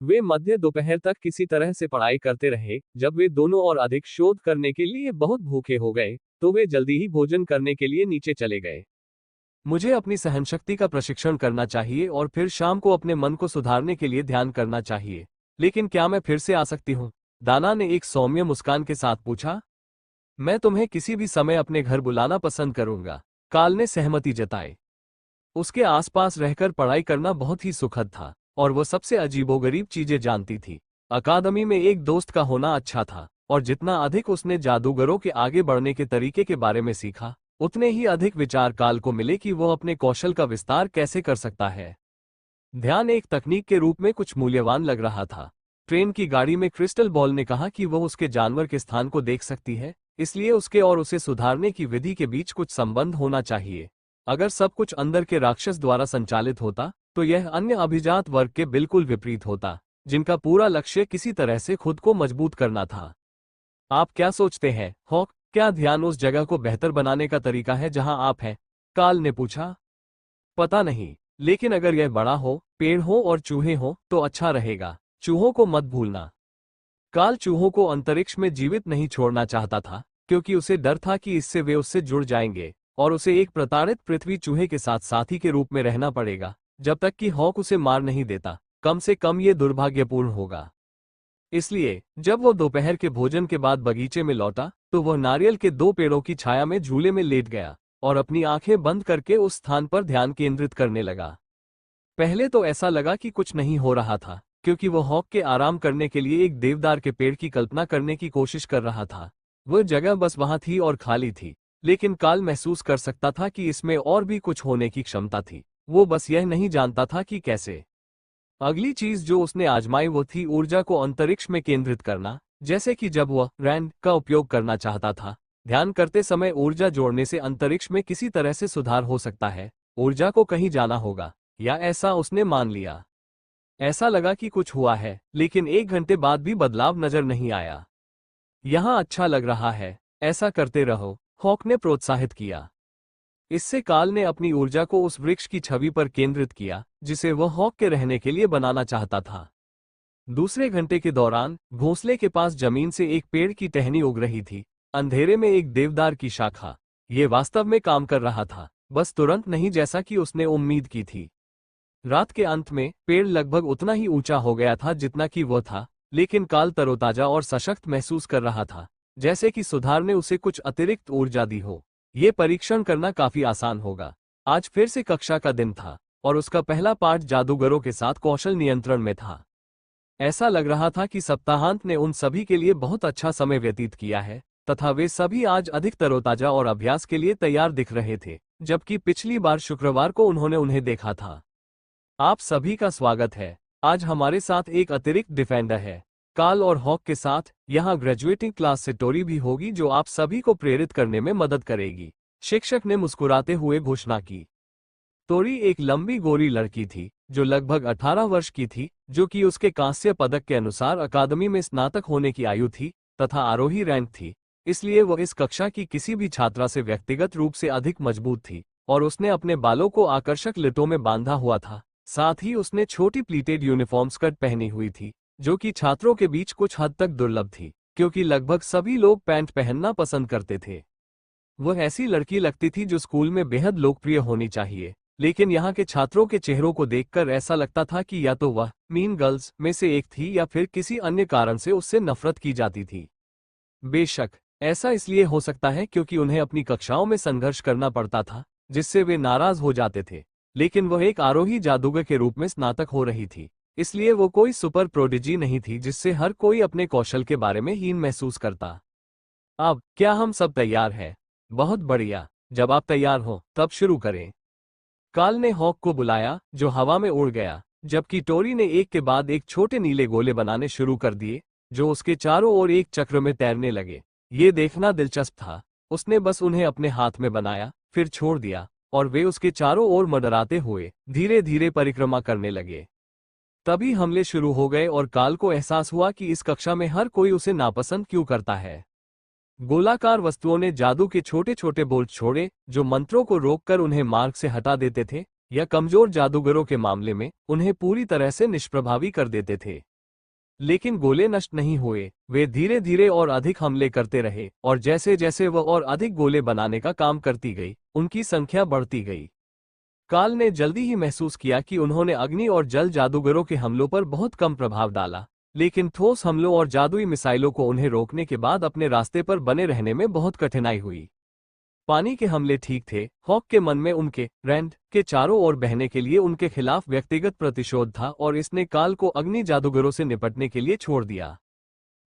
वे मध्य दोपहर तक किसी तरह से पढ़ाई करते रहे। जब वे दोनों और अधिक शोध करने के लिए बहुत भूखे हो गए, तो वे जल्दी ही भोजन करने के लिए नीचे चले गए। मुझे अपनी सहनशक्ति का प्रशिक्षण करना चाहिए और फिर शाम को अपने मन को सुधारने के लिए ध्यान करना चाहिए। लेकिन क्या मैं फिर से आ सकती हूँ? दाना ने एक सौम्य मुस्कान के साथ पूछा। मैं तुम्हें किसी भी समय अपने घर बुलाना पसंद करूंगा, काल ने सहमति जताई। उसके आसपास रहकर पढ़ाई करना बहुत ही सुखद था और वो सबसे अजीबोगरीब चीजें जानती थी। अकादमी में एक दोस्त का होना अच्छा था और जितना अधिक उसने जादूगरों के आगे बढ़ने के तरीके के बारे में सीखा, उतने ही अधिक विचार काल को मिले कि वो अपने कौशल का विस्तार कैसे कर सकता है। ध्यान एक तकनीक के रूप में कुछ मूल्यवान लग रहा था। ट्रेन की गाड़ी में क्रिस्टल बॉल ने कहा कि वो उसके जानवर के स्थान को देख सकती है, इसलिए उसके और उसे सुधारने की विधि के बीच कुछ संबंध होना चाहिए। अगर सब कुछ अंदर के राक्षस द्वारा संचालित होता, तो यह अन्य अभिजात वर्ग के बिल्कुल विपरीत होता, जिनका पूरा लक्ष्य किसी तरह से खुद को मजबूत करना था। आप क्या सोचते हैं, हॉक? क्या ध्यान उस जगह को बेहतर बनाने का तरीका है जहां आप हैं? काल ने पूछा। पता नहीं, लेकिन अगर यह बड़ा हो, पेड़ हो और चूहे हो, तो अच्छा रहेगा। चूहों को मत भूलना। काल चूहों को अंतरिक्ष में जीवित नहीं छोड़ना चाहता था, क्योंकि उसे डर था कि इससे वे उससे जुड़ जाएंगे और उसे एक प्रताड़ित पृथ्वी चूहे के साथ साथी के रूप में रहना पड़ेगा, जब तक कि हॉक उसे मार नहीं देता। कम से कम ये दुर्भाग्यपूर्ण होगा। इसलिए जब वो दोपहर के भोजन के बाद बगीचे में लौटा, तो वह नारियल के 2 पेड़ों की छाया में झूले में लेट गया और अपनी आंखें बंद करके उस स्थान पर ध्यान केंद्रित करने लगा। पहले तो ऐसा लगा कि कुछ नहीं हो रहा था, क्योंकि वह हॉक के आराम करने के लिए एक देवदार के पेड़ की कल्पना करने की कोशिश कर रहा था। वह जगह बस वहां थी और खाली थी, लेकिन काल महसूस कर सकता था कि इसमें और भी कुछ होने की क्षमता थी। वो बस यह नहीं जानता था कि कैसे। अगली चीज जो उसने आजमाई वो थी ऊर्जा को अंतरिक्ष में केंद्रित करना, जैसे कि जब वह रैंड का उपयोग करना चाहता था। ध्यान करते समय ऊर्जा जोड़ने से अंतरिक्ष में किसी तरह से सुधार हो सकता है। ऊर्जा को कहीं जाना होगा, या ऐसा उसने मान लिया। ऐसा लगा कि कुछ हुआ है, लेकिन 1 घंटे बाद भी बदलाव नजर नहीं आया। यहां अच्छा लग रहा है, ऐसा करते रहो, हॉक ने प्रोत्साहित किया। इससे काल ने अपनी ऊर्जा को उस वृक्ष की छवि पर केंद्रित किया, जिसे वह हॉक के रहने के लिए बनाना चाहता था। दूसरे घंटे के दौरान घोंसले के पास जमीन से एक पेड़ की टहनी उग रही थी। अंधेरे में एक देवदार की शाखा। ये वास्तव में काम कर रहा था, बस तुरंत नहीं जैसा कि उसने उम्मीद की थी। रात के अंत में पेड़ लगभग उतना ही ऊंचा हो गया था जितना कि वह था, लेकिन काल तरोताजा और सशक्त महसूस कर रहा था, जैसे कि सुधार ने उसे कुछ अतिरिक्त ऊर्जा दी हो। ये परीक्षण करना काफी आसान होगा। आज फिर से कक्षा का दिन था और उसका पहला पाठ जादूगरों के साथ कौशल नियंत्रण में था। ऐसा लग रहा था कि सप्ताहांत ने उन सभी के लिए बहुत अच्छा समय व्यतीत किया है, तथा वे सभी आज अधिक तरोताजा और अभ्यास के लिए तैयार दिख रहे थे, जबकि पिछली बार शुक्रवार को उन्होंने उन्हें देखा था। आप सभी का स्वागत है। आज हमारे साथ एक अतिरिक्त डिफेंडर है। काल और हॉक के साथ यहाँ ग्रेजुएटिंग क्लास से टोरी भी होगी, जो आप सभी को प्रेरित करने में मदद करेगी। शिक्षक ने मुस्कुराते हुए घोषणा की। टोरी एक लंबी गोरी लड़की थी, जो लगभग 18 वर्ष की थी, जो कि उसके कांस्य पदक के अनुसार अकादमी में स्नातक होने की आयु थी तथा आरोही रैंक थी। इसलिए वह इस कक्षा की किसी भी छात्रा से व्यक्तिगत रूप से अधिक मजबूत थी और उसने अपने बालों को आकर्षक लिटों में बांधा हुआ था। साथ ही उसने छोटी प्लीटेड यूनिफॉर्म स्कर्ट पहनी हुई थी, जो कि छात्रों के बीच कुछ हद तक दुर्लभ थी, क्योंकि लगभग सभी लोग पैंट पहनना पसंद करते थे। वह ऐसी लड़की लगती थी जो स्कूल में बेहद लोकप्रिय होनी चाहिए, लेकिन यहाँ के छात्रों के चेहरों को देखकर ऐसा लगता था कि या तो वह मीन गर्ल्स में से एक थी या फिर किसी अन्य कारण से उससे नफरत की जाती थी। बेशक ऐसा इसलिए हो सकता है क्योंकि उन्हें अपनी कक्षाओं में संघर्ष करना पड़ता था, जिससे वे नाराज हो जाते थे। लेकिन वह एक आरोही जादूगर के रूप में स्नातक हो रही थी, इसलिए वो कोई सुपर प्रोडिजी नहीं थी जिससे हर कोई अपने कौशल के बारे में हीन महसूस करता। अब क्या हम सब तैयार हैं? बहुत बढ़िया, जब आप तैयार हो तब शुरू करें। काल ने हॉक को बुलाया, जो हवा में उड़ गया, जबकि टोरी ने एक के बाद एक छोटे नीले गोले बनाने शुरू कर दिए, जो उसके चारों ओर एक चक्र में तैरने लगे। ये देखना दिलचस्प था। उसने बस उन्हें अपने हाथ में बनाया, फिर छोड़ दिया, और वे उसके चारों ओर मंडराते हुए धीरे धीरे परिक्रमा करने लगे। तभी हमले शुरू हो गए और काल को एहसास हुआ कि इस कक्षा में हर कोई उसे नापसंद क्यों करता है। गोलाकार वस्तुओं ने जादू के छोटे छोटे बोल्ट छोड़े, जो मंत्रों को रोककर उन्हें मार्ग से हटा देते थे, या कमजोर जादूगरों के मामले में उन्हें पूरी तरह से निष्प्रभावी कर देते थे। लेकिन गोले नष्ट नहीं हुए। वे धीरे धीरे और अधिक हमले करते रहे, और जैसे जैसे वह और अधिक गोले बनाने का काम करती गई, उनकी संख्या बढ़ती गई। काल ने जल्दी ही महसूस किया कि उन्होंने अग्नि और जल जादूगरों के हमलों पर बहुत कम प्रभाव डाला, लेकिन ठोस हमलों और जादुई मिसाइलों को उन्हें रोकने के बाद अपने रास्ते पर बने रहने में बहुत कठिनाई हुई। पानी के हमले ठीक थे। हॉक के मन में उनके रैंड के चारों ओर बहने के लिए उनके खिलाफ व्यक्तिगत प्रतिशोध था, और इसने काल को अग्नि जादूगरों से निपटने के लिए छोड़ दिया।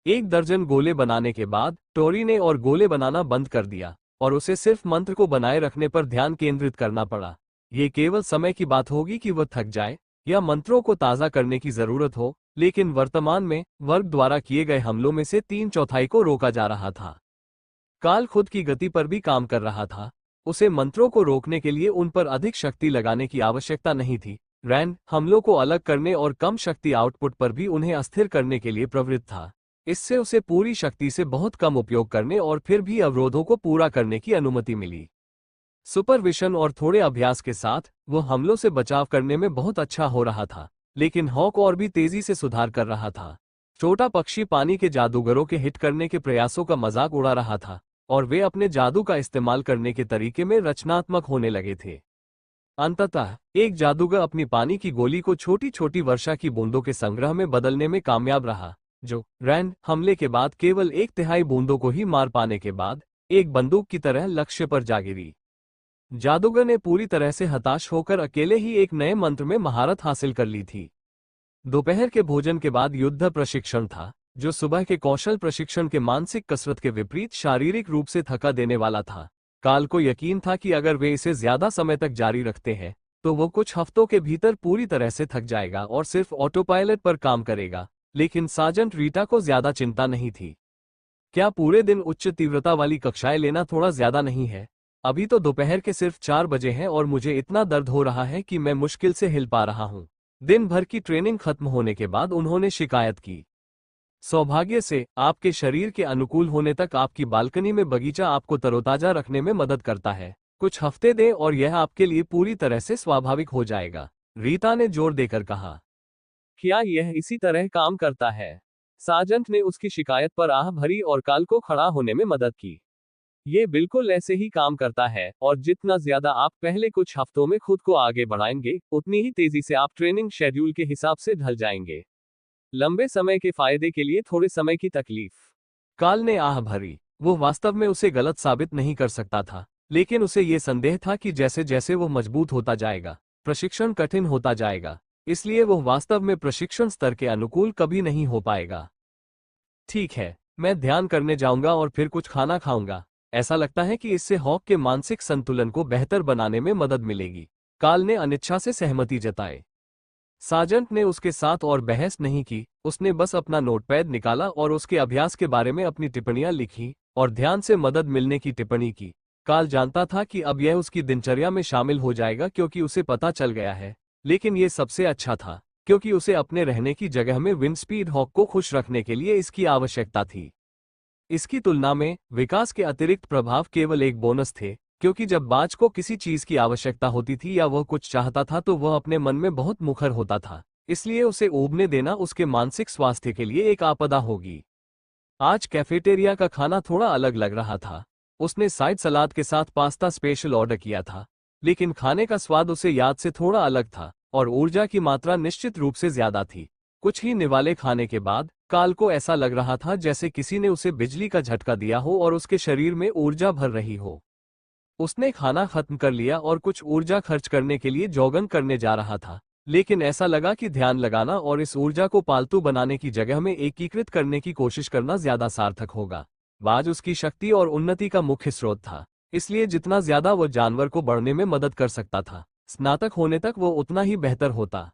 1 दर्जन गोले बनाने के बाद टोरी ने और गोले बनाना बंद कर दिया, और उसे सिर्फ मंत्र को बनाए रखने पर ध्यान केंद्रित करना पड़ा। ये केवल समय की बात होगी कि वह थक जाए या मंत्रों को ताज़ा करने की जरूरत हो, लेकिन वर्तमान में वर्ग द्वारा किए गए हमलों में से 3/4 को रोका जा रहा था। काल खुद की गति पर भी काम कर रहा था। उसे मंत्रों को रोकने के लिए उन पर अधिक शक्ति लगाने की आवश्यकता नहीं थी। रैंड हमलों को अलग करने और कम शक्ति आउटपुट पर भी उन्हें अस्थिर करने के लिए प्रवृत्त था। इससे उसे पूरी शक्ति से बहुत कम उपयोग करने और फिर भी अवरोधों को पूरा करने की अनुमति मिली। सुपरविशन और थोड़े अभ्यास के साथ वो हमलों से बचाव करने में बहुत अच्छा हो रहा था, लेकिन हॉक और भी तेजी से सुधार कर रहा था। छोटा पक्षी पानी के जादूगरों के हिट करने के प्रयासों का मजाक उड़ा रहा था, और वे अपने जादू का इस्तेमाल करने के तरीके में रचनात्मक होने लगे थे। अंततः एक जादूगर अपनी पानी की गोली को छोटी छोटी वर्षा की बूंदों के संग्रह में बदलने में कामयाब रहा, जो रैंड हमले के बाद केवल 1/3 बूंदों को ही मार पाने के बाद एक बंदूक की तरह लक्ष्य पर जा गिरी। जादूगर ने पूरी तरह से हताश होकर अकेले ही एक नए मंत्र में महारत हासिल कर ली थी। दोपहर के भोजन के बाद युद्ध प्रशिक्षण था, जो सुबह के कौशल प्रशिक्षण के मानसिक कसरत के विपरीत शारीरिक रूप से थका देने वाला था। काल को यकीन था कि अगर वे इसे ज्यादा समय तक जारी रखते हैं तो वो कुछ हफ्तों के भीतर पूरी तरह से थक जाएगा और सिर्फ ऑटो पायलट पर काम करेगा, लेकिन सार्जेंट रीटा को ज्यादा चिंता नहीं थी। क्या पूरे दिन उच्च तीव्रता वाली कक्षाएं लेना थोड़ा ज्यादा नहीं है? अभी तो दोपहर के सिर्फ 4 बजे हैं और मुझे इतना दर्द हो रहा है कि मैं मुश्किल से हिल पा रहा हूँ। दिन भर की ट्रेनिंग खत्म होने के बाद उन्होंने शिकायत की। सौभाग्य से आपके शरीर के अनुकूल होने तक आपकी बालकनी में बगीचा आपको तरोताजा रखने में मदद करता है। कुछ हफ्ते दें और यह आपके लिए पूरी तरह से स्वाभाविक हो जाएगा, रीता ने जोर देकर कहा। क्या यह इसी तरह काम करता है? सार्जेंट ने उसकी शिकायत पर आह भरी और काल को खड़ा होने में मदद की। ये बिल्कुल ऐसे ही काम करता है, और जितना ज्यादा आप पहले कुछ हफ्तों में खुद को आगे बढ़ाएंगे, उतनी ही तेजी से आप ट्रेनिंग शेड्यूल के हिसाब से ढल जाएंगे। लंबे समय के फायदे के लिए थोड़े समय की तकलीफ। काल ने आह भरी। वो वास्तव में उसे गलत साबित नहीं कर सकता था, लेकिन उसे ये संदेह था कि जैसे जैसे वो मजबूत होता जाएगा, प्रशिक्षण कठिन होता जाएगा, इसलिए वो वास्तव में प्रशिक्षण स्तर के अनुकूल कभी नहीं हो पाएगा। ठीक है, मैं ध्यान करने जाऊंगा और फिर कुछ खाना खाऊंगा। ऐसा लगता है कि इससे हॉक के मानसिक संतुलन को बेहतर बनाने में मदद मिलेगी। काल ने अनिच्छा से सहमति जताई। सार्जेंट ने उसके साथ और बहस नहीं की। उसने बस अपना नोटपैड निकाला और उसके अभ्यास के बारे में अपनी टिप्पणियां लिखी और ध्यान से मदद मिलने की टिप्पणी की। काल जानता था कि अब यह उसकी दिनचर्या में शामिल हो जाएगा क्योंकि उसे पता चल गया है, लेकिन यह सबसे अच्छा था क्योंकि उसे अपने रहने की जगह में विंडस्पीड हॉक को खुश रखने के लिए इसकी आवश्यकता थी। इसकी तुलना में विकास के अतिरिक्त प्रभाव केवल एक बोनस थे, क्योंकि जब बाज को किसी चीज की आवश्यकता होती थी या वह कुछ चाहता था तो वह अपने मन में बहुत मुखर होता था, इसलिए उसे ऊबने देना उसके मानसिक स्वास्थ्य के लिए एक आपदा होगी। आज कैफेटेरिया का खाना थोड़ा अलग लग रहा था। उसने साइड सलाद के साथ पास्ता स्पेशल ऑर्डर किया था, लेकिन खाने का स्वाद उसे याद से थोड़ा अलग था और ऊर्जा की मात्रा निश्चित रूप से ज्यादा थी। कुछ ही निवाले खाने के बाद काल को ऐसा लग रहा था जैसे किसी ने उसे बिजली का झटका दिया हो और उसके शरीर में ऊर्जा भर रही हो। उसने खाना खत्म कर लिया और कुछ ऊर्जा खर्च करने के लिए जॉगिंग करने जा रहा था, लेकिन ऐसा लगा कि ध्यान लगाना और इस ऊर्जा को पालतू बनाने की जगह में एकीकृत करने की कोशिश करना ज्यादा सार्थक होगा। बाज उसकी शक्ति और उन्नति का मुख्य स्रोत था, इसलिए जितना ज्यादा वो जानवर को बढ़ने में मदद कर सकता था, स्नातक होने तक वो उतना ही बेहतर होता।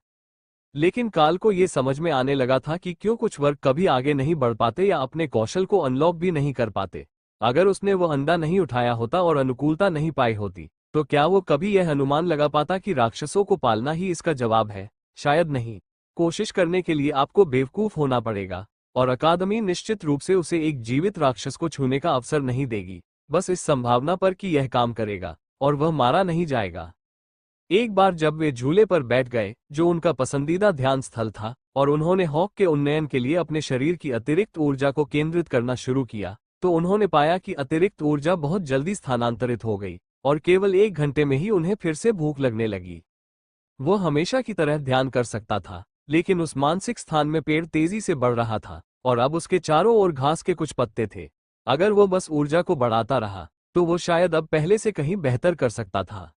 लेकिन काल को ये समझ में आने लगा था कि क्यों कुछ वर्ग कभी आगे नहीं बढ़ पाते या अपने कौशल को अनलॉक भी नहीं कर पाते। अगर उसने वो अंडा नहीं उठाया होता और अनुकूलता नहीं पाई होती, तो क्या वो कभी यह अनुमान लगा पाता कि राक्षसों को पालना ही इसका जवाब है? शायद नहीं। कोशिश करने के लिए आपको बेवकूफ होना पड़ेगा, और अकादमी निश्चित रूप से उसे एक जीवित राक्षस को छूने का अवसर नहीं देगी, बस इस संभावना पर कि यह काम करेगा और वह मारा नहीं जाएगा। एक बार जब वे झूले पर बैठ गए, जो उनका पसंदीदा ध्यान स्थल था, और उन्होंने हॉक के उन्नयन के लिए अपने शरीर की अतिरिक्त ऊर्जा को केंद्रित करना शुरू किया, तो उन्होंने पाया कि अतिरिक्त ऊर्जा बहुत जल्दी स्थानांतरित हो गई और केवल 1 घंटे में ही उन्हें फिर से भूख लगने लगी। वो हमेशा की तरह ध्यान कर सकता था, लेकिन उस मानसिक स्थान में पेड़ तेजी से बढ़ रहा था और अब उसके चारों ओर घास के कुछ पत्ते थे। अगर वो बस ऊर्जा को बढ़ाता रहा तो वो शायद अब पहले से कहीं बेहतर कर सकता था।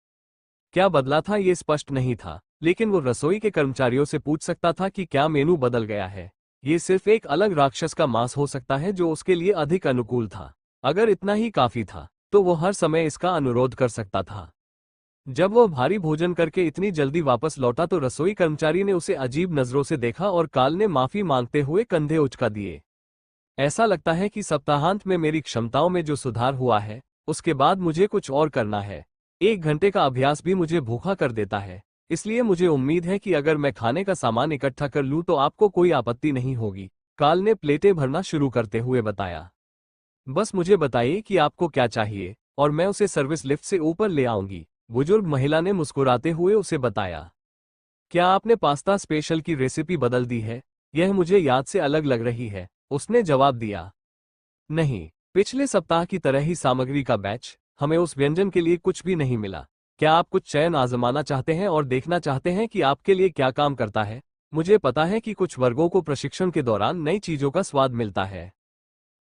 क्या बदला था ये स्पष्ट नहीं था, लेकिन वो रसोई के कर्मचारियों से पूछ सकता था कि क्या मेनू बदल गया है। ये सिर्फ एक अलग राक्षस का मांस हो सकता है जो उसके लिए अधिक अनुकूल था। अगर इतना ही काफी था तो वो हर समय इसका अनुरोध कर सकता था। जब वो भारी भोजन करके इतनी जल्दी वापस लौटा तो रसोई कर्मचारी ने उसे अजीब नजरों से देखा और काल ने माफी मांगते हुए कंधे उचका दिए। ऐसा लगता है कि सप्ताहांत में मेरी क्षमताओं में जो सुधार हुआ है, उसके बाद मुझे कुछ और करना है। 1 घंटे का अभ्यास भी मुझे भूखा कर देता है, इसलिए मुझे उम्मीद है कि अगर मैं खाने का सामान इकट्ठा कर लूं तो आपको कोई आपत्ति नहीं होगी, काल ने प्लेटें भरना शुरू करते हुए बताया। बस मुझे बताइए कि आपको क्या चाहिए और मैं उसे सर्विस लिफ्ट से ऊपर ले आऊंगी, बुजुर्ग महिला ने मुस्कुराते हुए उसे बताया। क्या आपने पास्ता स्पेशल की रेसिपी बदल दी है? यह मुझे याद से अलग लग रही है, उसने जवाब दिया। नहीं, पिछले सप्ताह की तरह ही सामग्री का बैच, हमें उस व्यंजन के लिए कुछ भी नहीं मिला। क्या आप कुछ चयन आजमाना चाहते हैं और देखना चाहते हैं कि आपके लिए क्या काम करता है? मुझे पता है कि कुछ वर्गों को प्रशिक्षण के दौरान नई चीजों का स्वाद मिलता है।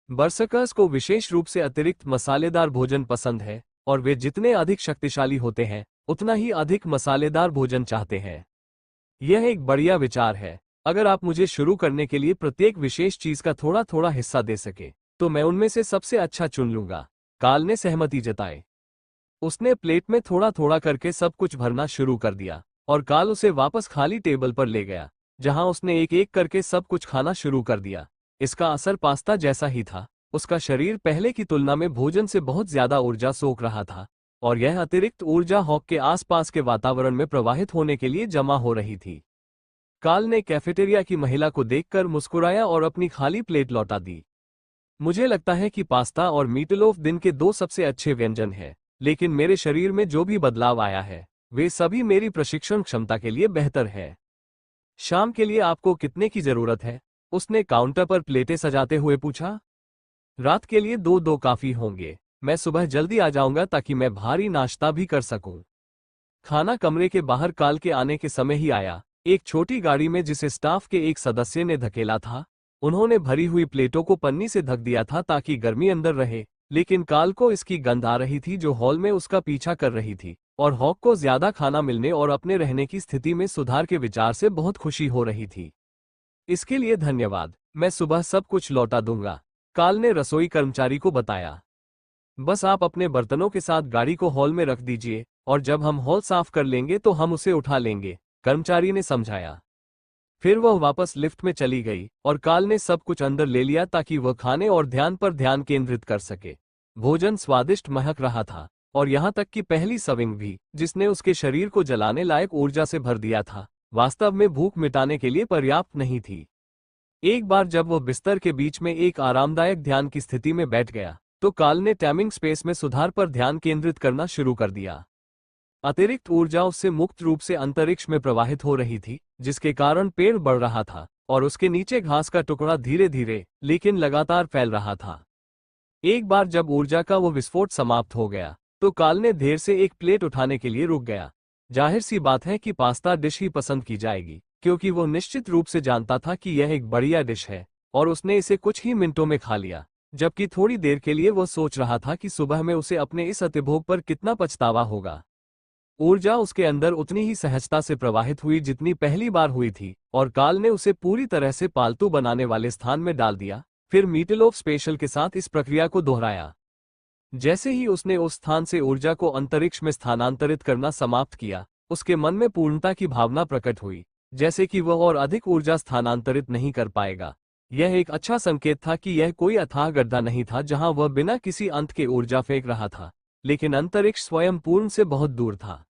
बरसकर्स को विशेष रूप से अतिरिक्त मसालेदार भोजन पसंद है और वे जितने अधिक शक्तिशाली होते हैं उतना ही अधिक मसालेदार भोजन चाहते हैं। यह एक बढ़िया विचार है। अगर आप मुझे शुरू करने के लिए प्रत्येक विशेष चीज का थोड़ा थोड़ा हिस्सा दे सके तो मैं उनमें से सबसे अच्छा चुन लूंगा, काल ने सहमति जताई। उसने प्लेट में थोड़ा थोड़ा करके सब कुछ भरना शुरू कर दिया और काल उसे वापस खाली टेबल पर ले गया, जहां उसने एक एक करके सब कुछ खाना शुरू कर दिया। इसका असर पास्ता जैसा ही था। उसका शरीर पहले की तुलना में भोजन से बहुत ज्यादा ऊर्जा सोख रहा था और यह अतिरिक्त ऊर्जा हॉक के आसपास के वातावरण में प्रवाहित होने के लिए जमा हो रही थी। काल ने कैफेटेरिया की महिला को देखकर मुस्कुराया और अपनी खाली प्लेट लौटा दी। मुझे लगता है कि पास्ता और मीटलोफ दिन के 2 सबसे अच्छे व्यंजन हैं, लेकिन मेरे शरीर में जो भी बदलाव आया है वे सभी मेरी प्रशिक्षण क्षमता के लिए बेहतर है। शाम के लिए आपको कितने की जरूरत है? उसने काउंटर पर प्लेटें सजाते हुए पूछा। रात के लिए 2 काफी होंगे। मैं सुबह जल्दी आ जाऊंगा ताकि मैं भारी नाश्ता भी कर सकूं। खाना कमरे के बाहर काल के आने के समय ही आया, एक छोटी गाड़ी में जिसे स्टाफ के एक सदस्य ने धकेला था। उन्होंने भरी हुई प्लेटों को पन्नी से ढक दिया था ताकि गर्मी अंदर रहे, लेकिन काल को इसकी गंध आ रही थी जो हॉल में उसका पीछा कर रही थी और हॉक को ज्यादा खाना मिलने और अपने रहने की स्थिति में सुधार के विचार से बहुत खुशी हो रही थी। इसके लिए धन्यवाद, मैं सुबह सब कुछ लौटा दूंगा, काल ने रसोई कर्मचारी को बताया। बस आप अपने बर्तनों के साथ गाड़ी को हॉल में रख दीजिए और जब हम हॉल साफ कर लेंगे तो हम उसे उठा लेंगे, कर्मचारी ने समझाया। फिर वह वापस लिफ्ट में चली गई और काल ने सब कुछ अंदर ले लिया ताकि वह खाने और ध्यान पर ध्यान केंद्रित कर सके। भोजन स्वादिष्ट महक रहा था और यहाँ तक कि पहली सर्विंग भी, जिसने उसके शरीर को जलाने लायक ऊर्जा से भर दिया था, वास्तव में भूख मिटाने के लिए पर्याप्त नहीं थी। एक बार जब वह बिस्तर के बीच में एक आरामदायक ध्यान की स्थिति में बैठ गया तो काल ने टाइमिंग स्पेस में सुधार पर ध्यान केंद्रित करना शुरू कर दिया। अतिरिक्त ऊर्जा उससे मुक्त रूप से अंतरिक्ष में प्रवाहित हो रही थी, जिसके कारण पेड़ बढ़ रहा था और उसके नीचे घास का टुकड़ा धीरे धीरे लेकिन लगातार फैल रहा था। एक बार जब ऊर्जा का वो विस्फोट समाप्त हो गया तो काल ने देर से एक प्लेट उठाने के लिए रुक गया। जाहिर सी बात है कि पास्ता डिश ही पसंद की जाएगी, क्योंकि वो निश्चित रूप से जानता था कि यह एक बढ़िया डिश है और उसने इसे कुछ ही मिनटों में खा लिया, जबकि थोड़ी देर के लिए वह सोच रहा था कि सुबह में उसे अपने इस अतिभोग पर कितना पछतावा होगा। ऊर्जा उसके अंदर उतनी ही सहजता से प्रवाहित हुई जितनी पहली बार हुई थी और काल ने उसे पूरी तरह से पालतू बनाने वाले स्थान में डाल दिया, फिर मीटलोफ स्पेशल के साथ इस प्रक्रिया को दोहराया। जैसे ही उसने उस स्थान से ऊर्जा को अंतरिक्ष में स्थानांतरित करना समाप्त किया, उसके मन में पूर्णता की भावना प्रकट हुई, जैसे कि वह और अधिक ऊर्जा स्थानांतरित नहीं कर पाएगा। यह एक अच्छा संकेत था कि यह कोई अथाह गड्ढा नहीं था जहां वह बिना किसी अंत के ऊर्जा फेंक रहा था, लेकिन अंतरिक्ष स्वयं पूर्ण से बहुत दूर था।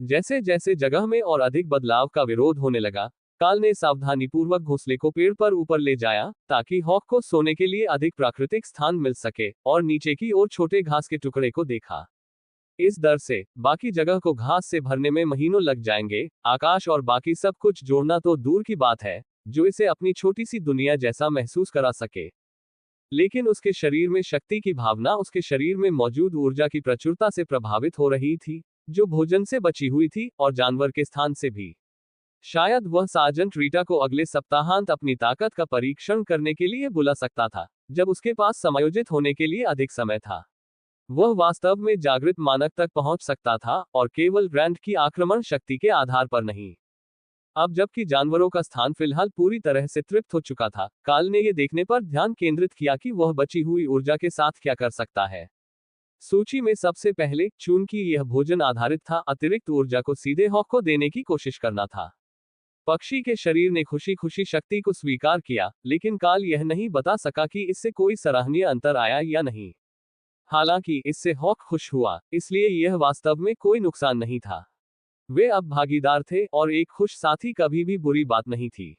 जैसे जैसे जगह में और अधिक बदलाव का विरोध होने लगा, काल ने सावधानीपूर्वक घोंसले को पेड़ पर ऊपर ले जाया ताकि हॉक को सोने के लिए अधिक प्राकृतिक स्थान मिल सके और नीचे की ओर छोटे घास के टुकड़े को देखा। इस दर से बाकी जगह को घास से भरने में महीनों लग जाएंगे। आकाश और बाकी सब कुछ जोड़ना तो दूर की बात है, जो इसे अपनी छोटी सी दुनिया जैसा महसूस करा सके। लेकिन उसके शरीर में शक्ति की भावना उसके शरीर में मौजूद ऊर्जा की प्रचुरता से प्रभावित हो रही थी, जो भोजन से बची हुई थी और जानवर के स्थान से भी। शायद वह सार्जेंट रीटा को अगले सप्ताहांत अपनी ताकत का परीक्षण करने के लिए बुला सकता था, जब उसके पास समायोजित होने के लिए अधिक समय था। वह वास्तव में जागृत मानक तक पहुंच सकता था, और केवल रैंड की आक्रमण शक्ति के आधार पर नहीं। अब जबकि जानवरों का स्थान फिलहाल पूरी तरह से तृप्त हो चुका था, काल ने यह देखने पर ध्यान केंद्रित किया कि वह बची हुई ऊर्जा के साथ क्या कर सकता है। सूची में सबसे पहले, चूंकि यह भोजन आधारित था, अतिरिक्त ऊर्जा को सीधे हॉक को देने की कोशिश करना था। पक्षी के शरीर ने खुशी खुशी शक्ति को स्वीकार किया, लेकिन काल यह नहीं बता सका कि इससे कोई सराहनीय अंतर आया या नहीं। हालांकि इससे हॉक खुश हुआ, इसलिए यह वास्तव में कोई नुकसान नहीं था। वे अब भागीदार थे, और एक खुश साथी कभी भी बुरी बात नहीं थी।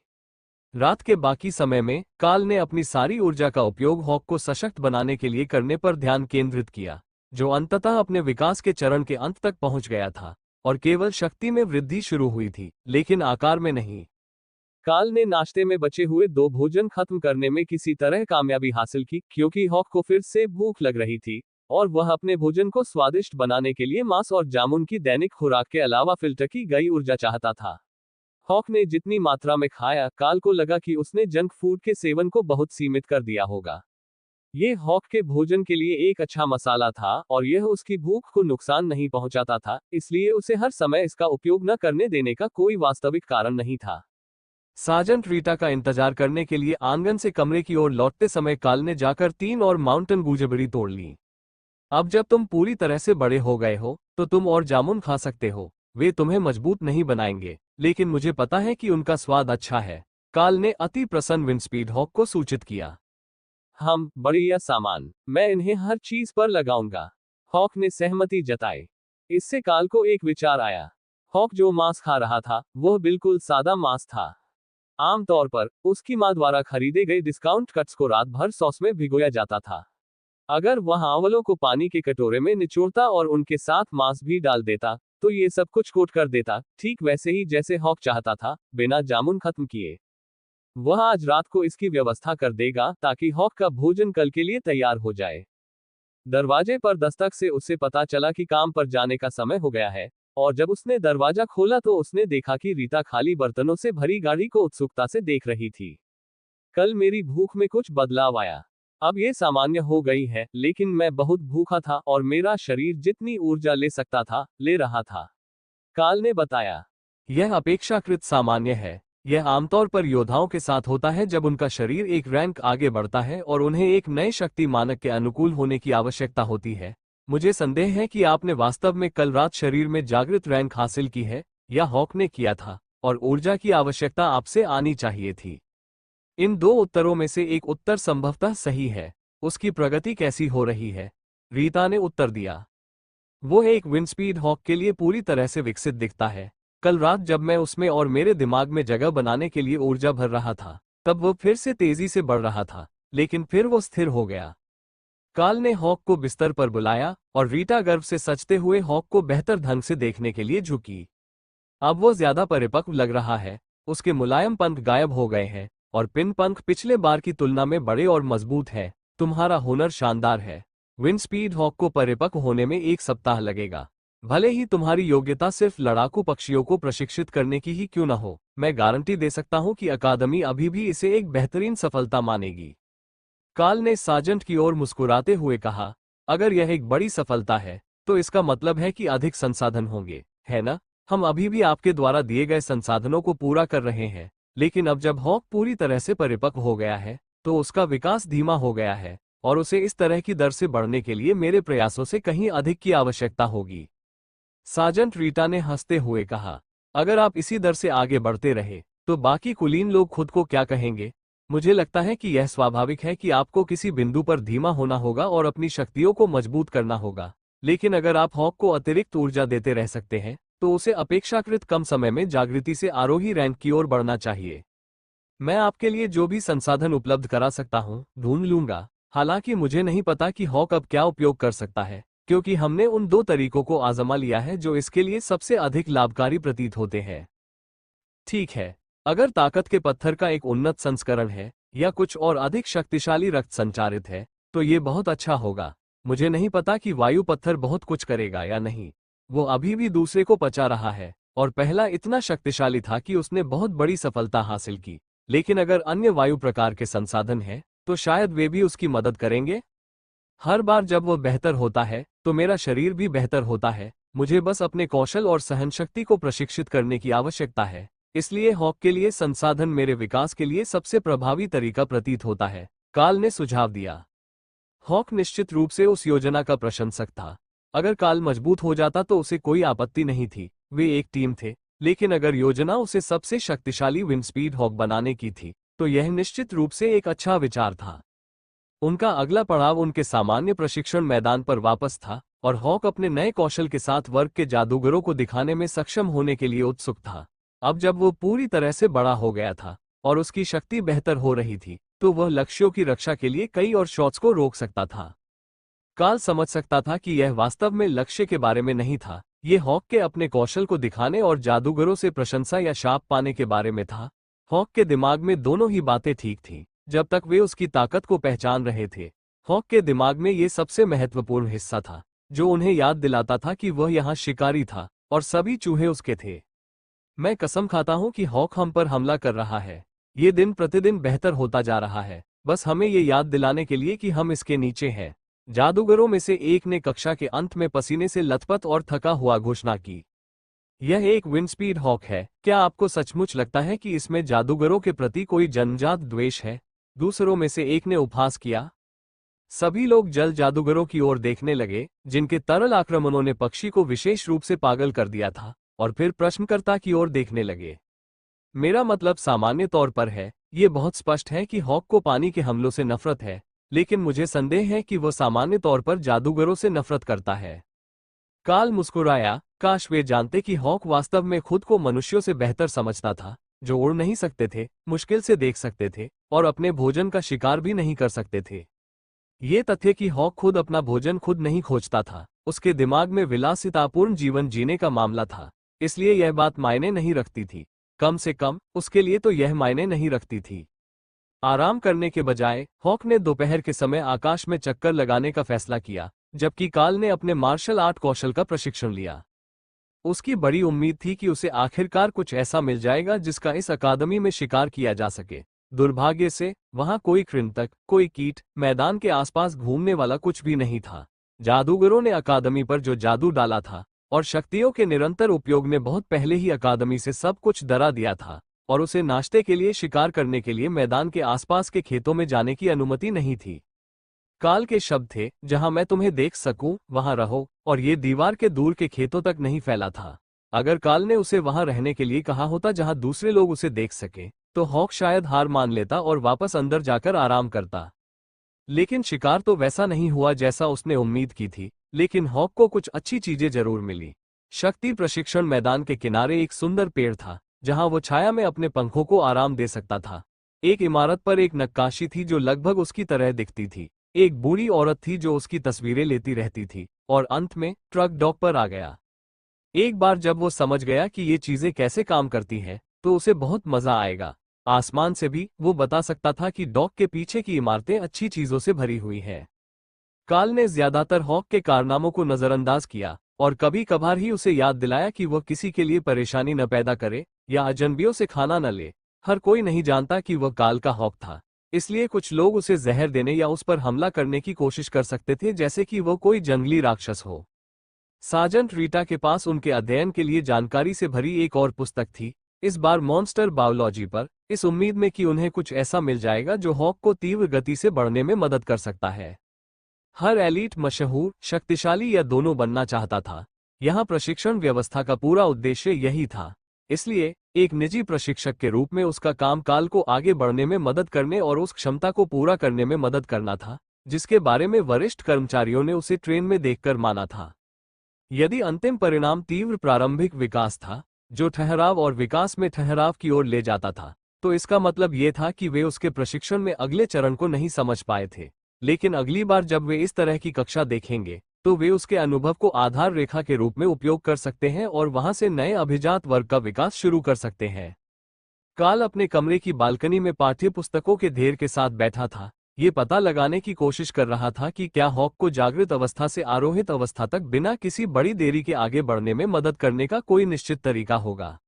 रात के बाकी समय में काल ने अपनी सारी ऊर्जा का उपयोग हॉक को सशक्त बनाने के लिए करने पर ध्यान केंद्रित किया, जो अंततः अपने विकास के चरण के अंत तक पहुंच गया था, और केवल शक्ति में वृद्धि शुरू हुई थी, लेकिन आकार में नहीं। काल ने नाश्ते में बचे हुए 2 भोजन खत्म करने में किसी तरह कामयाबी हासिल की, क्योंकि हॉक को फिर से भूख लग रही थी, और वह अपने भोजन को स्वादिष्ट बनाने के लिए मांस और जामुन की दैनिक खुराक के अलावा फिल्टर की गई ऊर्जा चाहता था। हॉक ने जितनी मात्रा में खाया, काल को लगा कि उसने जंक फूड के सेवन को बहुत सीमित कर दिया होगा। ये हॉक के भोजन के लिए एक अच्छा मसाला था, और यह उसकी भूख को नुकसान नहीं पहुंचाता था, इसलिए उसे हर समय इसका उपयोग न करने देने का कोई वास्तविक कारण नहीं था। सार्जेंट रीटा का इंतजार करने के लिए आंगन से कमरे की ओर लौटते समय काल ने जाकर 3 और माउंटेन गूजेबेरी तोड़ ली। अब जब तुम पूरी तरह से बड़े हो गए हो, तो तुम और जामुन खा सकते हो। वे तुम्हें मजबूत नहीं बनाएंगे, लेकिन मुझे पता है कि उनका स्वाद अच्छा है, काल ने अति प्रसन्न विंडस्पीड हॉक को सूचित किया। हम बढ़िया सामान, मैं इन्हें हर चीज पर लगाऊंगा, हॉक ने सहमति जताई। इससे काल को एक विचार आया। हॉक जो मांस खा रहा था, वह बिल्कुल सादा मांस था। आमतौर पर उसकी मां द्वारा खरीदे गए डिस्काउंट कट्स को रात भर सॉस में भिगोया जाता था। अगर वह आंवलों को पानी के कटोरे में निचोड़ता और उनके साथ मांस भी डाल देता, तो ये सब कुछ कोट कर देता, ठीक वैसे ही जैसे हॉक चाहता था, बिना जामुन खत्म किए। वह आज रात को इसकी व्यवस्था कर देगा, ताकि हॉक का भोजन कल के लिए तैयार हो जाए। दरवाजे पर दस्तक से उसे पता चला कि काम पर जाने का समय हो गया है, और जब उसने दरवाजा खोला तो उसने देखा कि रीता खाली बर्तनों से भरी गाड़ी को उत्सुकता से देख रही थी। कल मेरी भूख में कुछ बदलाव आया। अब ये सामान्य हो गई है, लेकिन मैं बहुत भूखा था और मेरा शरीर जितनी ऊर्जा ले सकता था, ले रहा था, काल ने बताया। यह अपेक्षाकृत सामान्य है। यह आमतौर पर योद्धाओं के साथ होता है जब उनका शरीर एक रैंक आगे बढ़ता है और उन्हें एक नए शक्ति मानक के अनुकूल होने की आवश्यकता होती है। मुझे संदेह है कि आपने वास्तव में कल रात शरीर में जागृत रैंक हासिल की है, या हॉक ने किया था, और ऊर्जा की आवश्यकता आपसे आनी चाहिए थी। इन 2 उत्तरों में से एक उत्तर संभवतः सही है। उसकी प्रगति कैसी हो रही है? रीता ने उत्तर दिया। वो एक विंडस्पीड हॉक के लिए पूरी तरह से विकसित दिखता है। कल रात जब मैं उसमें और मेरे दिमाग में जगह बनाने के लिए ऊर्जा भर रहा था, तब वो फिर से तेजी से बढ़ रहा था, लेकिन फिर वो स्थिर हो गया। काल ने हॉक को बिस्तर पर बुलाया, और रीटा गर्व से सचते हुए हॉक को बेहतर ढंग से देखने के लिए झुकी। अब वो ज्यादा परिपक्व लग रहा है। उसके मुलायम पंख गायब हो गए हैं, और पिन पंख पिछले बार की तुलना में बड़े और मजबूत है। तुम्हारा हुनर शानदार है। विंडस्पीड हॉक को परिपक्व होने में 1 सप्ताह लगेगा। भले ही तुम्हारी योग्यता सिर्फ लड़ाकू पक्षियों को प्रशिक्षित करने की ही क्यों न हो, मैं गारंटी दे सकता हूं कि अकादमी अभी भी इसे एक बेहतरीन सफलता मानेगी। काल ने सार्जेंट की ओर मुस्कुराते हुए कहा, अगर यह एक बड़ी सफलता है, तो इसका मतलब है कि अधिक संसाधन होंगे, है ना? हम अभी भी आपके द्वारा दिए गए संसाधनों को पूरा कर रहे हैं, लेकिन अब जब हॉक पूरी तरह से परिपक्व हो गया है, तो उसका विकास धीमा हो गया है, और उसे इस तरह की दर से बढ़ने के लिए मेरे प्रयासों से कहीं अधिक की आवश्यकता होगी। सार्जेंट रीटा ने हंसते हुए कहा, अगर आप इसी दर से आगे बढ़ते रहे, तो बाकी कुलीन लोग खुद को क्या कहेंगे? मुझे लगता है कि यह स्वाभाविक है कि आपको किसी बिंदु पर धीमा होना होगा और अपनी शक्तियों को मजबूत करना होगा, लेकिन अगर आप हॉक को अतिरिक्त ऊर्जा देते रह सकते हैं, तो उसे अपेक्षाकृत कम समय में जागृति से आरोही रैंक की ओर बढ़ना चाहिए। मैं आपके लिए जो भी संसाधन उपलब्ध करा सकता हूं, ढूंढ लूंगा। हालांकि मुझे नहीं पता कि हॉक अब क्या उपयोग कर सकता है, क्योंकि हमने उन 2 तरीकों को आजमा लिया है जो इसके लिए सबसे अधिक लाभकारी प्रतीत होते हैं। ठीक है, अगर ताकत के पत्थर का एक उन्नत संस्करण है या कुछ और अधिक शक्तिशाली रक्त संचारित है तो ये बहुत अच्छा होगा। मुझे नहीं पता कि वायु पत्थर बहुत कुछ करेगा या नहीं। वो अभी भी दूसरे को पचा रहा है और पहला इतना शक्तिशाली था कि उसने बहुत बड़ी सफलता हासिल की। लेकिन अगर अन्य वायु प्रकार के संसाधन हैं तो शायद वे भी उसकी मदद करेंगे। हर बार जब वह बेहतर होता है तो मेरा शरीर भी बेहतर होता है। मुझे बस अपने कौशल और सहनशक्ति को प्रशिक्षित करने की आवश्यकता है। इसलिए हॉक के लिए संसाधन मेरे विकास के लिए सबसे प्रभावी तरीका प्रतीत होता है, काल ने सुझाव दिया। हॉक निश्चित रूप से उस योजना का प्रशंसक था। अगर काल मजबूत हो जाता तो उसे कोई आपत्ति नहीं थी, वे एक टीम थे। लेकिन अगर योजना उसे सबसे शक्तिशाली विंडस्पीड हॉक बनाने की थी तो यह निश्चित रूप से एक अच्छा विचार था। उनका अगला पड़ाव उनके सामान्य प्रशिक्षण मैदान पर वापस था और हॉक अपने नए कौशल के साथ वर्ग के जादूगरों को दिखाने में सक्षम होने के लिए उत्सुक था। अब जब वो पूरी तरह से बड़ा हो गया था और उसकी शक्ति बेहतर हो रही थी तो वह लक्ष्यों की रक्षा के लिए कई और शॉट्स को रोक सकता था। काल समझ सकता था कि यह वास्तव में लक्ष्य के बारे में नहीं था, ये हॉक के अपने कौशल को दिखाने और जादूगरों से प्रशंसा या शाप पाने के बारे में था। हॉक के दिमाग में दोनों ही बातें ठीक थीं जब तक वे उसकी ताकत को पहचान रहे थे। हॉक के दिमाग में ये सबसे महत्वपूर्ण हिस्सा था जो उन्हें याद दिलाता था कि वह यहाँ शिकारी था और सभी चूहे उसके थे। मैं कसम खाता हूं कि हॉक हम पर हमला कर रहा है। ये दिन प्रतिदिन बेहतर होता जा रहा है, बस हमें ये याद दिलाने के लिए कि हम इसके नीचे हैं। जादूगरों में से एक ने कक्षा के अंत में पसीने से लथपथ और थका हुआ घोषणा की। यह एक विंडस्पीड हॉक है। क्या आपको सचमुच लगता है कि इसमें जादूगरों के प्रति कोई जन्मजात द्वेष है? दूसरों में से एक ने उपहास किया। सभी लोग जल जादूगरों की ओर देखने लगे जिनके तरल आक्रमणों ने पक्षी को विशेष रूप से पागल कर दिया था और फिर प्रश्नकर्ता की ओर देखने लगे। मेरा मतलब सामान्य तौर पर है, ये बहुत स्पष्ट है कि हॉक को पानी के हमलों से नफरत है, लेकिन मुझे संदेह है कि वह सामान्य तौर पर जादूगरों से नफरत करता है। काल मुस्कुराया। काश वे जानते कि हॉक वास्तव में खुद को मनुष्यों से बेहतर समझता था, जो उड़ नहीं सकते थे, मुश्किल से देख सकते थे और अपने भोजन का शिकार भी नहीं कर सकते थे। ये तथ्य कि हॉक खुद अपना भोजन खुद नहीं खोजता था, उसके दिमाग में विलासितापूर्ण जीवन जीने का मामला था। इसलिए यह बात मायने नहीं रखती थी। कम से कम उसके लिए तो यह मायने नहीं रखती थी। आराम करने के बजाय हॉक ने दोपहर के समय आकाश में चक्कर लगाने का फैसला किया, जबकि काल ने अपने मार्शल आर्ट कौशल का प्रशिक्षण लिया। उसकी बड़ी उम्मीद थी कि उसे आखिरकार कुछ ऐसा मिल जाएगा जिसका इस अकादमी में शिकार किया जा सके। दुर्भाग्य से वहां कोई कृंतक, कोई कीट, मैदान के आसपास घूमने वाला कुछ भी नहीं था। जादूगरों ने अकादमी पर जो जादू डाला था और शक्तियों के निरंतर उपयोग ने बहुत पहले ही अकादमी से सब कुछ डरा दिया था और उसे नाश्ते के लिए शिकार करने के लिए मैदान के आसपास के खेतों में जाने की अनुमति नहीं थी। काल के शब्द थे, जहां मैं तुम्हें देख सकूं वहां रहो, और ये दीवार के दूर के खेतों तक नहीं फैला था। अगर काल ने उसे वहां रहने के लिए कहा होता जहां दूसरे लोग उसे देख सके तो हॉक शायद हार मान लेता और वापस अंदर जाकर आराम करता। लेकिन शिकार तो वैसा नहीं हुआ जैसा उसने उम्मीद की थी, लेकिन हॉक को कुछ अच्छी चीजें जरूर मिली। शक्ति प्रशिक्षण मैदान के किनारे एक सुंदर पेड़ था जहां वो छाया में अपने पंखों को आराम दे सकता था। एक इमारत पर एक नक्काशी थी जो लगभग उसकी तरह दिखती थी। एक बूढ़ी औरत थी जो उसकी तस्वीरें लेती रहती थी, और अंत में ट्रक डॉक पर आ गया। एक बार जब वो समझ गया कि ये चीजें कैसे काम करती हैं, तो उसे बहुत मजा आएगा। आसमान से भी वो बता सकता था कि डॉक के पीछे की इमारतें अच्छी चीजों से भरी हुई हैं। काल ने ज्यादातर हॉक के कारनामों को नजरअंदाज किया और कभी कभार ही उसे याद दिलाया कि वह किसी के लिए परेशानी न पैदा करे या अजनबियों से खाना न ले। हर कोई नहीं जानता कि वह काल का हॉक था, इसलिए कुछ लोग उसे जहर देने या उस पर हमला करने की कोशिश कर सकते थे, जैसे कि वह कोई जंगली राक्षस हो। सार्जेंट रीटा के पास उनके अध्ययन के लिए जानकारी से भरी एक और पुस्तक थी, इस बार मॉन्स्टर बायोलॉजी पर, इस उम्मीद में कि उन्हें कुछ ऐसा मिल जाएगा जो हॉक को तीव्र गति से बढ़ने में मदद कर सकता है। हर एलीट मशहूर, शक्तिशाली या दोनों बनना चाहता था। यहाँ प्रशिक्षण व्यवस्था का पूरा उद्देश्य यही था। इसलिए एक निजी प्रशिक्षक के रूप में उसका काम काल को आगे बढ़ने में मदद करने और उस क्षमता को पूरा करने में मदद करना था जिसके बारे में वरिष्ठ कर्मचारियों ने उसे ट्रेन में देखकर माना था। यदि अंतिम परिणाम तीव्र प्रारंभिक विकास था जो ठहराव और विकास में ठहराव की ओर ले जाता था, तो इसका मतलब यह था कि वे उसके प्रशिक्षण में अगले चरण को नहीं समझ पाए थे। लेकिन अगली बार जब वे इस तरह की कक्षा देखेंगे तो वे उसके अनुभव को आधार रेखा के रूप में उपयोग कर सकते हैं और वहां से नए अभिजात वर्ग का विकास शुरू कर सकते हैं। काल अपने कमरे की बालकनी में पाठ्य पुस्तकों के ढेर के साथ बैठा था। ये पता लगाने की कोशिश कर रहा था कि क्या हॉक को जागृत अवस्था से आरोहित अवस्था तक बिना किसी बड़ी देरी के आगे बढ़ने में मदद करने का कोई निश्चित तरीका होगा।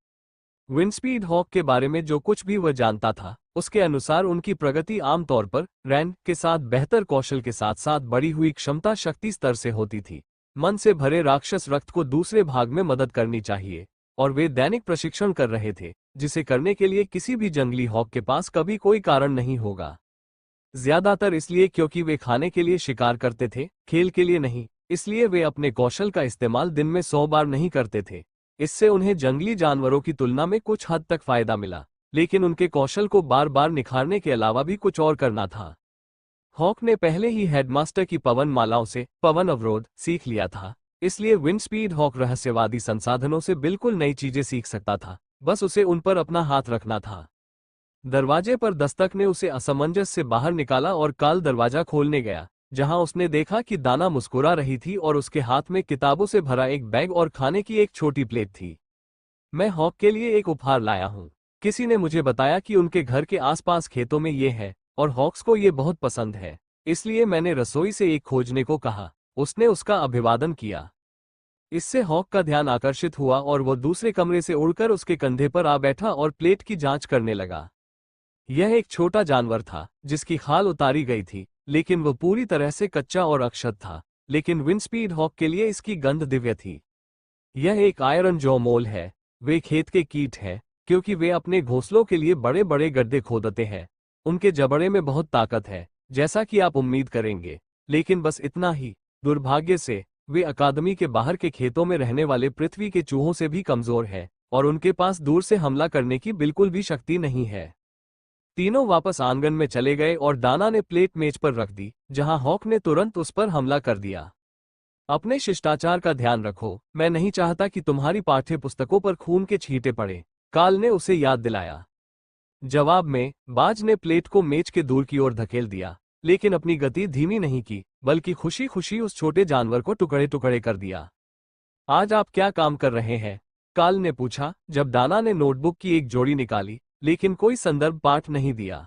विंडस्पीड हॉक के बारे में जो कुछ भी वह जानता था, उसके अनुसार उनकी प्रगति आमतौर पर रैन के साथ बेहतर कौशल के साथ साथ बढ़ी हुई क्षमता शक्ति स्तर से होती थी। मन से भरे राक्षस रक्त को दूसरे भाग में मदद करनी चाहिए, और वे दैनिक प्रशिक्षण कर रहे थे, जिसे करने के लिए किसी भी जंगली हॉक के पास कभी कोई कारण नहीं होगा। ज्यादातर इसलिए क्योंकि वे खाने के लिए शिकार करते थे, खेल के लिए नहीं। इसलिए वे अपने कौशल का इस्तेमाल दिन में 100 बार नहीं करते थे। इससे उन्हें जंगली जानवरों की तुलना में कुछ हद तक फायदा मिला, लेकिन उनके कौशल को बार बार निखारने के अलावा भी कुछ और करना था। हॉक ने पहले ही हेडमास्टर की पवन मालाओं से पवन अवरोध सीख लिया था, इसलिए विंडस्पीड हॉक रहस्यवादी संसाधनों से बिल्कुल नई चीजें सीख सकता था, बस उसे उन पर अपना हाथ रखना था। दरवाजे पर दस्तक ने उसे असमंजस से बाहर निकाला और काल दरवाजा खोलने गया, जहां उसने देखा कि दाना मुस्कुरा रही थी और उसके हाथ में किताबों से भरा एक बैग और खाने की एक छोटी प्लेट थी। मैं हॉक के लिए एक उपहार लाया हूं। किसी ने मुझे बताया कि उनके घर के आसपास खेतों में ये है और हॉक्स को ये बहुत पसंद है, इसलिए मैंने रसोई से एक खोजने को कहा। उसने उसका अभिवादन किया। इससे हॉक का ध्यान आकर्षित हुआ और वह दूसरे कमरे से उड़कर उसके कंधे पर आ बैठा और प्लेट की जांच करने लगा। यह एक छोटा जानवर था जिसकी खाल उतारी गई थी, लेकिन वह पूरी तरह से कच्चा और अक्षत था। लेकिन विंडस्पीड हॉक के लिए इसकी गंध दिव्य थी। यह एक आयरन जॉ मोल है। वे खेत के कीट हैं, क्योंकि वे अपने घोंसलों के लिए बड़े बड़े गड्ढे खोदते हैं। उनके जबड़े में बहुत ताकत है, जैसा कि आप उम्मीद करेंगे, लेकिन बस इतना ही। दुर्भाग्य से वे अकादमी के बाहर के खेतों में रहने वाले पृथ्वी के चूहों से भी कमजोर है और उनके पास दूर से हमला करने की बिल्कुल भी शक्ति नहीं है। तीनों वापस आंगन में चले गए और दाना ने प्लेट मेज पर रख दी, जहां हॉक ने तुरंत उस पर हमला कर दिया। अपने शिष्टाचार का ध्यान रखो, मैं नहीं चाहता कि तुम्हारी पाठ्य पुस्तकों पर खून के छींटे पड़े, काल ने उसे याद दिलाया। जवाब में बाज ने प्लेट को मेज के दूर की ओर धकेल दिया, लेकिन अपनी गति धीमी नहीं की, बल्कि खुशी खुशी उस छोटे जानवर को टुकड़े टुकड़े कर दिया। आज आप क्या काम कर रहे हैं? काल ने पूछा, जब दाना ने नोटबुक की एक जोड़ी निकाली, लेकिन कोई संदर्भ पाठ नहीं दिया।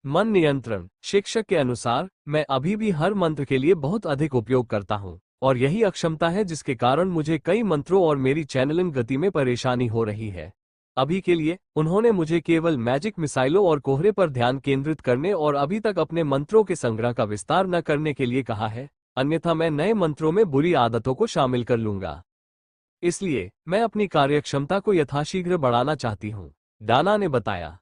मन नियंत्रण शिक्षक के अनुसार मैं अभी भी हर मंत्र के लिए बहुत अधिक उपयोग करता हूं, और यही अक्षमता है जिसके कारण मुझे कई मंत्रों और मेरी चैनलिंग गति में परेशानी हो रही है। अभी के लिए उन्होंने मुझे केवल मैजिक मिसाइलों और कोहरे पर ध्यान केंद्रित करने और अभी तक अपने मंत्रों के संग्रह का विस्तार न करने के लिए कहा है, अन्यथा मैं नए मंत्रों में बुरी आदतों को शामिल कर लूंगा। इसलिए मैं अपनी कार्यक्षमता को यथाशीघ्र बढ़ाना चाहती हूँ, दाना ने बताया।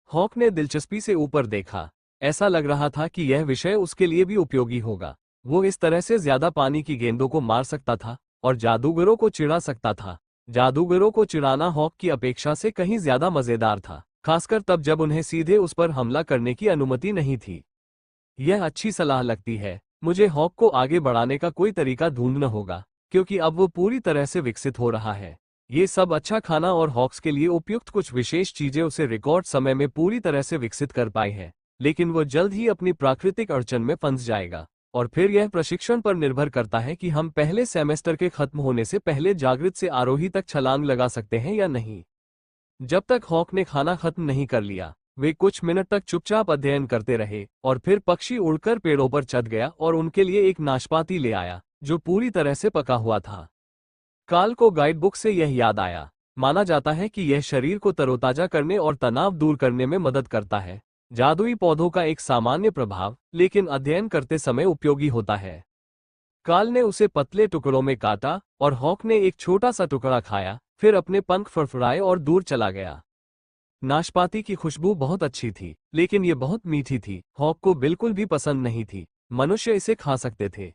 हॉक ने दिलचस्पी से ऊपर देखा। ऐसा लग रहा था कि यह विषय उसके लिए भी उपयोगी होगा। वो इस तरह से ज्यादा पानी की गेंदों को मार सकता था और जादूगरों को चिढ़ा सकता था। जादूगरों को चिढ़ाना हॉक की अपेक्षा से कहीं ज्यादा मजेदार था, खासकर तब जब उन्हें सीधे उस पर हमला करने की अनुमति नहीं थी। यह अच्छी सलाह लगती है। मुझे हॉक को आगे बढ़ाने का कोई तरीका ढूंढना होगा, क्योंकि अब वो पूरी तरह से विकसित हो रहा है। ये सब अच्छा खाना और हॉक्स के लिए उपयुक्त कुछ विशेष चीजें उसे रिकॉर्ड समय में पूरी तरह से विकसित कर पाई है, लेकिन वो जल्द ही अपनी प्राकृतिक अड़चन में फंस जाएगा। और फिर यह प्रशिक्षण पर निर्भर करता है कि हम पहले सेमेस्टर के खत्म होने से पहले जागृत से आरोही तक छलांग लगा सकते हैं या नहीं। जब तक हॉक ने खाना खत्म नहीं कर लिया, वे कुछ मिनट तक चुपचाप अध्ययन करते रहे, और फिर पक्षी उड़कर पेड़ों पर चढ़ गया और उनके लिए एक नाशपाती ले आया, जो पूरी तरह से पका हुआ था। काल को गाइडबुक से यह याद आया। माना जाता है कि यह शरीर को तरोताजा करने और तनाव दूर करने में मदद करता है। जादुई पौधों का एक सामान्य प्रभाव, लेकिन अध्ययन करते समय उपयोगी होता है। काल ने उसे पतले टुकड़ों में काटा और हॉक ने एक छोटा सा टुकड़ा खाया, फिर अपने पंख फड़फड़ाए और दूर चला गया। नाशपाती की खुशबू बहुत अच्छी थी, लेकिन ये बहुत मीठी थी। हॉक को बिल्कुल भी पसंद नहीं थी। मनुष्य इसे खा सकते थे।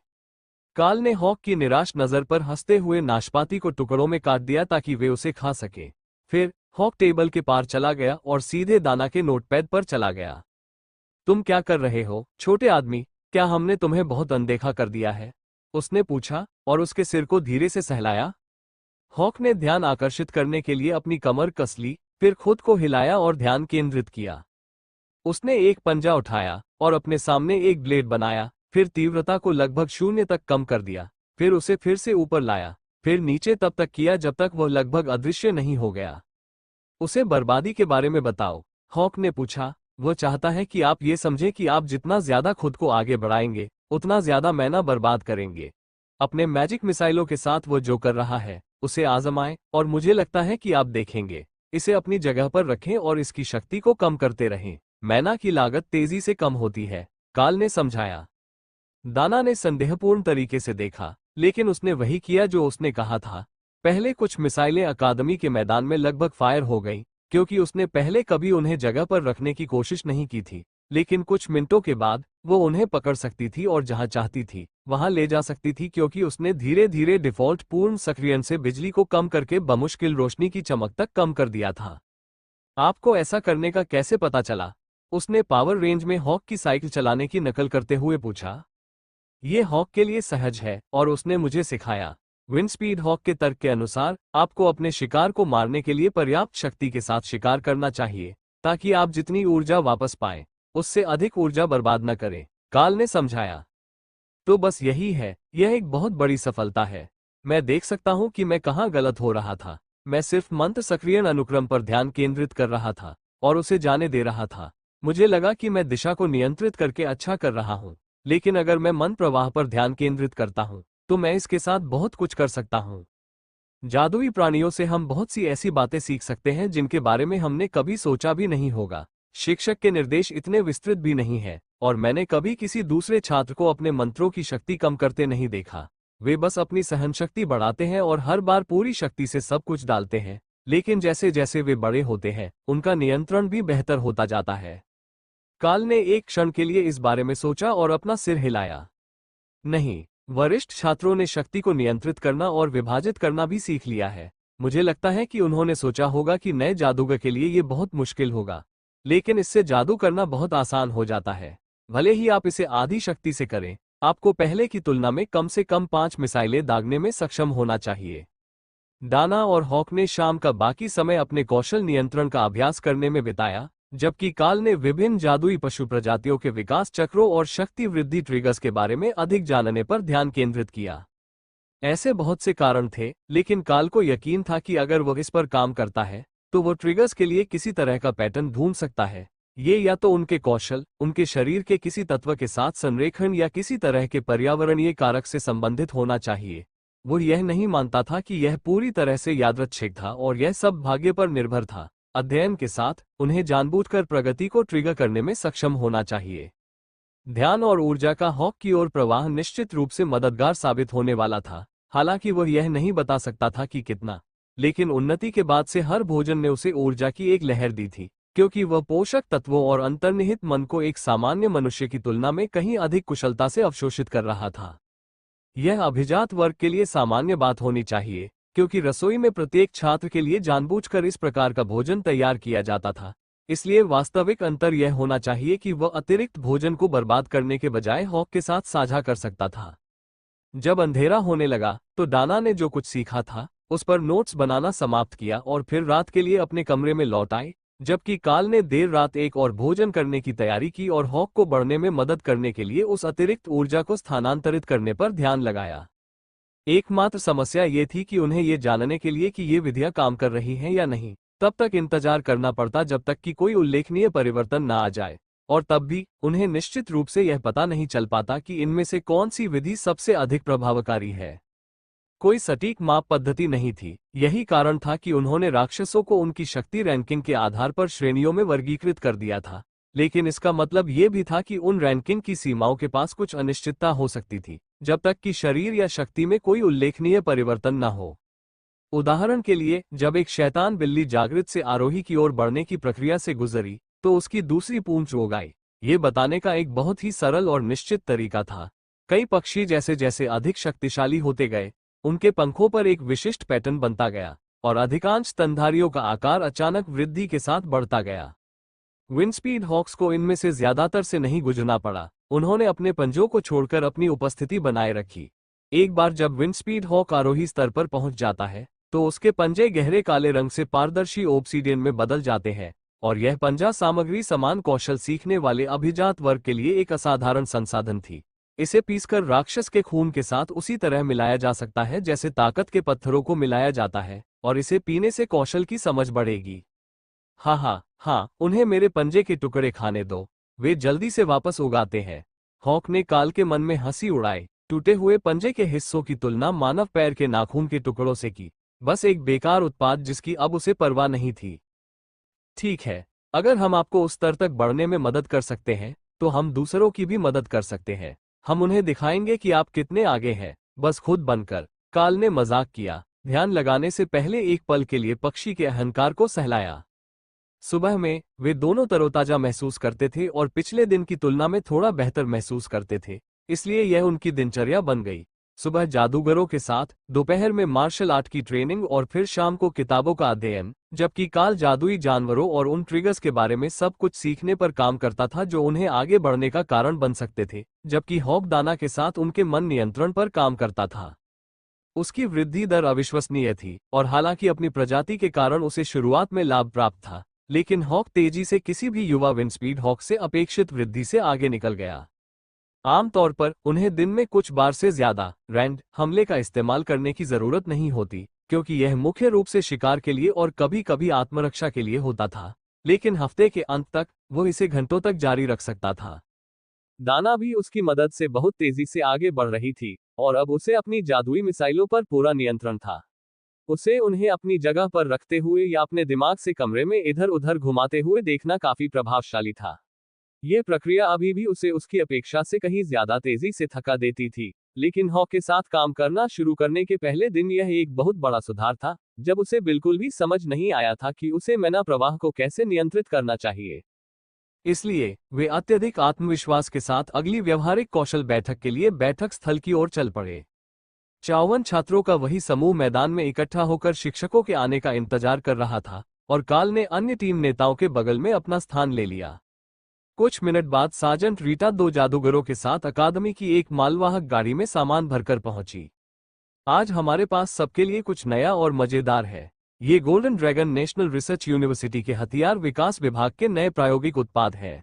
काल ने हॉक की निराश नजर पर हंसते हुए नाशपाती को टुकड़ों में काट दिया ताकि वे उसे खा सके। फिर हॉक टेबल के पार चला गया और सीधे दाना के नोटपैड पर चला गया। तुम क्या कर रहे हो, छोटे आदमी? क्या हमने तुम्हें बहुत अनदेखा कर दिया है? उसने पूछा और उसके सिर को धीरे से सहलाया। हॉक ने ध्यान आकर्षित करने के लिए अपनी कमर कस ली, फिर खुद को हिलाया और ध्यान केंद्रित किया। उसने एक पंजा उठाया और अपने सामने एक ब्लेड बनाया, फिर तीव्रता को लगभग 0 तक कम कर दिया, फिर उसे फिर से ऊपर लाया, फिर नीचे तब तक किया जब तक वह लगभग अदृश्य नहीं हो गया। उसे बर्बादी के बारे में बताओ, हॉक ने पूछा। वो चाहता है कि आप ये समझें कि आप जितना ज्यादा खुद को आगे बढ़ाएंगे उतना ज्यादा मैना बर्बाद करेंगे। अपने मैजिक मिसाइलों के साथ वो जो कर रहा है उसे आजमाएं और मुझे लगता है कि आप देखेंगे। इसे अपनी जगह पर रखें और इसकी शक्ति को कम करते रहें। मैना की लागत तेजी से कम होती है, काल ने समझाया। दाना ने संदेहपूर्ण तरीके से देखा, लेकिन उसने वही किया जो उसने कहा था। पहले कुछ मिसाइलें अकादमी के मैदान में लगभग फायर हो गईं, क्योंकि उसने पहले कभी उन्हें जगह पर रखने की कोशिश नहीं की थी। लेकिन कुछ मिनटों के बाद वो उन्हें पकड़ सकती थी और जहां चाहती थी वहां ले जा सकती थी, क्योंकि उसने धीरे धीरे डिफॉल्ट पूर्ण सक्रियण से बिजली को कम करके बमुश्किल रोशनी की चमक तक कम कर दिया था। आपको ऐसा करने का कैसे पता चला? उसने पावर रेंज में हॉक की साइकिल चलाने की नकल करते हुए पूछा। ये हॉक के लिए सहज है और उसने मुझे सिखाया। विंड स्पीड हॉक के तर्क के अनुसार आपको अपने शिकार को मारने के लिए पर्याप्त शक्ति के साथ शिकार करना चाहिए, ताकि आप जितनी ऊर्जा वापस पाएं उससे अधिक ऊर्जा बर्बाद न करें, काल ने समझाया। तो बस यही है, यह एक बहुत बड़ी सफलता है। मैं देख सकता हूं कि मैं कहां गलत हो रहा था। मैं सिर्फ मंत्र सक्रियण अनुक्रम पर ध्यान केंद्रित कर रहा था और उसे जाने दे रहा था। मुझे लगा कि मैं दिशा को नियंत्रित करके अच्छा कर रहा हूं, लेकिन अगर मैं मन प्रवाह पर ध्यान केंद्रित करता हूं तो मैं इसके साथ बहुत कुछ कर सकता हूं। जादुई प्राणियों से हम बहुत सी ऐसी बातें सीख सकते हैं जिनके बारे में हमने कभी सोचा भी नहीं होगा। शिक्षक के निर्देश इतने विस्तृत भी नहीं है और मैंने कभी किसी दूसरे छात्र को अपने मंत्रों की शक्ति कम करते नहीं देखा। वे बस अपनी सहनशक्ति बढ़ाते हैं और हर बार पूरी शक्ति से सब कुछ डालते हैं, लेकिन जैसे जैसे वे बड़े होते हैं उनका नियंत्रण भी बेहतर होता जाता है। काल ने एक क्षण के लिए इस बारे में सोचा और अपना सिर हिलाया। नहीं, वरिष्ठ छात्रों ने शक्ति को नियंत्रित करना और विभाजित करना भी सीख लिया है। मुझे लगता है कि उन्होंने सोचा होगा कि नए जादूगर के लिए ये बहुत मुश्किल होगा, लेकिन इससे जादू करना बहुत आसान हो जाता है। भले ही आप इसे आधी शक्ति से करें, आपको पहले की तुलना में कम से कम 5 मिसाइलें दागने में सक्षम होना चाहिए। दाना और हॉक ने शाम का बाकी समय अपने कौशल नियंत्रण का अभ्यास करने में बिताया, जबकि काल ने विभिन्न जादुई पशु प्रजातियों के विकास चक्रों और शक्ति वृद्धि ट्रिगर्स के बारे में अधिक जानने पर ध्यान केंद्रित किया। ऐसे बहुत से कारण थे, लेकिन काल को यकीन था कि अगर वह इस पर काम करता है तो वो ट्रिगर्स के लिए किसी तरह का पैटर्न ढूंढ सकता है। ये या तो उनके कौशल, उनके शरीर के किसी तत्व के साथ संरेखण या किसी तरह के पर्यावरणीय कारक से संबंधित होना चाहिए। वो यह नहीं मानता था कि यह पूरी तरह से यादृच्छिक था और यह सब भाग्य पर निर्भर था। अध्ययन के साथ उन्हें जानबूझकर प्रगति को ट्रिगर करने में सक्षम होना चाहिए। ध्यान और ऊर्जा का हॉक की ओर प्रवाह निश्चित रूप से मददगार साबित होने वाला था, हालांकि वह यह नहीं बता सकता था कि कितना। लेकिन उन्नति के बाद से हर भोजन ने उसे ऊर्जा की एक लहर दी थी, क्योंकि वह पोषक तत्वों और अंतर्निहित मन को एक सामान्य मनुष्य की तुलना में कहीं अधिक कुशलता से अवशोषित कर रहा था। यह अभिजात वर्ग के लिए सामान्य बात होनी चाहिए, क्योंकि रसोई में प्रत्येक छात्र के लिए जानबूझकर इस प्रकार का भोजन तैयार किया जाता था। इसलिए वास्तविक अंतर यह होना चाहिए कि वह अतिरिक्त भोजन को बर्बाद करने के बजाय हॉक के साथ साझा कर सकता था। जब अंधेरा होने लगा तो डाना ने जो कुछ सीखा था उस पर नोट्स बनाना समाप्त किया और फिर रात के लिए अपने कमरे में लौट आए, जबकि काल ने देर रात एक और भोजन करने की तैयारी की और हॉक को बढ़ने में मदद करने के लिए उस अतिरिक्त ऊर्जा को स्थानांतरित करने पर ध्यान लगाया। एकमात्र समस्या ये थी कि उन्हें ये जानने के लिए कि ये विधियां काम कर रही हैं या नहीं, तब तक इंतजार करना पड़ता जब तक कि कोई उल्लेखनीय परिवर्तन न आ जाए, और तब भी उन्हें निश्चित रूप से यह पता नहीं चल पाता कि इनमें से कौन सी विधि सबसे अधिक प्रभावकारी है। कोई सटीक माप पद्धति नहीं थी। यही कारण था कि उन्होंने राक्षसों को उनकी शक्ति रैंकिंग के आधार पर श्रेणियों में वर्गीकृत कर दिया था, लेकिन इसका मतलब ये भी था कि उन रैंकिंग की सीमाओं के पास कुछ अनिश्चितता हो सकती थी, जब तक कि शरीर या शक्ति में कोई उल्लेखनीय परिवर्तन न हो। उदाहरण के लिए, जब एक शैतान बिल्ली जागृत से आरोही की ओर बढ़ने की प्रक्रिया से गुजरी तो उसकी दूसरी पूंछ उग आई। ये बताने का एक बहुत ही सरल और निश्चित तरीका था। कई पक्षी जैसे जैसे अधिक शक्तिशाली होते गए, उनके पंखों पर एक विशिष्ट पैटर्न बनता गया और अधिकांश स्तनधारियों का आकार अचानक वृद्धि के साथ बढ़ता गया। विंडस्पीड हॉक्स को इनमें से ज्यादातर से नहीं गुजरना पड़ा। उन्होंने अपने पंजों को छोड़कर अपनी उपस्थिति बनाए रखी। एक बार जब विंडस्पीड हॉक आरोही स्तर पर पहुंच जाता है तो उसके पंजे गहरे काले रंग से पारदर्शी ओब्सीडियन में बदल जाते हैं, और यह पंजा सामग्री समान कौशल सीखने वाले अभिजात वर्ग के लिए एक असाधारण संसाधन थी। इसे पीसकर राक्षस के खून के साथ उसी तरह मिलाया जा सकता है जैसे ताकत के पत्थरों को मिलाया जाता है, और इसे पीने से कौशल की समझ बढ़ेगी। हाँ हाँ हाँ, उन्हें मेरे पंजे के टुकड़े खाने दो, वे जल्दी से वापस उगाते हैं। हॉक ने काल के मन में हंसी उड़ाई। टूटे हुए पंजे के हिस्सों की तुलना मानव पैर के नाखून के टुकड़ों से की, बस एक बेकार उत्पाद जिसकी अब उसे परवाह नहीं थी। ठीक है, अगर हम आपको उस स्तर तक बढ़ने में मदद कर सकते हैं, तो हम दूसरों की भी मदद कर सकते हैं। हम उन्हें दिखाएंगे कि आप कितने आगे हैं, बस खुद बनकर। काल ने मजाक किया, ध्यान लगाने से पहले एक पल के लिए पक्षी के अहंकार को सहलाया। सुबह में वे दोनों तरोताजा महसूस करते थे और पिछले दिन की तुलना में थोड़ा बेहतर महसूस करते थे, इसलिए यह उनकी दिनचर्या बन गई। सुबह जादूगरों के साथ, दोपहर में मार्शल आर्ट की ट्रेनिंग और फिर शाम को किताबों का अध्ययन, जबकि काल जादुई जानवरों और उन ट्रिगर्स के बारे में सब कुछ सीखने पर काम करता था जो उन्हें आगे बढ़ने का कारण बन सकते थे, जबकि हॉक दाना के साथ उनके मन नियंत्रण पर काम करता था। उसकी वृद्धि दर अविश्वसनीय थी, और हालांकि अपनी प्रजाति के कारण उसे शुरुआत में लाभ प्राप्त था, लेकिन हॉक तेजी से किसी भी युवा विंडस्पीड हॉक से अपेक्षित वृद्धि से आगे निकल गया। आमतौर पर उन्हें दिन में कुछ बार से ज्यादा रैंड हमले का इस्तेमाल करने की जरूरत नहीं होती, क्योंकि यह मुख्य रूप से शिकार के लिए और कभी कभी आत्मरक्षा के लिए होता था, लेकिन हफ्ते के अंत तक वो इसे घंटों तक जारी रख सकता था। दाना भी उसकी मदद से बहुत तेजी से आगे बढ़ रही थी, और अब उसे अपनी जादुई मिसाइलों पर पूरा नियंत्रण था। उसे उन्हें अपनी जगह पर रखते हुए या अपने दिमाग से कमरे में इधर उधर घुमाते हुए देखना काफी प्रभावशाली था। यह प्रक्रिया अभी भी उसे उसकी अपेक्षा से कहीं ज्यादा तेजी से थका देती थी, लेकिन हॉक के साथ काम करना शुरू करने के पहले दिन यह एक बहुत बड़ा सुधार था, जब उसे बिल्कुल भी समझ नहीं आया था कि उसे मैना प्रवाह को कैसे नियंत्रित करना चाहिए। इसलिए वे अत्यधिक आत्मविश्वास के साथ अगली व्यवहारिक कौशल बैठक के लिए बैठक स्थल की ओर चल पड़े। 54 छात्रों का वही समूह मैदान में इकट्ठा होकर शिक्षकों के आने का इंतजार कर रहा था, और काल ने अन्य टीम नेताओं के बगल में अपना स्थान ले लिया। कुछ मिनट बाद सार्जेंट रीटा दो जादूगरों के साथ अकादमी की एक मालवाहक गाड़ी में सामान भरकर पहुंची। आज हमारे पास सबके लिए कुछ नया और मजेदार है। ये golden dragon national research university के हथियार विकास विभाग के नए प्रायोगिक उत्पाद हैं।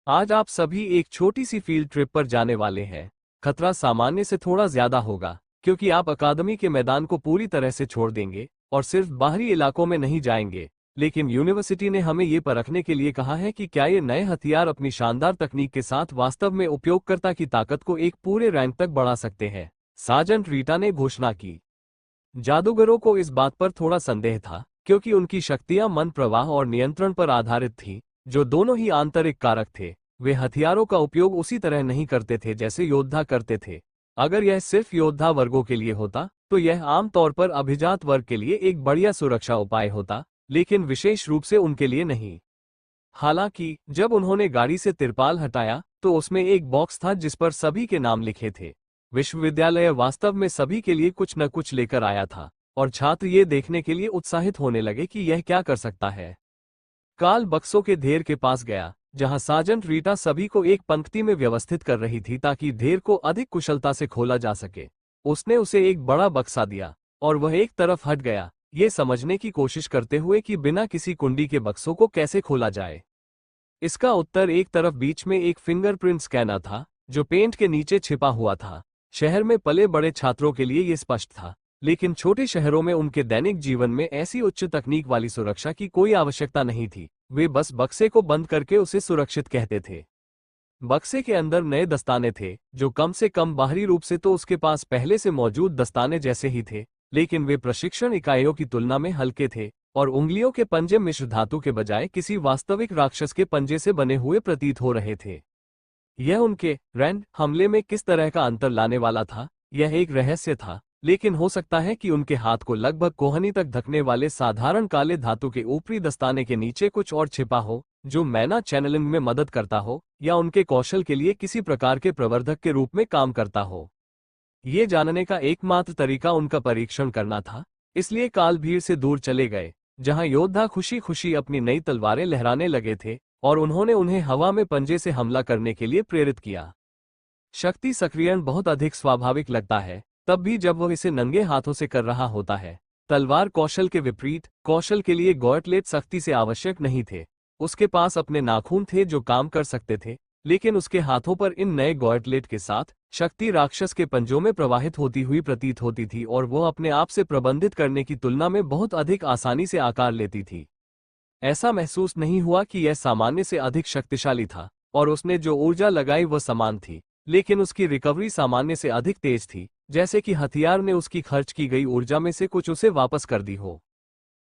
आज आप सभी एक छोटी सी फील्ड ट्रिप पर जाने वाले हैं। खतरा सामान्य से थोड़ा ज्यादा होगा, क्योंकि आप अकादमी के मैदान को पूरी तरह से छोड़ देंगे और सिर्फ बाहरी इलाकों में नहीं जाएंगे, लेकिन यूनिवर्सिटी ने हमें ये परखने के लिए कहा है कि क्या ये नए हथियार अपनी शानदार तकनीक के साथ वास्तव में उपयोगकर्ता की ताकत को एक पूरे रैंक तक बढ़ा सकते हैं, सार्जेंट रीटा ने घोषणा की। जादूगरों को इस बात पर थोड़ा संदेह था, क्योंकि उनकी शक्तियां मन प्रवाह और नियंत्रण पर आधारित थीं, जो दोनों ही आंतरिक कारक थे। वे हथियारों का उपयोग उसी तरह नहीं करते थे जैसे योद्धा करते थे। अगर यह सिर्फ योद्धा वर्गों के लिए होता, तो यह आमतौर पर अभिजात वर्ग के लिए एक बढ़िया सुरक्षा उपाय होता, लेकिन विशेष रूप से उनके लिए नहीं। हालांकि जब उन्होंने गाड़ी से तिरपाल हटाया, तो उसमें एक बॉक्स था जिस पर सभी के नाम लिखे थे। विश्वविद्यालय वास्तव में सभी के लिए कुछ न कुछ लेकर आया था, और छात्र ये देखने के लिए उत्साहित होने लगे कि यह क्या कर सकता है। काल बक्सों के ढेर के पास गया, जहां सार्जेंट रीटा सभी को एक पंक्ति में व्यवस्थित कर रही थी ताकि ढेर को अधिक कुशलता से खोला जा सके। उसने उसे एक बड़ा बक्सा दिया, और वह एक तरफ हट गया, ये समझने की कोशिश करते हुए कि बिना किसी कुंडी के बक्सों को कैसे खोला जाए। इसका उत्तर एक तरफ बीच में एक फिंगरप्रिंट स्कैनर था, जो पेंट के नीचे छिपा हुआ था। शहर में पले बड़े छात्रों के लिए ये स्पष्ट था, लेकिन छोटे शहरों में उनके दैनिक जीवन में ऐसी उच्च तकनीक वाली सुरक्षा की कोई आवश्यकता नहीं थी। वे बस बक्से को बंद करके उसे सुरक्षित कहते थे। बक्से के अंदर नए दस्ताने थे, जो कम से कम बाहरी रूप से तो उसके पास पहले से मौजूद दस्ताने जैसे ही थे, लेकिन वे प्रशिक्षण इकाइयों की तुलना में हल्के थे, और उंगलियों के पंजे मिश्र धातु के बजाय किसी वास्तविक राक्षस के पंजे से बने हुए प्रतीत हो रहे थे। यह उनके रैंड हमले में किस तरह का अंतर लाने वाला था, यह एक रहस्य था, लेकिन हो सकता है कि उनके हाथ को लगभग कोहनी तक ढकने वाले साधारण काले धातु के ऊपरी दस्ताने के नीचे कुछ और छिपा हो, जो मैना चैनलिंग में मदद करता हो, या उनके कौशल के लिए किसी प्रकार के प्रवर्धक के रूप में काम करता हो। ये जानने का एकमात्र तरीका उनका परीक्षण करना था, इसलिए काल भीड़ से दूर चले गए, जहां योद्धा खुशी खुशी अपनी नई तलवारें लहराने लगे थे, और उन्होंने उन्हें हवा में पंजे से हमला करने के लिए प्रेरित किया। शक्ति सक्रियण बहुत अधिक स्वाभाविक लगता है, तब भी जब वह इसे नंगे हाथों से कर रहा होता है। तलवार कौशल के विपरीत, कौशल के लिए गॉटलेट सख्ती से आवश्यक नहीं थे। उसके पास अपने नाखून थे जो काम कर सकते थे, लेकिन उसके हाथों पर इन नए गॉटलेट के साथ शक्ति राक्षस के पंजों में प्रवाहित होती हुई प्रतीत होती थी, और वो अपने आप से प्रबंधित करने की तुलना में बहुत अधिक आसानी से आकार लेती थी। ऐसा महसूस नहीं हुआ कि यह सामान्य से अधिक शक्तिशाली था, और उसने जो ऊर्जा लगाई वह समान थी, लेकिन उसकी रिकवरी सामान्य से अधिक तेज थी, जैसे कि हथियार ने उसकी खर्च की गई ऊर्जा में से कुछ उसे वापस कर दी हो।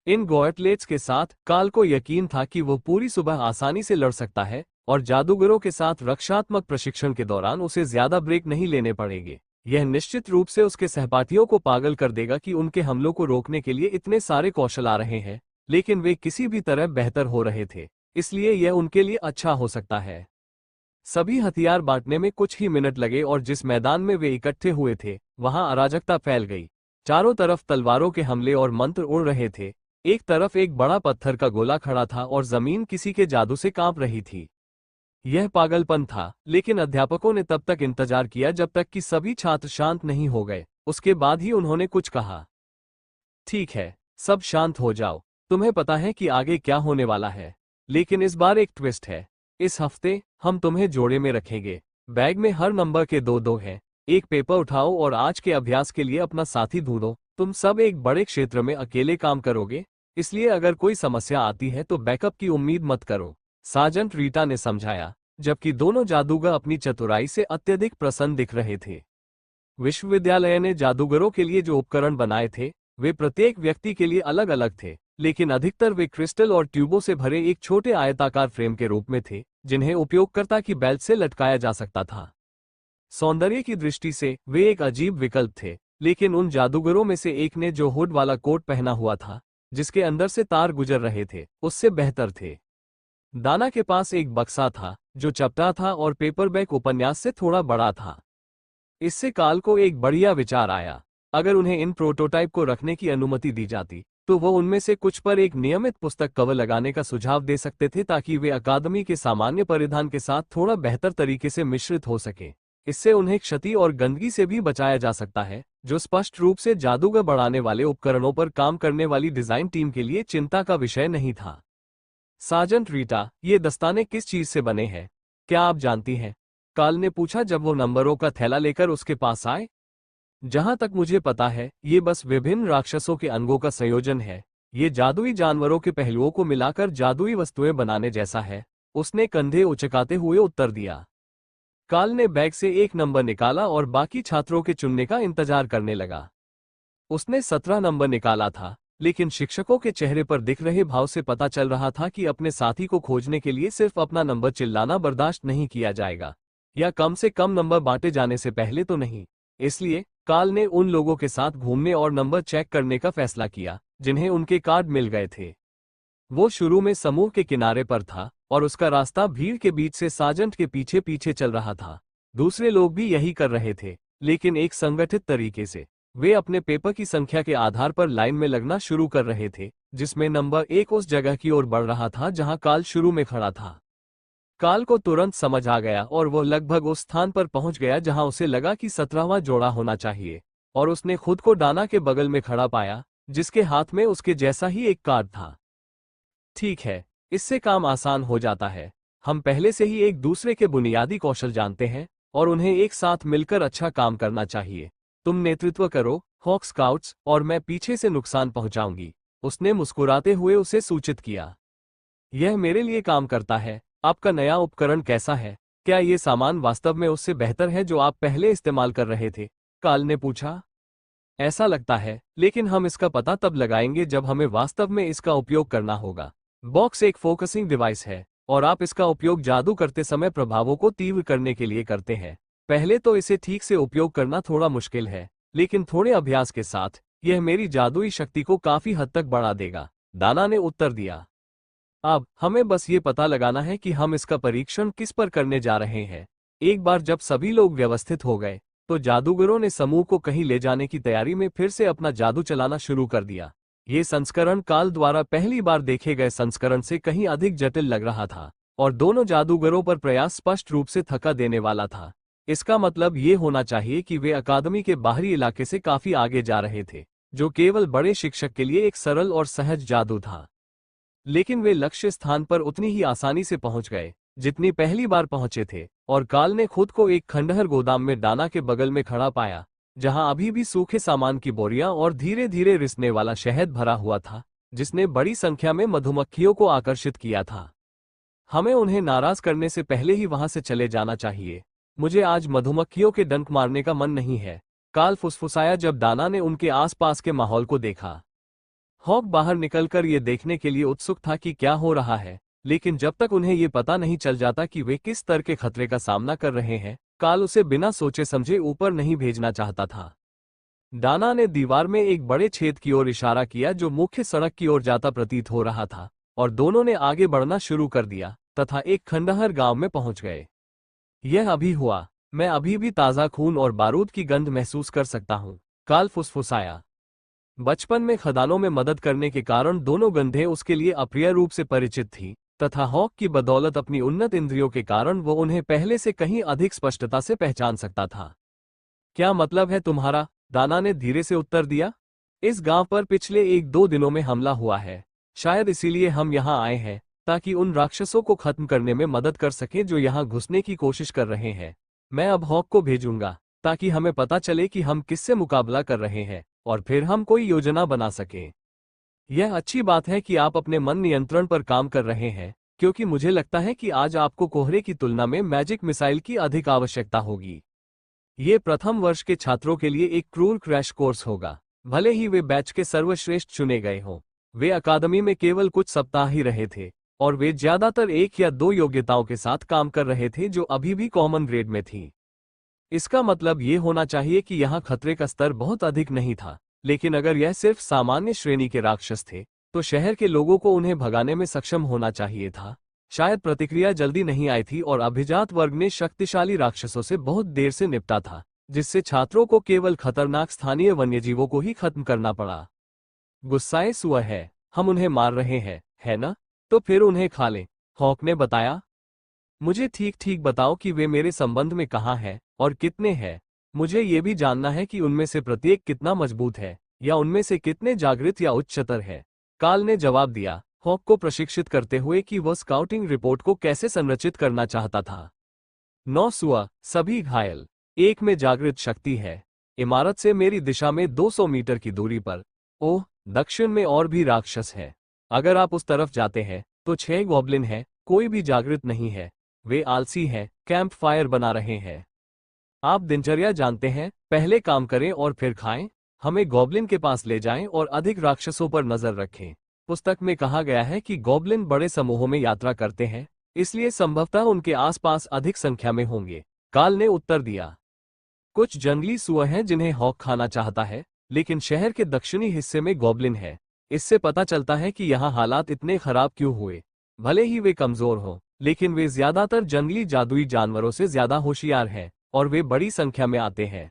इन गॉयटलेट्स के साथ काल को यकीन था कि वह पूरी सुबह आसानी से लड़ सकता है, और जादूगरों के साथ रक्षात्मक प्रशिक्षण के दौरान उसे ज्यादा ब्रेक नहीं लेने पड़ेंगे। यह निश्चित रूप से उसके सहपाठियों को पागल कर देगा कि उनके हमलों को रोकने के लिए इतने सारे कौशल आ रहे हैं, लेकिन वे किसी भी तरह बेहतर हो रहे थे, इसलिए यह उनके लिए अच्छा हो सकता है। सभी हथियार बांटने में कुछ ही मिनट लगे और जिस मैदान में वे इकट्ठे हुए थे वहां अराजकता फैल गई। चारों तरफ तलवारों के हमले और मंत्र उड़ रहे थे। एक तरफ एक बड़ा पत्थर का गोला खड़ा था और जमीन किसी के जादू से कांप रही थी। यह पागलपन था, लेकिन अध्यापकों ने तब तक इंतजार किया जब तक कि सभी छात्र शांत नहीं हो गए। उसके बाद ही उन्होंने कुछ कहा। ठीक है, सब शांत हो जाओ। तुम्हें पता है कि आगे क्या होने वाला है, लेकिन इस बार एक ट्विस्ट है। इस हफ्ते हम तुम्हें जोड़े में रखेंगे। बैग में हर नंबर के 2-2 हैं। एक पेपर उठाओ और आज के अभ्यास के लिए अपना साथी ढूंढो। तुम सब एक बड़े क्षेत्र में अकेले काम करोगे, इसलिए अगर कोई समस्या आती है तो बैकअप की उम्मीद मत करो, सार्जेंट रीटा ने समझाया, जबकि दोनों जादूगर अपनी चतुराई से अत्यधिक प्रसन्न दिख रहे थे। विश्वविद्यालय ने जादूगरों के लिए जो उपकरण बनाए थे वे प्रत्येक व्यक्ति के लिए अलग अलग थे, लेकिन अधिकतर वे क्रिस्टल और ट्यूबों से भरे एक छोटे आयताकार फ्रेम के रूप में थे, जिन्हें उपयोगकर्ता की बेल्ट से लटकाया जा सकता था। सौंदर्य की दृष्टि से वे एक अजीब विकल्प थे, लेकिन उन जादूगरों में से एक ने जो हुड वाला कोट पहना हुआ था, जिसके अंदर से तार गुजर रहे थे, उससे बेहतर थे। दाना के पास एक बक्सा था जो चपटा था और पेपरबैक उपन्यास से थोड़ा बड़ा था। इससे काल को एक बढ़िया विचार आया। अगर उन्हें इन प्रोटोटाइप को रखने की अनुमति दी जाती तो वो उनमें से कुछ पर एक नियमित पुस्तक कवर लगाने का सुझाव दे सकते थे, ताकि वे अकादमी के सामान्य परिधान के साथ थोड़ा बेहतर तरीके से मिश्रित हो सके। इससे उन्हें क्षति और गंदगी से भी बचाया जा सकता है, जो स्पष्ट रूप से जादूगर बढ़ाने वाले उपकरणों पर काम करने वाली डिजाइन टीम के लिए चिंता का विषय नहीं था। सार्जेंट रीटा, ये दस्ताने किस चीज से बने हैं, क्या आप जानती हैं? काल ने पूछा जब वो नंबरों का थैला लेकर उसके पास आए। जहां तक मुझे पता है, ये बस विभिन्न राक्षसों के अंगों का संयोजन है। ये जादुई जानवरों के पहलुओं को मिलाकर जादुई वस्तुएं बनाने जैसा है, उसने कंधे उचकाते हुए उत्तर दिया। काल ने बैग से एक नंबर निकाला और बाकी छात्रों के चुनने का इंतजार करने लगा। उसने 17 नंबर निकाला था, लेकिन शिक्षकों के चेहरे पर दिख रहे भाव से पता चल रहा था कि अपने साथी को खोजने के लिए सिर्फ अपना नंबर चिल्लाना बर्दाश्त नहीं किया जाएगा, या कम से कम नंबर बांटे जाने से पहले तो नहीं। इसलिए काल ने उन लोगों के साथ घूमने और नंबर चेक करने का फैसला किया जिन्हें उनके कार्ड मिल गए थे। वो शुरू में समूह के किनारे पर था और उसका रास्ता भीड़ के बीच से सार्जेंट के पीछे पीछे चल रहा था। दूसरे लोग भी यही कर रहे थे, लेकिन एक संगठित तरीके से। वे अपने पेपर की संख्या के आधार पर लाइन में लगना शुरू कर रहे थे, जिसमें नंबर 1 उस जगह की ओर बढ़ रहा था जहां काल शुरू में खड़ा था। काल को तुरंत समझ आ गया और वो लगभग उस स्थान पर पहुंच गया जहां उसे लगा कि 17वां जोड़ा होना चाहिए, और उसने खुद को डाना के बगल में खड़ा पाया, जिसके हाथ में उसके जैसा ही एक कार्ड था। ठीक है, इससे काम आसान हो जाता है। हम पहले से ही एक दूसरे के बुनियादी कौशल जानते हैं और उन्हें एक साथ मिलकर अच्छा काम करना चाहिए। तुम नेतृत्व करो, हॉक स्काउट्स, और मैं पीछे से नुकसान पहुंचाऊंगी, उसने मुस्कुराते हुए उसे सूचित किया। यह मेरे लिए काम करता है। आपका नया उपकरण कैसा है? क्या ये सामान वास्तव में उससे बेहतर है जो आप पहले इस्तेमाल कर रहे थे? काल ने पूछा। ऐसा लगता है, लेकिन हम इसका पता तब लगाएंगे जब हमें वास्तव में इसका उपयोग करना होगा। बॉक्स एक फोकसिंग डिवाइस है और आप इसका उपयोग जादू करते समय प्रभावों को तीव्र करने के लिए करते हैं। पहले तो इसे ठीक से उपयोग करना थोड़ा मुश्किल है, लेकिन थोड़े अभ्यास के साथ यह मेरी जादुई शक्ति को काफी हद तक बढ़ा देगा, दाना ने उत्तर दिया। अब हमें बस ये पता लगाना है कि हम इसका परीक्षण किस पर करने जा रहे हैं। एक बार जब सभी लोग व्यवस्थित हो गए, तो जादूगरों ने समूह को कहीं ले जाने की तैयारी में फिर से अपना जादू चलाना शुरू कर दिया। ये संस्करण काल द्वारा पहली बार देखे गए संस्करण से कहीं अधिक जटिल लग रहा था, और दोनों जादूगरों पर प्रयास स्पष्ट रूप से थका देने वाला था। इसका मतलब ये होना चाहिए कि वे अकादमी के बाहरी इलाके से काफी आगे जा रहे थे, जो केवल बड़े शिक्षक के लिए एक सरल और सहज जादू था। लेकिन वे लक्ष्य स्थान पर उतनी ही आसानी से पहुंच गए जितनी पहली बार पहुंचे थे, और काल ने खुद को एक खंडहर गोदाम में डाना के बगल में खड़ा पाया, जहां अभी भी सूखे सामान की बोरियां और धीरे धीरे रिसने वाला शहद भरा हुआ था, जिसने बड़ी संख्या में मधुमक्खियों को आकर्षित किया था। हमें उन्हें नाराज करने से पहले ही वहां से चले जाना चाहिए। मुझे आज मधुमक्खियों के डंक मारने का मन नहीं है, काल फुसफुसाया जब दाना ने उनके आसपास के माहौल को देखा। हॉक बाहर निकलकर ये देखने के लिए उत्सुक था कि क्या हो रहा है, लेकिन जब तक उन्हें ये पता नहीं चल जाता कि वे किस स्तर के खतरे का सामना कर रहे हैं, काल उसे बिना सोचे समझे ऊपर नहीं भेजना चाहता था। दाना ने दीवार में एक बड़े छेद की ओर इशारा किया जो मुख्य सड़क की ओर जाता प्रतीत हो रहा था, और दोनों ने आगे बढ़ना शुरू कर दिया तथा एक खंडहर गांव में पहुंच गए। यह अभी हुआ, मैं अभी भी ताज़ा खून और बारूद की गंध महसूस कर सकता हूं, काल फुसफुसाया। बचपन में खदानों में मदद करने के कारण दोनों गंधें उसके लिए अप्रिय रूप से परिचित थीं, तथा हॉक की बदौलत अपनी उन्नत इंद्रियों के कारण वो उन्हें पहले से कहीं अधिक स्पष्टता से पहचान सकता था। क्या मतलब है तुम्हारा? दाना ने धीरे से उत्तर दिया। इस गांव पर पिछले 1-2 दिनों में हमला हुआ है, शायद इसीलिए हम यहां आए हैं, ताकि उन राक्षसों को खत्म करने में मदद कर सकें जो यहां घुसने की कोशिश कर रहे हैं। मैं अब हॉक को भेजूंगा, ताकि हमें पता चले कि हम किससे मुकाबला कर रहे हैं, और फिर हम कोई योजना बना सकें। यह अच्छी बात है कि आप अपने मन नियंत्रण पर काम कर रहे हैं, क्योंकि मुझे लगता है कि आज आपको कोहरे की तुलना में मैजिक मिसाइल की अधिक आवश्यकता होगी। ये प्रथम वर्ष के छात्रों के लिए एक क्रूर क्रैश कोर्स होगा, भले ही वे बैच के सर्वश्रेष्ठ चुने गए हों। वे अकादमी में केवल कुछ सप्ताह ही रहे थे, और वे ज्यादातर 1 या 2 योग्यताओं के साथ काम कर रहे थे जो अभी भी कॉमन ग्रेड में थी। इसका मतलब ये होना चाहिए कि यहाँ खतरे का स्तर बहुत अधिक नहीं था, लेकिन अगर यह सिर्फ सामान्य श्रेणी के राक्षस थे, तो शहर के लोगों को उन्हें भगाने में सक्षम होना चाहिए था। शायद प्रतिक्रिया जल्दी नहीं आई थी और अभिजात वर्ग ने शक्तिशाली राक्षसों से बहुत देर से निपटा था, जिससे छात्रों को केवल खतरनाक स्थानीय वन्यजीवों को ही खत्म करना पड़ा। गुस्साए सुअ है, हम उन्हें मार रहे हैं, है ना? तो फिर उन्हें खा लें, हॉक ने बताया। मुझे ठीक ठीक बताओ कि वे मेरे संबंध में कहाँ हैं और कितने हैं। मुझे ये भी जानना है कि उनमें से प्रत्येक कितना मजबूत है, या उनमें से कितने जागृत या उच्चतर है। काल ने जवाब दिया, हॉक को प्रशिक्षित करते हुए कि वह स्काउटिंग रिपोर्ट को कैसे संरचित करना चाहता था। 9 सुअ, सभी घायल। 1 में जागृत शक्ति है। इमारत से मेरी दिशा में 200 मीटर की दूरी पर। ओह, दक्षिण में और भी राक्षस है। अगर आप उस तरफ जाते हैं तो 6 गॉब्लिन है, कोई भी जागृत नहीं है। वे आलसी हैं, कैंप फायर बना रहे हैं। आप दिनचर्या जानते हैं, पहले काम करें और फिर खाएं। हमें गॉब्लिन के पास ले जाएं और अधिक राक्षसों पर नजर रखें। पुस्तक में कहा गया है कि गॉब्लिन बड़े समूहों में यात्रा करते हैं, इसलिए संभवतः उनके आसपास अधिक संख्या में होंगे, काल ने उत्तर दिया। कुछ जंगली सुअर हैं जिन्हें हॉक खाना चाहता है, लेकिन शहर के दक्षिणी हिस्से में गॉब्लिन है। इससे पता चलता है कि यहाँ हालात इतने खराब क्यों हुए। भले ही वे कमजोर हों, लेकिन वे ज्यादातर जंगली जादुई जानवरों से ज्यादा होशियार हैं, और वे बड़ी संख्या में आते हैं।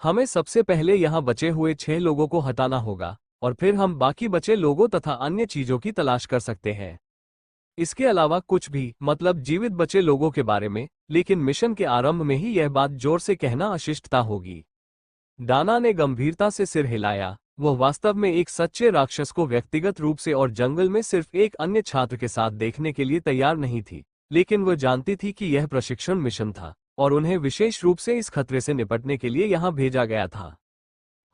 हमें सबसे पहले यहाँ बचे हुए 6 लोगों को हटाना होगा, और फिर हम बाकी बचे लोगों तथा अन्य चीजों की तलाश कर सकते हैं। इसके अलावा कुछ भी, मतलब जीवित बचे लोगों के बारे में, लेकिन मिशन के आरंभ में ही यह बात जोर से कहना अशिष्टता होगी। दाना ने गंभीरता से सिर हिलाया। वह वास्तव में एक सच्चे राक्षस को व्यक्तिगत रूप से और जंगल में सिर्फ एक अन्य छात्र के साथ देखने के लिए तैयार नहीं थी, लेकिन वह जानती थी कि यह प्रशिक्षण मिशन था, और उन्हें विशेष रूप से इस खतरे से निपटने के लिए यहां भेजा गया था।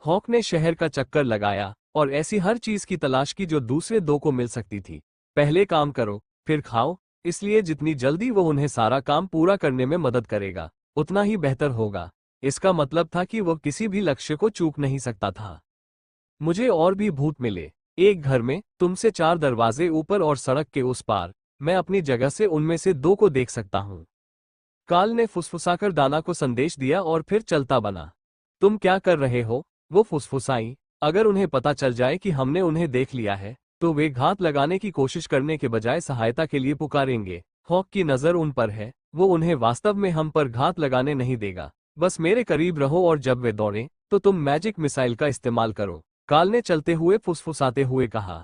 हॉक ने शहर का चक्कर लगाया, और ऐसी हर चीज की तलाश की जो दूसरे 2 को मिल सकती थी। पहले काम करो, फिर खाओ, इसलिए जितनी जल्दी वो उन्हें सारा काम पूरा करने में मदद करेगा, उतना ही बेहतर होगा। इसका मतलब था कि वह किसी भी लक्ष्य को चूक नहीं सकता था। मुझे और भी भूत मिले, एक घर में, तुमसे 4 दरवाजे ऊपर और सड़क के उस पार। मैं अपनी जगह से उनमें से 2 को देख सकता हूं। काल ने फुसफुसाकर दाना को संदेश दिया और फिर चलता बना। तुम क्या कर रहे हो? वो फुसफुसाई। अगर उन्हें पता चल जाए कि हमने उन्हें देख लिया है, तो वे घात लगाने की कोशिश करने के बजाय सहायता के लिए पुकारेंगे। हॉक की नजर उन पर है, वो उन्हें वास्तव में हम पर घात लगाने नहीं देगा। बस मेरे करीब रहो और जब वे दौड़ें, तो तुम मैजिक मिसाइल का इस्तेमाल करो, काल ने चलते हुए फुसफुसाते हुए कहा।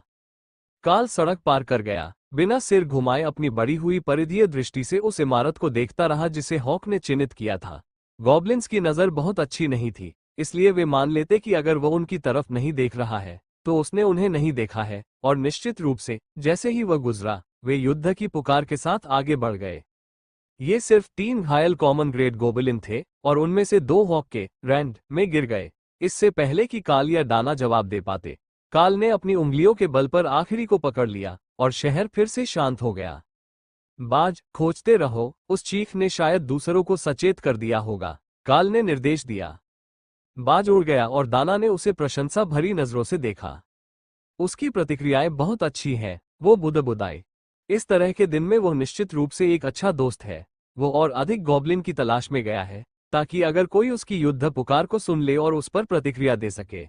काल सड़क पार कर गया, बिना सिर घुमाए अपनी बढ़ी हुई परिधीय दृष्टि से उस इमारत को देखता रहा जिसे हॉक ने चिन्हित किया था। गॉब्लिन्स की नजर बहुत अच्छी नहीं थी, इसलिए वे मान लेते कि अगर वह उनकी तरफ नहीं देख रहा है, तो उसने उन्हें नहीं देखा है, और निश्चित रूप से जैसे ही वह गुजरा, वे युद्ध की पुकार के साथ आगे बढ़ गए। ये सिर्फ 3 घायल कॉमन ग्रेड गोबलिन थे, और उनमें से 2 हॉक के रैंड में गिर गए, इससे पहले कि काल या दाना जवाब दे पाते। काल ने अपनी उंगलियों के बल पर आखिरी को पकड़ लिया और शहर फिर से शांत हो गया। बाज, खोजते रहो, उस चीख ने शायद दूसरों को सचेत कर दिया होगा, काल ने निर्देश दिया। बाज उड़ गया और दाना ने उसे प्रशंसा भरी नजरों से देखा। उसकी प्रतिक्रियाएं बहुत अच्छी हैं, वो बुदबुदाए। इस तरह के दिन में वो निश्चित रूप से एक अच्छा दोस्त है। वो और अधिक गॉब्लिन की तलाश में गया है, ताकि अगर कोई उसकी युद्ध पुकार को सुन ले और उस पर प्रतिक्रिया दे सके।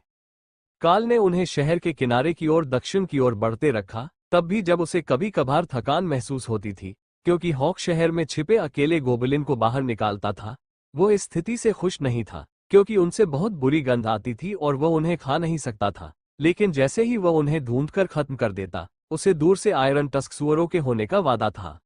काल ने उन्हें शहर के किनारे की ओर दक्षिण की ओर बढ़ते रखा, तब भी जब उसे कभी कभार थकान महसूस होती थी, क्योंकि हॉक शहर में छिपे अकेले गोबलिन को बाहर निकालता था। वो इस स्थिति से खुश नहीं था, क्योंकि उनसे बहुत बुरी गंध आती थी और वह उन्हें खा नहीं सकता था। लेकिन जैसे ही वह उन्हें ढूंढकर खत्म कर देता, उसे दूर से आयरन टस्क सुअरों के होने का वादा था।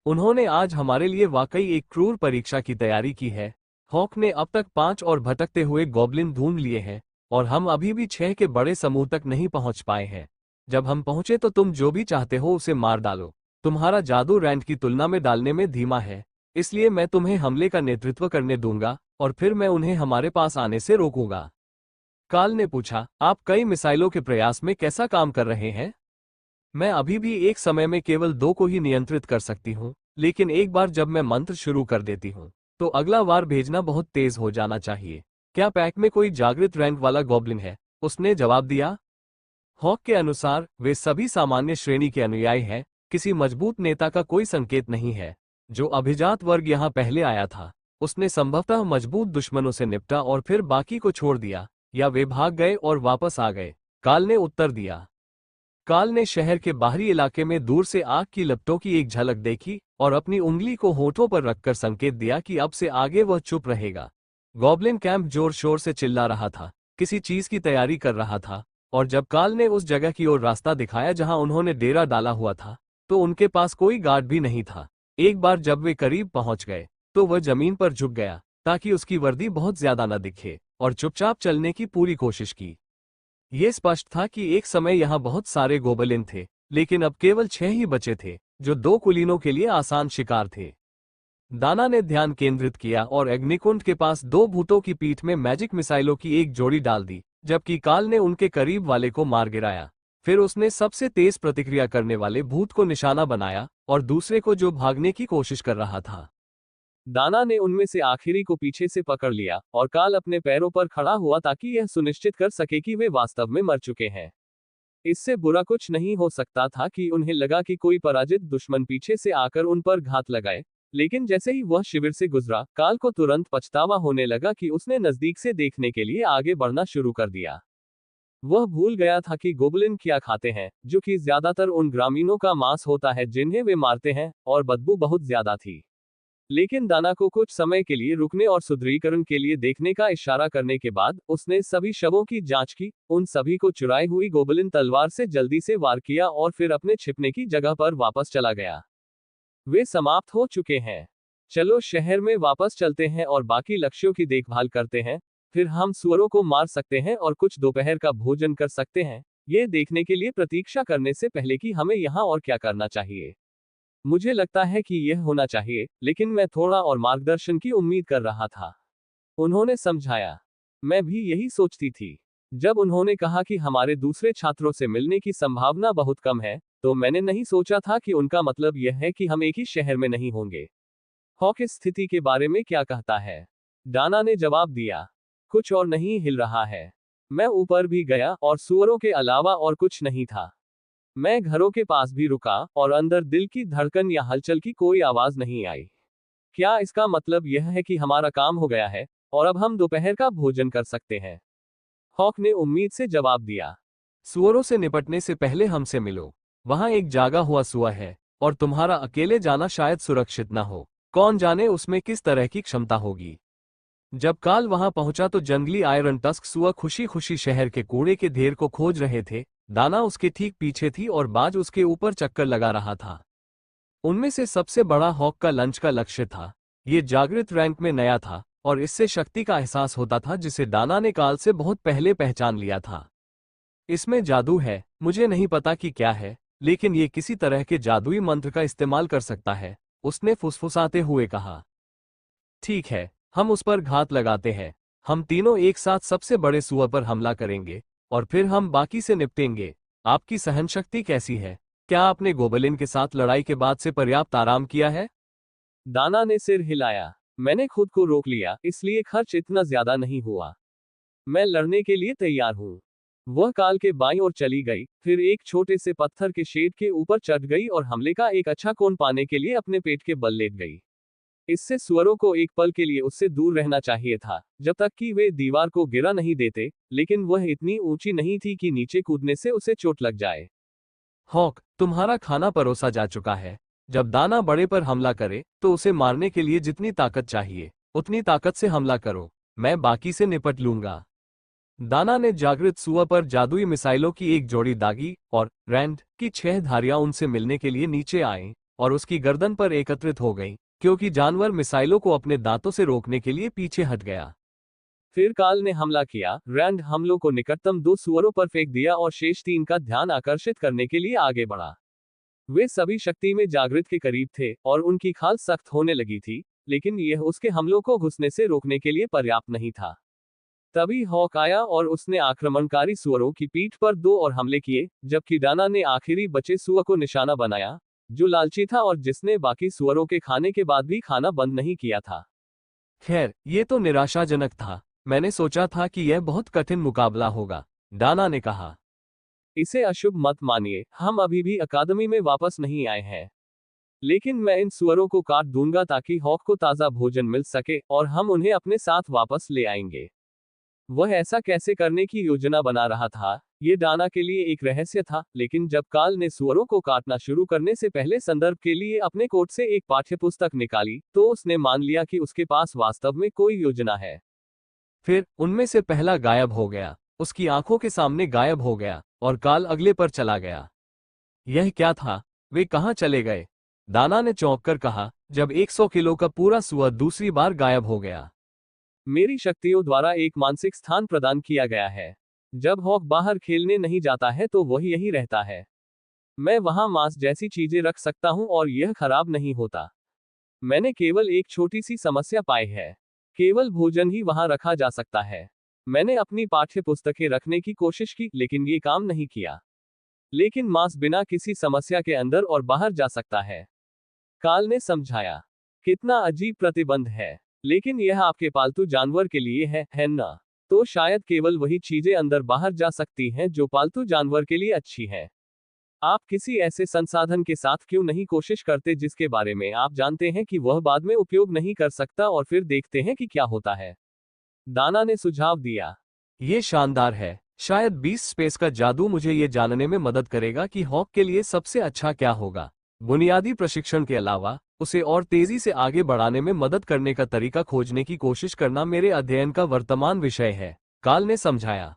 उन्होंने आज हमारे लिए वाकई एक क्रूर परीक्षा की तैयारी की है। हॉक ने अब तक 5 और भटकते हुए गॉब्लिन ढूंढ लिए हैं, और हम अभी भी 6 के बड़े समूह तक नहीं पहुंच पाए हैं। जब हम पहुंचे तो तुम जो भी चाहते हो उसे मार डालो। तुम्हारा जादू रैंड की तुलना में डालने में धीमा है, इसलिए मैं तुम्हें हमले का नेतृत्व करने दूंगा और फिर मैं उन्हें हमारे पास आने से रोकूंगा। काल ने पूछा, आप कई मिसाइलों के प्रयास में कैसा काम कर रहे हैं? मैं अभी भी एक समय में केवल 2 को ही नियंत्रित कर सकती हूँ, लेकिन एक बार जब मैं मंत्र शुरू कर देती हूँ तो अगला वार भेजना बहुत तेज हो जाना चाहिए। क्या पैक में कोई जागृत रैंक वाला गॉब्लिन है? उसने जवाब दिया। हॉक के अनुसार वे सभी सामान्य श्रेणी के अनुयायी हैं, किसी मजबूत नेता का कोई संकेत नहीं है। जो अभिजात वर्ग यहाँ पहले आया था, उसने संभवतः मजबूत दुश्मनों से निपटा और फिर बाकी को छोड़ दिया, या वे भाग गए और वापस आ गए, काल ने उत्तर दिया। काल ने शहर के बाहरी इलाके में दूर से आग की लपटों की एक झलक देखी और अपनी उंगली को होठों पर रखकर संकेत दिया कि अब से आगे वह चुप रहेगा। गॉब्लिन कैंप जोर शोर से चिल्ला रहा था, किसी चीज की तैयारी कर रहा था, और जब काल ने उस जगह की ओर रास्ता दिखाया जहां उन्होंने डेरा डाला हुआ था, तो उनके पास कोई गार्ड भी नहीं था। एक बार जब वे करीब पहुंच गए तो वह जमीन पर झुक गया ताकि उसकी वर्दी बहुत ज्यादा न दिखे, और चुपचाप चलने की पूरी कोशिश की। ये स्पष्ट था कि एक समय यहाँ बहुत सारे गोबलिन थे, लेकिन अब केवल 6 ही बचे थे, जो 2 कुलीनों के लिए आसान शिकार थे। दाना ने ध्यान केंद्रित किया और अग्निकुंड के पास 2 भूतों की पीठ में मैजिक मिसाइलों की एक जोड़ी डाल दी, जबकि काल ने उनके करीब वाले को मार गिराया। फिर उसने सबसे तेज प्रतिक्रिया करने वाले भूत को निशाना बनाया और दूसरे को, जो भागने की कोशिश कर रहा था। दाना ने उनमें से आखिरी को पीछे से पकड़ लिया और काल अपने पैरों पर खड़ा हुआ ताकि यह सुनिश्चित कर सके कि वे वास्तव में मर चुके हैं। इससे बुरा कुछ नहीं हो सकता था कि उन्हें लगा कि कोई पराजित दुश्मन पीछे से आकर उन पर घात लगाए, लेकिन जैसे ही वह शिविर से गुजरा, काल को तुरंत पछतावा होने लगा कि उसने नजदीक से देखने के लिए आगे बढ़ना शुरू कर दिया। वह भूल गया था कि गोबलिन क्या खाते हैं, जो कि ज्यादातर उन ग्रामीणों का मांस होता है जिन्हें वे मारते हैं, और बदबू बहुत ज्यादा थी। लेकिन दाना को कुछ समय के लिए रुकने और सुदृढ़ीकरण के लिए देखने का इशारा करने के बाद उसने सभी शवों की जांच की, उन सभी को चुराई हुई गोबलिन तलवार से जल्दी से वार किया और फिर अपने छिपने की जगह पर वापस चला गया। वे समाप्त हो चुके हैं। चलो शहर में वापस चलते हैं और बाकी लक्ष्यों की देखभाल करते हैं, फिर हम सुअरों को मार सकते हैं और कुछ दोपहर का भोजन कर सकते हैं, ये देखने के लिए प्रतीक्षा करने से पहले कि हमें यहाँ और क्या करना चाहिए। मुझे लगता है कि यह होना चाहिए, लेकिन मैं थोड़ा और मार्गदर्शन की उम्मीद कर रहा था, उन्होंने समझाया। मैं भी यही सोचती थी। जब उन्होंने कहा कि हमारे दूसरे छात्रों से मिलने की संभावना बहुत कम है, तो मैंने नहीं सोचा था कि उनका मतलब यह है कि हम एक ही शहर में नहीं होंगे। हॉक इस स्थिति के बारे में क्या कहता है? डाना ने जवाब दिया, कुछ और नहीं हिल रहा है। मैं ऊपर भी गया और सुअरों के अलावा और कुछ नहीं था। मैं घरों के पास भी रुका और अंदर दिल की धड़कन या हलचल की कोई आवाज नहीं आई। क्या इसका मतलब यह है कि हमारा काम हो गया है और अब हम दोपहर का भोजन कर सकते हैं? हॉक ने उम्मीद से जवाब दिया। सुअरों से निपटने से पहले हमसे मिलो। वहां एक जागा हुआ सुअर है, और तुम्हारा अकेले जाना शायद सुरक्षित न हो। कौन जाने उसमें किस तरह की क्षमता होगी। जब काल वहां पहुंचा तो जंगली आयरन टस्क सुअर खुशी खुशी शहर के कूड़े के ढेर को खोज रहे थे। दाना उसके ठीक पीछे थी और बाज उसके ऊपर चक्कर लगा रहा था। उनमें से सबसे बड़ा हॉक का लंच का लक्ष्य था। ये जागृत रैंक में नया था और इससे शक्ति का एहसास होता था जिसे दाना ने काल से बहुत पहले पहचान लिया था। इसमें जादू है, मुझे नहीं पता कि क्या है, लेकिन ये किसी तरह के जादुई मंत्र का इस्तेमाल कर सकता है, उसने फुसफुसाते हुए कहा। ठीक है, हम उस पर घात लगाते हैं। हम तीनों एक साथ सबसे बड़े सुअर पर हमला करेंगे और फिर हम बाकी से निपटेंगे। आपकी सहनशक्ति कैसी है? क्या आपने गोबलिन के साथ लड़ाई के बाद से पर्याप्त आराम किया है? दाना ने सिर हिलाया। मैंने खुद को रोक लिया, इसलिए खर्च इतना ज्यादा नहीं हुआ। मैं लड़ने के लिए तैयार हूँ। वह काल के बाईं ओर चली गई, फिर एक छोटे से पत्थर के शेड के ऊपर चढ़ गई और हमले का एक अच्छा कोण पाने के लिए अपने पेट के बल लेट गई। इससे सुअरों को एक पल के लिए उससे दूर रहना चाहिए था, जब तक कि वे दीवार को गिरा नहीं देते, लेकिन वह इतनी ऊंची नहीं थी कि नीचे कूदने से उसे चोट लग जाए। हॉक, तुम्हारा खाना परोसा जा चुका है। जब दाना बड़े पर हमला करे तो उसे मारने के लिए जितनी ताकत चाहिए उतनी ताकत से हमला करो। मैं बाकी से निपट लूंगा। दाना ने जागृत सुअर पर जादुई मिसाइलों की एक जोड़ी दागी और रैंड की 6 धारियां उनसे मिलने के लिए नीचे आईं और उसकी गर्दन पर एकत्रित हो गईं, क्योंकि जानवर मिसाइलों को अपने दांतों से रोकने के लिए पीछे हट गया। फिर काल ने हमला किया। रैंड हमलों को निकटतम 2 सुअरों पर फेंक दिया और शेष 3 का ध्यान आकर्षित करने के लिए आगे बढ़ा। वे सभी शक्ति में जागृत के करीब थे और उनकी खाल सख्त होने लगी थी, लेकिन यह उसके हमलों को घुसने से रोकने के लिए पर्याप्त नहीं था। तभी हॉक आया और उसने आक्रमणकारी सुअरों की पीठ पर 2 और हमले किए, जबकि डाना ने आखिरी बचे सुअर को निशाना बनाया, जो लालची था और जिसने बाकी सुअरों के खाने के बाद भी खाना बंद नहीं किया था। खैर, ये तो निराशाजनक था। मैंने सोचा था कि यह बहुत कठिन मुकाबला होगा, डाना ने कहा। इसे अशुभ मत मानिए, हम अभी भी अकादमी में वापस नहीं आए हैं। लेकिन मैं इन सुअरों को काट दूंगा ताकि हॉक को ताज़ा भोजन मिल सके और हम उन्हें अपने साथ वापस ले आएंगे। वह ऐसा कैसे करने की योजना बना रहा था, ये डाना के लिए एक रहस्य था, लेकिन जब काल ने सुअरों को काटना शुरू करने से पहले संदर्भ के लिए अपने कोट से एक पाठ्यपुस्तक निकाली, तो उसने मान लिया कि उसके पास वास्तव में कोई योजना है। फिर उनमें से पहला गायब हो गया, उसकी आंखों के सामने गायब हो गया और काल अगले पर चला गया। यह क्या था? वे कहाँ चले गए? दाना ने चौंक कर कहा, जब 100 किलो का पूरा सुअर दूसरी बार गायब हो गया। मेरी शक्तियों द्वारा एक मानसिक स्थान प्रदान किया गया है। जब हॉक बाहर खेलने नहीं जाता है तो वह यही रहता है। मैं वहां मांस जैसी चीजें रख सकता हूं और यह खराब नहीं होता। मैंने केवल एक छोटी सी समस्या पाई है। केवल भोजन ही वहां रखा जा सकता है। मैंने अपनी पाठ्य पुस्तकें रखने की कोशिश की, लेकिन ये काम नहीं किया। लेकिन मांस बिना किसी समस्या के अंदर और बाहर जा सकता है। काल ने समझाया। कितना अजीब प्रतिबंध है, लेकिन यह आपके पालतू जानवर के लिए है ना? तो शायद केवल वही चीजें अंदर बाहर जा सकती हैं जो पालतू जानवर के लिए अच्छी हैं। आप किसी ऐसे संसाधन के साथ क्यों नहीं कोशिश करते जिसके बारे में आप जानते हैं कि वह बाद में उपयोग नहीं कर सकता और फिर देखते हैं कि क्या होता है? दाना ने सुझाव दिया। ये शानदार है। शायद 20 स्पेस का जादू मुझे ये जानने में मदद करेगा कि हॉक के लिए सबसे अच्छा क्या होगा। बुनियादी प्रशिक्षण के अलावा उसे और तेजी से आगे बढ़ाने में मदद करने का तरीका खोजने की कोशिश करना मेरे अध्ययन का वर्तमान विषय है, काल ने समझाया।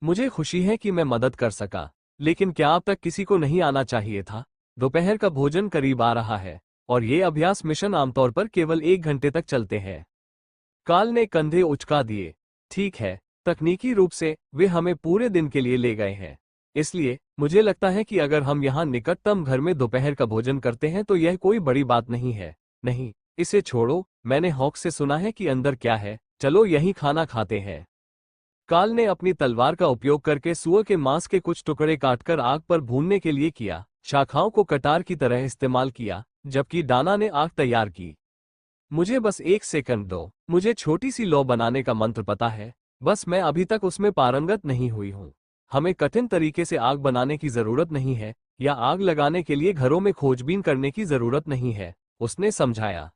मुझे खुशी है कि मैं मदद कर सका, लेकिन क्या अब तक किसी को नहीं आना चाहिए था? दोपहर का भोजन करीब आ रहा है और ये अभ्यास मिशन आमतौर पर केवल 1 घंटे तक चलते हैं। काल ने कंधे उचका दिए। ठीक है, तकनीकी रूप से वे हमें पूरे दिन के लिए ले गए हैं। इसलिए मुझे लगता है कि अगर हम यहाँ निकटतम घर में दोपहर का भोजन करते हैं तो यह कोई बड़ी बात नहीं है। नहीं, इसे छोड़ो। मैंने हॉक से सुना है कि अंदर क्या है। चलो यहीं खाना खाते हैं। काल ने अपनी तलवार का उपयोग करके सुअर के मांस के कुछ टुकड़े काटकर आग पर भूनने के लिए किया, शाखाओं को कटार की तरह इस्तेमाल किया, जबकि डाना ने आग तैयार की। मुझे बस 1 सेकंड दो। मुझे छोटी सी लौ बनाने का मंत्र पता है, बस मैं अभी तक उसमें पारंगत नहीं हुई हूँ। हमें कठिन तरीके से आग बनाने की जरूरत नहीं है या आग लगाने के लिए घरों में खोजबीन करने की जरूरत नहीं है, उसने समझाया।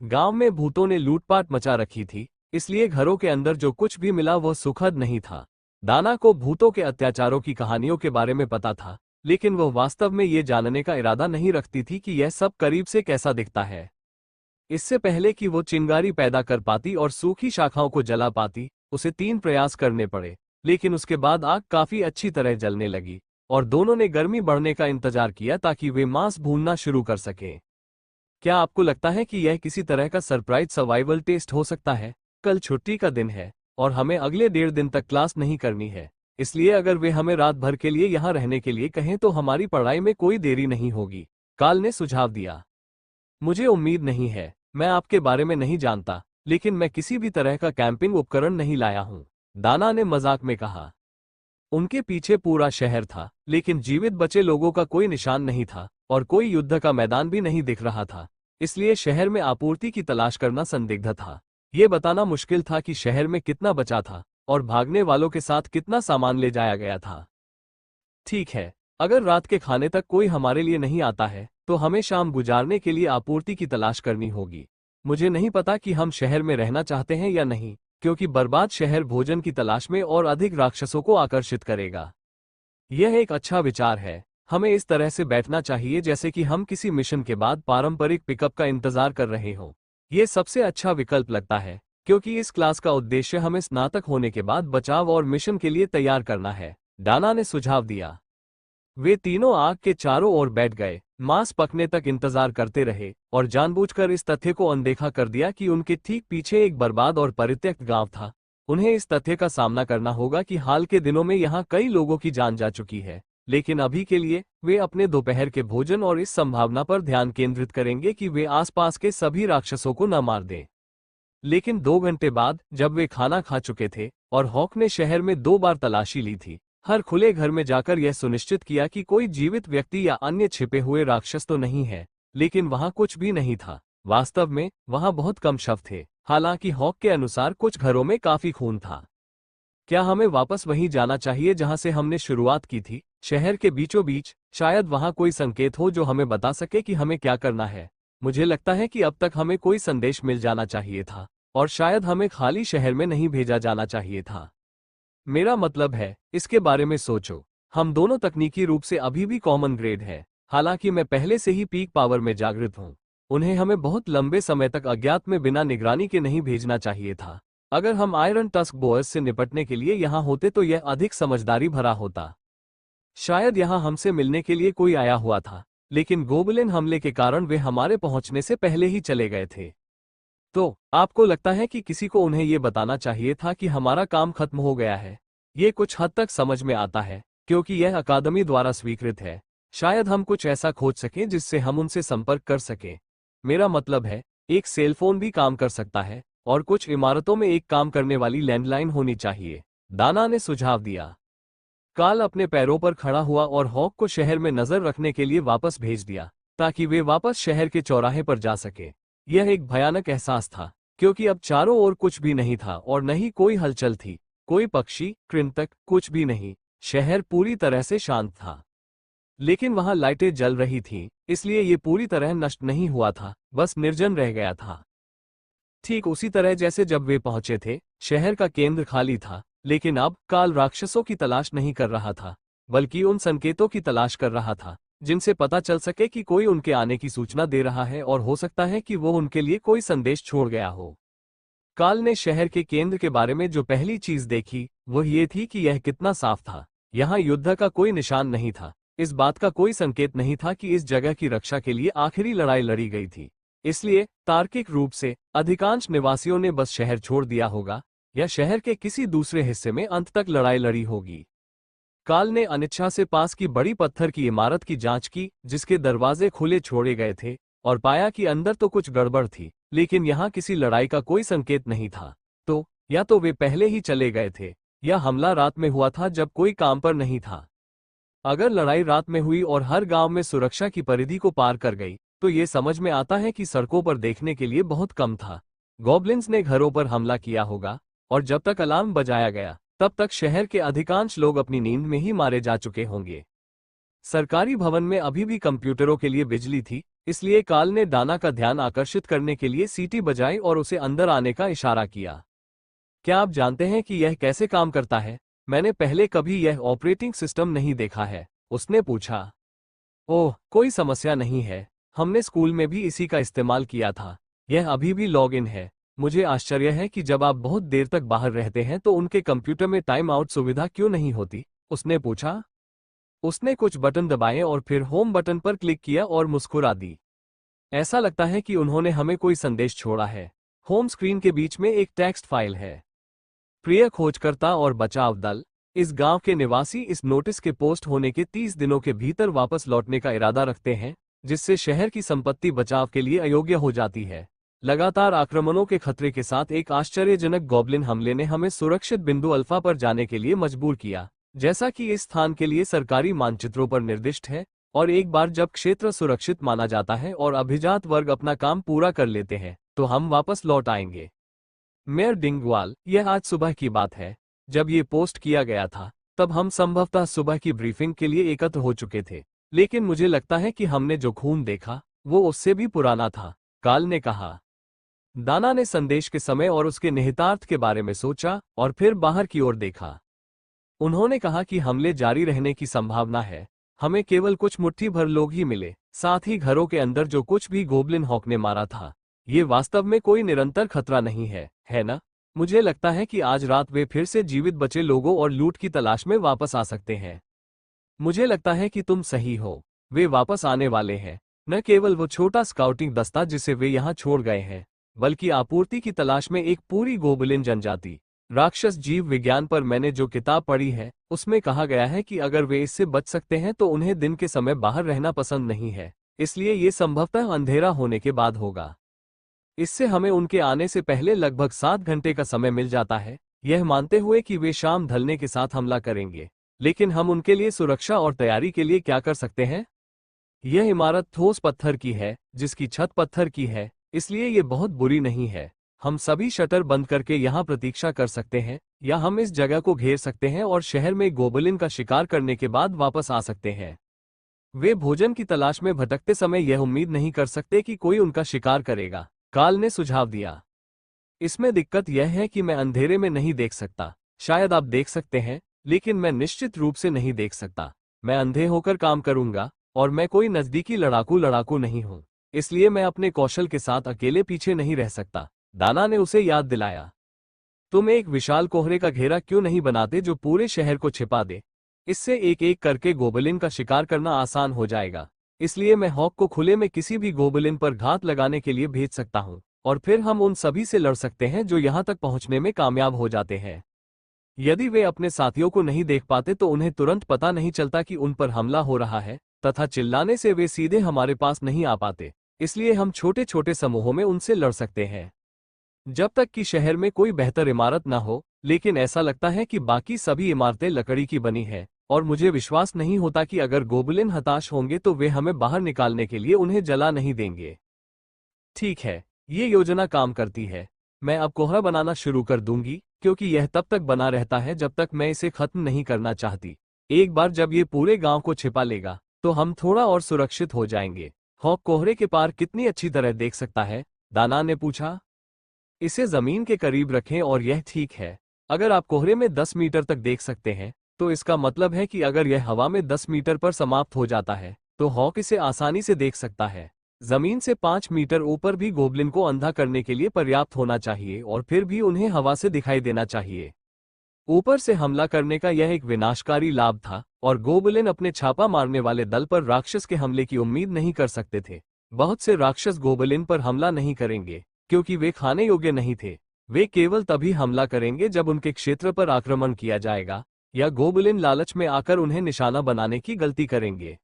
गांव में भूतों ने लूटपाट मचा रखी थी, इसलिए घरों के अंदर जो कुछ भी मिला वह सुखद नहीं था। दाना को भूतों के अत्याचारों की कहानियों के बारे में पता था, लेकिन वह वास्तव में ये जानने का इरादा नहीं रखती थी कि यह सब करीब से कैसा दिखता है। इससे पहले कि वो चिंगारी पैदा कर पाती और सूखी शाखाओं को जला पाती, उसे 3 प्रयास करने पड़े, लेकिन उसके बाद आग काफी अच्छी तरह जलने लगी और दोनों ने गर्मी बढ़ने का इंतजार किया ताकि वे मांस भूनना शुरू कर सकें। क्या आपको लगता है कि यह किसी तरह का सरप्राइज सर्वाइवल टेस्ट हो सकता है? कल छुट्टी का दिन है और हमें अगले 1.5 दिन तक क्लास नहीं करनी है, इसलिए अगर वे हमें रात भर के लिए यहाँ रहने के लिए कहें तो हमारी पढ़ाई में कोई देरी नहीं होगी, काल ने सुझाव दिया। मुझे उम्मीद नहीं है। मैं आपके बारे में नहीं जानता, लेकिन मैं किसी भी तरह का कैंपिंग उपकरण नहीं लाया हूँ, दाना ने मजाक में कहा। उनके पीछे पूरा शहर था, लेकिन जीवित बचे लोगों का कोई निशान नहीं था और कोई युद्ध का मैदान भी नहीं दिख रहा था। इसलिए शहर में आपूर्ति की तलाश करना संदिग्ध था। ये बताना मुश्किल था कि शहर में कितना बचा था और भागने वालों के साथ कितना सामान ले जाया गया था। ठीक है, अगर रात के खाने तक कोई हमारे लिए नहीं आता है तो हमें शाम गुजारने के लिए आपूर्ति की तलाश करनी होगी। मुझे नहीं पता कि हम शहर में रहना चाहते हैं या नहीं, क्योंकि बर्बाद शहर भोजन की तलाश में और अधिक राक्षसों को आकर्षित करेगा। यह एक अच्छा विचार है। हमें इस तरह से बैठना चाहिए जैसे कि हम किसी मिशन के बाद पारंपरिक पिकअप का इंतजार कर रहे हों। यह सबसे अच्छा विकल्प लगता है, क्योंकि इस क्लास का उद्देश्य हमें स्नातक होने के बाद बचाव और मिशन के लिए तैयार करना है, डाना ने सुझाव दिया। वे तीनों आग के चारों ओर बैठ गए, मांस पकने तक इंतजार करते रहे और जानबूझकर इस तथ्य को अनदेखा कर दिया कि उनके ठीक पीछे एक बर्बाद और परित्यक्त गांव था। उन्हें इस तथ्य का सामना करना होगा कि हाल के दिनों में यहां कई लोगों की जान जा चुकी है, लेकिन अभी के लिए वे अपने दोपहर के भोजन और इस संभावना पर ध्यान केंद्रित करेंगे कि वे आसपास के सभी राक्षसों को न मार दें। लेकिन 2 घंटे बाद, जब वे खाना खा चुके थे और हॉक ने शहर में 2 बार तलाशी ली थी, हर खुले घर में जाकर यह सुनिश्चित किया कि कोई जीवित व्यक्ति या अन्य छिपे हुए राक्षस तो नहीं है, लेकिन वहां कुछ भी नहीं था। वास्तव में वहां बहुत कम शव थे, हालांकि हॉक के अनुसार कुछ घरों में काफी खून था। क्या हमें वापस वहीं जाना चाहिए जहां से हमने शुरुआत की थी, शहर के बीचों बीच? शायद वहां कोई संकेत हो जो हमें बता सके कि हमें क्या करना है। मुझे लगता है कि अब तक हमें कोई संदेश मिल जाना चाहिए था, और शायद हमें खाली शहर में नहीं भेजा जाना चाहिए था। मेरा मतलब है, इसके बारे में सोचो। हम दोनों तकनीकी रूप से अभी भी कॉमन ग्रेड है, हालांकि मैं पहले से ही पीक पावर में जागृत हूं। उन्हें हमें बहुत लंबे समय तक अज्ञात में बिना निगरानी के नहीं भेजना चाहिए था। अगर हम आयरन टस्क बोअर्स से निपटने के लिए यहां होते तो यह अधिक समझदारी भरा होता। शायद यहां हमसे मिलने के लिए कोई आया हुआ था, लेकिन गोबलिन हमले के कारण वे हमारे पहुंचने से पहले ही चले गए थे। तो आपको लगता है कि किसी को उन्हें यह बताना चाहिए था कि हमारा काम खत्म हो गया है? ये कुछ हद तक समझ में आता है, क्योंकि यह अकादमी द्वारा स्वीकृत है। शायद हम कुछ ऐसा खोज सकें जिससे हम उनसे संपर्क कर सकें। मेरा मतलब है, एक सेलफोन भी काम कर सकता है, और कुछ इमारतों में एक काम करने वाली लैंडलाइन होनी चाहिए, दाना ने सुझाव दिया। काल अपने पैरों पर खड़ा हुआ और हॉक को शहर में नजर रखने के लिए वापस भेज दिया, ताकि वे वापस शहर के चौराहे पर जा सके। यह एक भयानक एहसास था, क्योंकि अब चारों ओर कुछ भी नहीं था और न ही कोई हलचल थी, कोई पक्षी, कृंतक, कुछ भी नहीं। शहर पूरी तरह से शांत था। लेकिन वहां लाइटें जल रही थीं, इसलिए ये पूरी तरह नष्ट नहीं हुआ था, बस निर्जन रह गया था। ठीक उसी तरह जैसे जब वे पहुंचे थे, शहर का केंद्र खाली था, लेकिन अब काल राक्षसों की तलाश नहीं कर रहा था, बल्कि उन संकेतों की तलाश कर रहा था जिनसे पता चल सके कि कोई उनके आने की सूचना दे रहा है, और हो सकता है कि वो उनके लिए कोई संदेश छोड़ गया हो। काल ने शहर के केंद्र के बारे में जो पहली चीज देखी वह ये थी कि यह कितना साफ था। यहाँ युद्ध का कोई निशान नहीं था, इस बात का कोई संकेत नहीं था कि इस जगह की रक्षा के लिए आखिरी लड़ाई लड़ी गई थी। इसलिए तार्किक रूप से अधिकांश निवासियों ने बस शहर छोड़ दिया होगा, या शहर के किसी दूसरे हिस्से में अंत तक लड़ाई लड़ी होगी। काल ने अनिच्छा से पास की बड़ी पत्थर की इमारत की जांच की, जिसके दरवाजे खुले छोड़े गए थे, और पाया कि अंदर तो कुछ गड़बड़ थी, लेकिन यहाँ किसी लड़ाई का कोई संकेत नहीं था। तो या तो वे पहले ही चले गए थे, या हमला रात में हुआ था जब कोई काम पर नहीं था। अगर लड़ाई रात में हुई और हर गांव में सुरक्षा की परिधि को पार कर गई, तो ये समझ में आता है कि सड़कों पर देखने के लिए बहुत कम था। गॉब्लिन्स ने घरों पर हमला किया होगा, और जब तक अलार्म बजाया गया तब तक शहर के अधिकांश लोग अपनी नींद में ही मारे जा चुके होंगे। सरकारी भवन में अभी भी कंप्यूटरों के लिए बिजली थी, इसलिए काल ने दाना का ध्यान आकर्षित करने के लिए सीटी बजाई और उसे अंदर आने का इशारा किया। क्या आप जानते हैं कि यह कैसे काम करता है? मैंने पहले कभी यह ऑपरेटिंग सिस्टम नहीं देखा है, उसने पूछा। ओह, कोई समस्या नहीं है, हमने स्कूल में भी इसी का इस्तेमाल किया था। यह अभी भी लॉग इन है। मुझे आश्चर्य है कि जब आप बहुत देर तक बाहर रहते हैं तो उनके कंप्यूटर में टाइम आउट सुविधा क्यों नहीं होती, उसने पूछा। उसने कुछ बटन दबाए और फिर होम बटन पर क्लिक किया और मुस्कुरा दी। ऐसा लगता है कि उन्होंने हमें कोई संदेश छोड़ा है। होम स्क्रीन के बीच में एक टेक्स्ट फाइल है। प्रिय खोजकर्ता और बचाव दल, इस गांव के निवासी इस नोटिस के पोस्ट होने के 30 दिनों के भीतर वापस लौटने का इरादा रखते हैं, जिससे शहर की संपत्ति बचाव के लिए अयोग्य हो जाती है। लगातार आक्रमणों के खतरे के साथ एक आश्चर्यजनक गॉब्लिन हमले ने हमें सुरक्षित बिंदु अल्फा पर जाने के लिए मजबूर किया, जैसा कि इस स्थान के लिए सरकारी मानचित्रों पर निर्दिष्ट है, और एक बार जब क्षेत्र सुरक्षित माना जाता है और अभिजात वर्ग अपना काम पूरा कर लेते हैं, तो हम वापस लौट आएंगे। मेयर डिंगवाल, यह आज सुबह की बात है। जब ये पोस्ट किया गया था, तब हम संभवतः सुबह की ब्रीफिंग के लिए एकत्र हो चुके थे, लेकिन मुझे लगता है कि हमने जो खून देखा, वो उससे भी पुराना था, काल ने कहा। दाना ने संदेश के समय और उसके निहितार्थ के बारे में सोचा और फिर बाहर की ओर देखा। उन्होंने कहा कि हमले जारी रहने की संभावना है। हमें केवल कुछ मुट्ठी भर लोग ही मिले, साथ ही घरों के अंदर जो कुछ भी गोबलिन हॉक ने मारा था, ये वास्तव में कोई निरंतर खतरा नहीं है ना? मुझे लगता है कि आज रात वे फिर से जीवित बचे लोगों और लूट की तलाश में वापस आ सकते हैं। मुझे लगता है कि तुम सही हो, वे वापस आने वाले हैं। न केवल वो छोटा स्काउटिंग दस्ता जिसे वे यहाँ छोड़ गए हैं, बल्कि आपूर्ति की तलाश में एक पूरी गोबलिन जनजाति। राक्षस जीव विज्ञान पर मैंने जो किताब पढ़ी है, उसमें कहा गया है कि अगर वे इससे बच सकते हैं तो उन्हें दिन के समय बाहर रहना पसंद नहीं है, इसलिए ये संभवतः अंधेरा होने के बाद होगा। इससे हमें उनके आने से पहले लगभग 7 घंटे का समय मिल जाता है, यह मानते हुए कि वे शाम ढलने के साथ हमला करेंगे। लेकिन हम उनके लिए सुरक्षा और तैयारी के लिए क्या कर सकते हैं? यह इमारत ठोस पत्थर की है, जिसकी छत पत्थर की है, इसलिए ये बहुत बुरी नहीं है। हम सभी शटर बंद करके यहाँ प्रतीक्षा कर सकते हैं, या हम इस जगह को घेर सकते हैं और शहर में गोबलिन का शिकार करने के बाद वापस आ सकते हैं। वे भोजन की तलाश में भटकते समय यह उम्मीद नहीं कर सकते कि कोई उनका शिकार करेगा, काल ने सुझाव दिया। इसमें दिक्कत यह है कि मैं अंधेरे में नहीं देख सकता। शायद आप देख सकते हैं, लेकिन मैं निश्चित रूप से नहीं देख सकता। मैं अंधे होकर काम करूंगा, और मैं कोई नजदीकी लड़ाकू नहीं हूं, इसलिए मैं अपने कौशल के साथ अकेले पीछे नहीं रह सकता, दाना ने उसे याद दिलाया। तुम एक विशाल कोहरे का घेरा क्यों नहीं बनाते जो पूरे शहर को छिपा दे? इससे एक एक करके गोबलिन का शिकार करना आसान हो जाएगा। इसलिए मैं हॉक को खुले में किसी भी गोबलिन पर घात लगाने के लिए भेज सकता हूं, और फिर हम उन सभी से लड़ सकते हैं जो यहां तक पहुंचने में कामयाब हो जाते हैं। यदि वे अपने साथियों को नहीं देख पाते तो उन्हें तुरंत पता नहीं चलता कि उन पर हमला हो रहा है, तथा चिल्लाने से वे सीधे हमारे पास नहीं आ पाते, इसलिए हम छोटे छोटे समूहों में उनसे लड़ सकते हैं। जब तक कि शहर में कोई बेहतर इमारत न हो, लेकिन ऐसा लगता है कि बाकी सभी इमारतें लकड़ी की बनी हैं, और मुझे विश्वास नहीं होता कि अगर गोबलिन हताश होंगे तो वे हमें बाहर निकालने के लिए उन्हें जला नहीं देंगे। ठीक है, ये योजना काम करती है। मैं अब कोहरा बनाना शुरू कर दूंगी, क्योंकि यह तब तक बना रहता है जब तक मैं इसे खत्म नहीं करना चाहती। एक बार जब ये पूरे गांव को छिपा लेगा, तो हम थोड़ा और सुरक्षित हो जाएंगे। हॉक कोहरे के पार कितनी अच्छी तरह देख सकता है? दाना ने पूछा। इसे जमीन के करीब रखें और यह ठीक है। अगर आप कोहरे में 10 मीटर तक देख सकते हैं, तो इसका मतलब है कि अगर यह हवा में 10 मीटर पर समाप्त हो जाता है, तो हॉक इसे आसानी से देख सकता है। जमीन से 5 मीटर ऊपर भी गोबलिन को अंधा करने के लिए पर्याप्त होना चाहिए, और फिर भी उन्हें हवा से दिखाई देना चाहिए। ऊपर से हमला करने का यह एक विनाशकारी लाभ था, और गोबलिन अपने छापा मारने वाले दल पर राक्षस के हमले की उम्मीद नहीं कर सकते थे। बहुत से राक्षस गोबलिन पर हमला नहीं करेंगे, क्योंकि वे खाने योग्य नहीं थे। वे केवल तभी हमला करेंगे जब उनके क्षेत्र पर आक्रमण किया जाएगा, या गोबलिन लालच में आकर उन्हें निशाना बनाने की गलती करेंगे।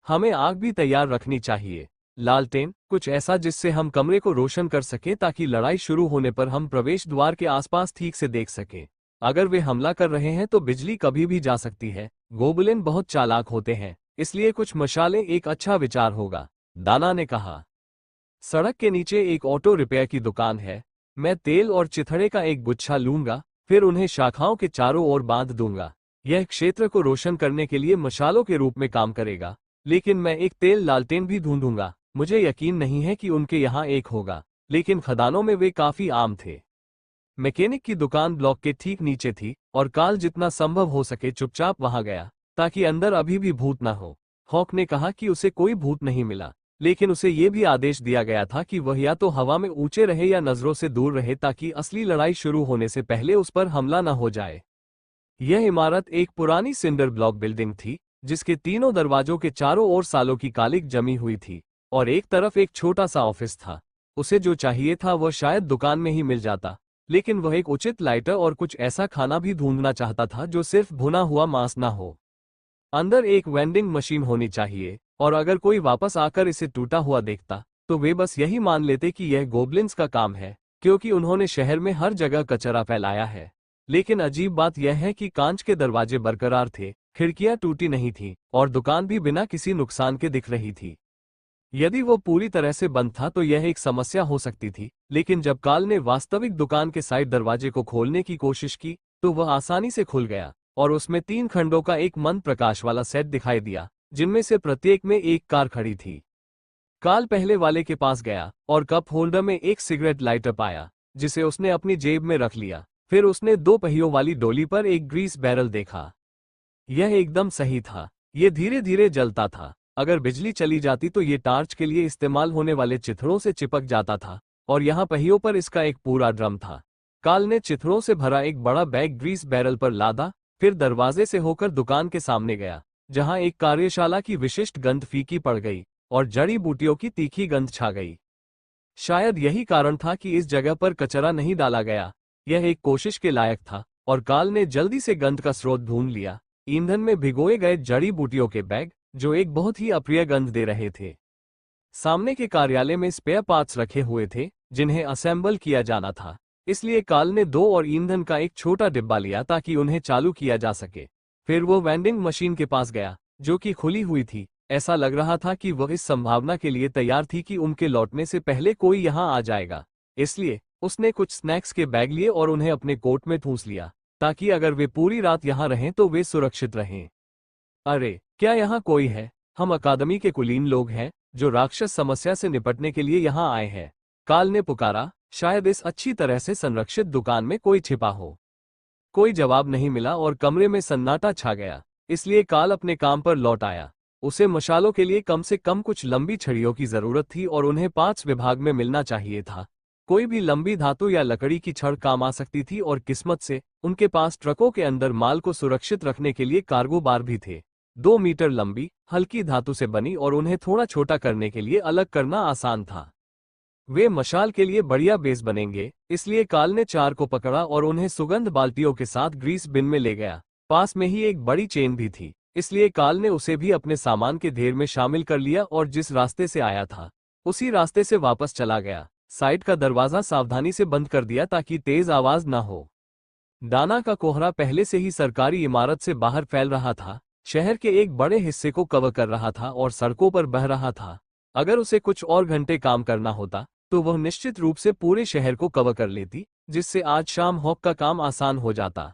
हमें आग भी तैयार रखनी चाहिए, लालटेन, कुछ ऐसा जिससे हम कमरे को रोशन कर सकें ताकि लड़ाई शुरू होने पर हम प्रवेश द्वार के आसपास ठीक से देख सकें। अगर वे हमला कर रहे हैं तो बिजली कभी भी जा सकती है। गोबलिन बहुत चालाक होते हैं, इसलिए कुछ मशालें एक अच्छा विचार होगा, दाना ने कहा। सड़क के नीचे एक ऑटो रिपेयर की दुकान है। मैं तेल और चिथड़े का एक गुच्छा लूंगा, फिर उन्हें शाखाओं के चारों ओर बांध दूंगा। यह क्षेत्र को रोशन करने के लिए मशालों के रूप में काम करेगा, लेकिन मैं एक तेल लालटेन भी ढूंढूंगा। मुझे यकीन नहीं है कि उनके यहाँ एक होगा, लेकिन खदानों में वे काफी आम थे। मैकेनिक की दुकान ब्लॉक के ठीक नीचे थी, और काल जितना संभव हो सके चुपचाप वहां गया, ताकि अंदर अभी भी भूत न हो। हॉक ने कहा कि उसे कोई भूत नहीं मिला, लेकिन उसे यह भी आदेश दिया गया था कि वह या तो हवा में ऊंचे रहे या नजरों से दूर रहे, ताकि असली लड़ाई शुरू होने से पहले उस पर हमला न हो जाए। यह इमारत एक पुरानी सिंडर ब्लॉक बिल्डिंग थी, जिसके तीनों दरवाजों के चारों ओर सालों की कालिक जमी हुई थी, और एक तरफ एक छोटा सा ऑफिस था। उसे जो चाहिए था वह शायद दुकान में ही मिल जाता, लेकिन वह एक उचित लाइटर और कुछ ऐसा खाना भी ढूंढना चाहता था जो सिर्फ भुना हुआ मांस ना हो। अंदर एक वेंडिंग मशीन होनी चाहिए, और अगर कोई वापस आकर इसे टूटा हुआ देखता, तो वे बस यही मान लेते कि यह गोबलिन्स का काम है, क्योंकि उन्होंने शहर में हर जगह कचरा फैलाया है। लेकिन अजीब बात यह है कि कांच के दरवाजे बरकरार थे, खिड़कियां टूटी नहीं थीं और दुकान भी बिना किसी नुकसान के दिख रही थी। यदि वो पूरी तरह से बंद था तो यह एक समस्या हो सकती थी, लेकिन जब काल ने वास्तविक दुकान के साइड दरवाजे को खोलने की कोशिश की तो वह आसानी से खुल गया और उसमें 3 खंडों का एक मंद प्रकाश वाला सेट दिखाई दिया, जिनमें से प्रत्येक में एक कार खड़ी थी। काल पहले वाले के पास गया और कप होल्डर में एक सिगरेट लाइटर पाया, जिसे उसने अपनी जेब में रख लिया। फिर उसने 2 पहियों वाली डोली पर एक ग्रीस बैरल देखा। यह एकदम सही था, ये धीरे धीरे जलता था। अगर बिजली चली जाती तो ये टार्च के लिए इस्तेमाल होने वाले चिथड़ों से चिपक जाता था, और यहाँ पहियों पर इसका एक पूरा ड्रम था। काल ने चिथड़ों से भरा एक बड़ा बैग ग्रीस बैरल पर लादा, फिर दरवाजे से होकर दुकान के सामने गया, जहां एक कार्यशाला की विशिष्ट गंध फीकी पड़ गई और जड़ी बूटियों की तीखी गंध छा गई। शायद यही कारण था कि इस जगह पर कचरा नहीं डाला गया। यह एक कोशिश के लायक था और काल ने जल्दी से गंध का स्रोत ढूंढ लिया। ईंधन में भिगोए गए जड़ी बूटियों के बैग, जो एक बहुत ही अप्रिय गंध दे रहे थे। सामने के कार्यालय में स्पेयर पार्ट्स रखे हुए थे जिन्हें असेंबल किया जाना था, इसलिए काल ने 2 और ईंधन का एक छोटा डिब्बा लिया ताकि उन्हें चालू किया जा सके। फिर वो वेंडिंग मशीन के पास गया, जो कि खुली हुई थी। ऐसा लग रहा था कि वह इस संभावना के लिए तैयार थी कि उनके लौटने से पहले कोई यहां आ जाएगा। इसलिए उसने कुछ स्नैक्स के बैग लिए और उन्हें अपने कोट में ठूंस लिया, ताकि अगर वे पूरी रात यहां रहें तो वे सुरक्षित रहें। अरे, क्या यहाँ कोई है? हम अकादमी के कुलीन लोग हैं जो राक्षस समस्या से निपटने के लिए यहाँ आए हैं, काल ने पुकारा। शायद इस अच्छी तरह से संरक्षित दुकान में कोई छिपा हो। कोई जवाब नहीं मिला और कमरे में सन्नाटा छा गया, इसलिए काल अपने काम पर लौट आया। उसे मशालों के लिए कम से कम कुछ लंबी छड़ियों की जरूरत थी और उन्हें 5 विभाग में मिलना चाहिए था। कोई भी लंबी धातु या लकड़ी की छड़ काम आ सकती थी और किस्मत से उनके पास ट्रकों के अंदर माल को सुरक्षित रखने के लिए कार्गो बार भी थे। 2 मीटर लंबी, हल्की धातु से बनी और उन्हें थोड़ा छोटा करने के लिए अलग करना आसान था। वे मशाल के लिए बढ़िया बेस बनेंगे, इसलिए काल ने 4 को पकड़ा और उन्हें सुगंध बाल्टियों के साथ ग्रीस बिन में ले गया। पास में ही एक बड़ी चेन भी थी, इसलिए काल ने उसे भी अपने सामान के ढेर में शामिल कर लिया और जिस रास्ते से आया था उसी रास्ते से वापस चला गया। साइड का दरवाजा सावधानी से बंद कर दिया ताकि तेज आवाज न हो। दाना का कोहरा पहले से ही सरकारी इमारत से बाहर फैल रहा था, शहर के एक बड़े हिस्से को कवर कर रहा था और सड़कों पर बह रहा था। अगर उसे कुछ और घंटे काम करना होता तो वह निश्चित रूप से पूरे शहर को कवर कर लेती, जिससे आज शाम हॉक का काम आसान हो जाता।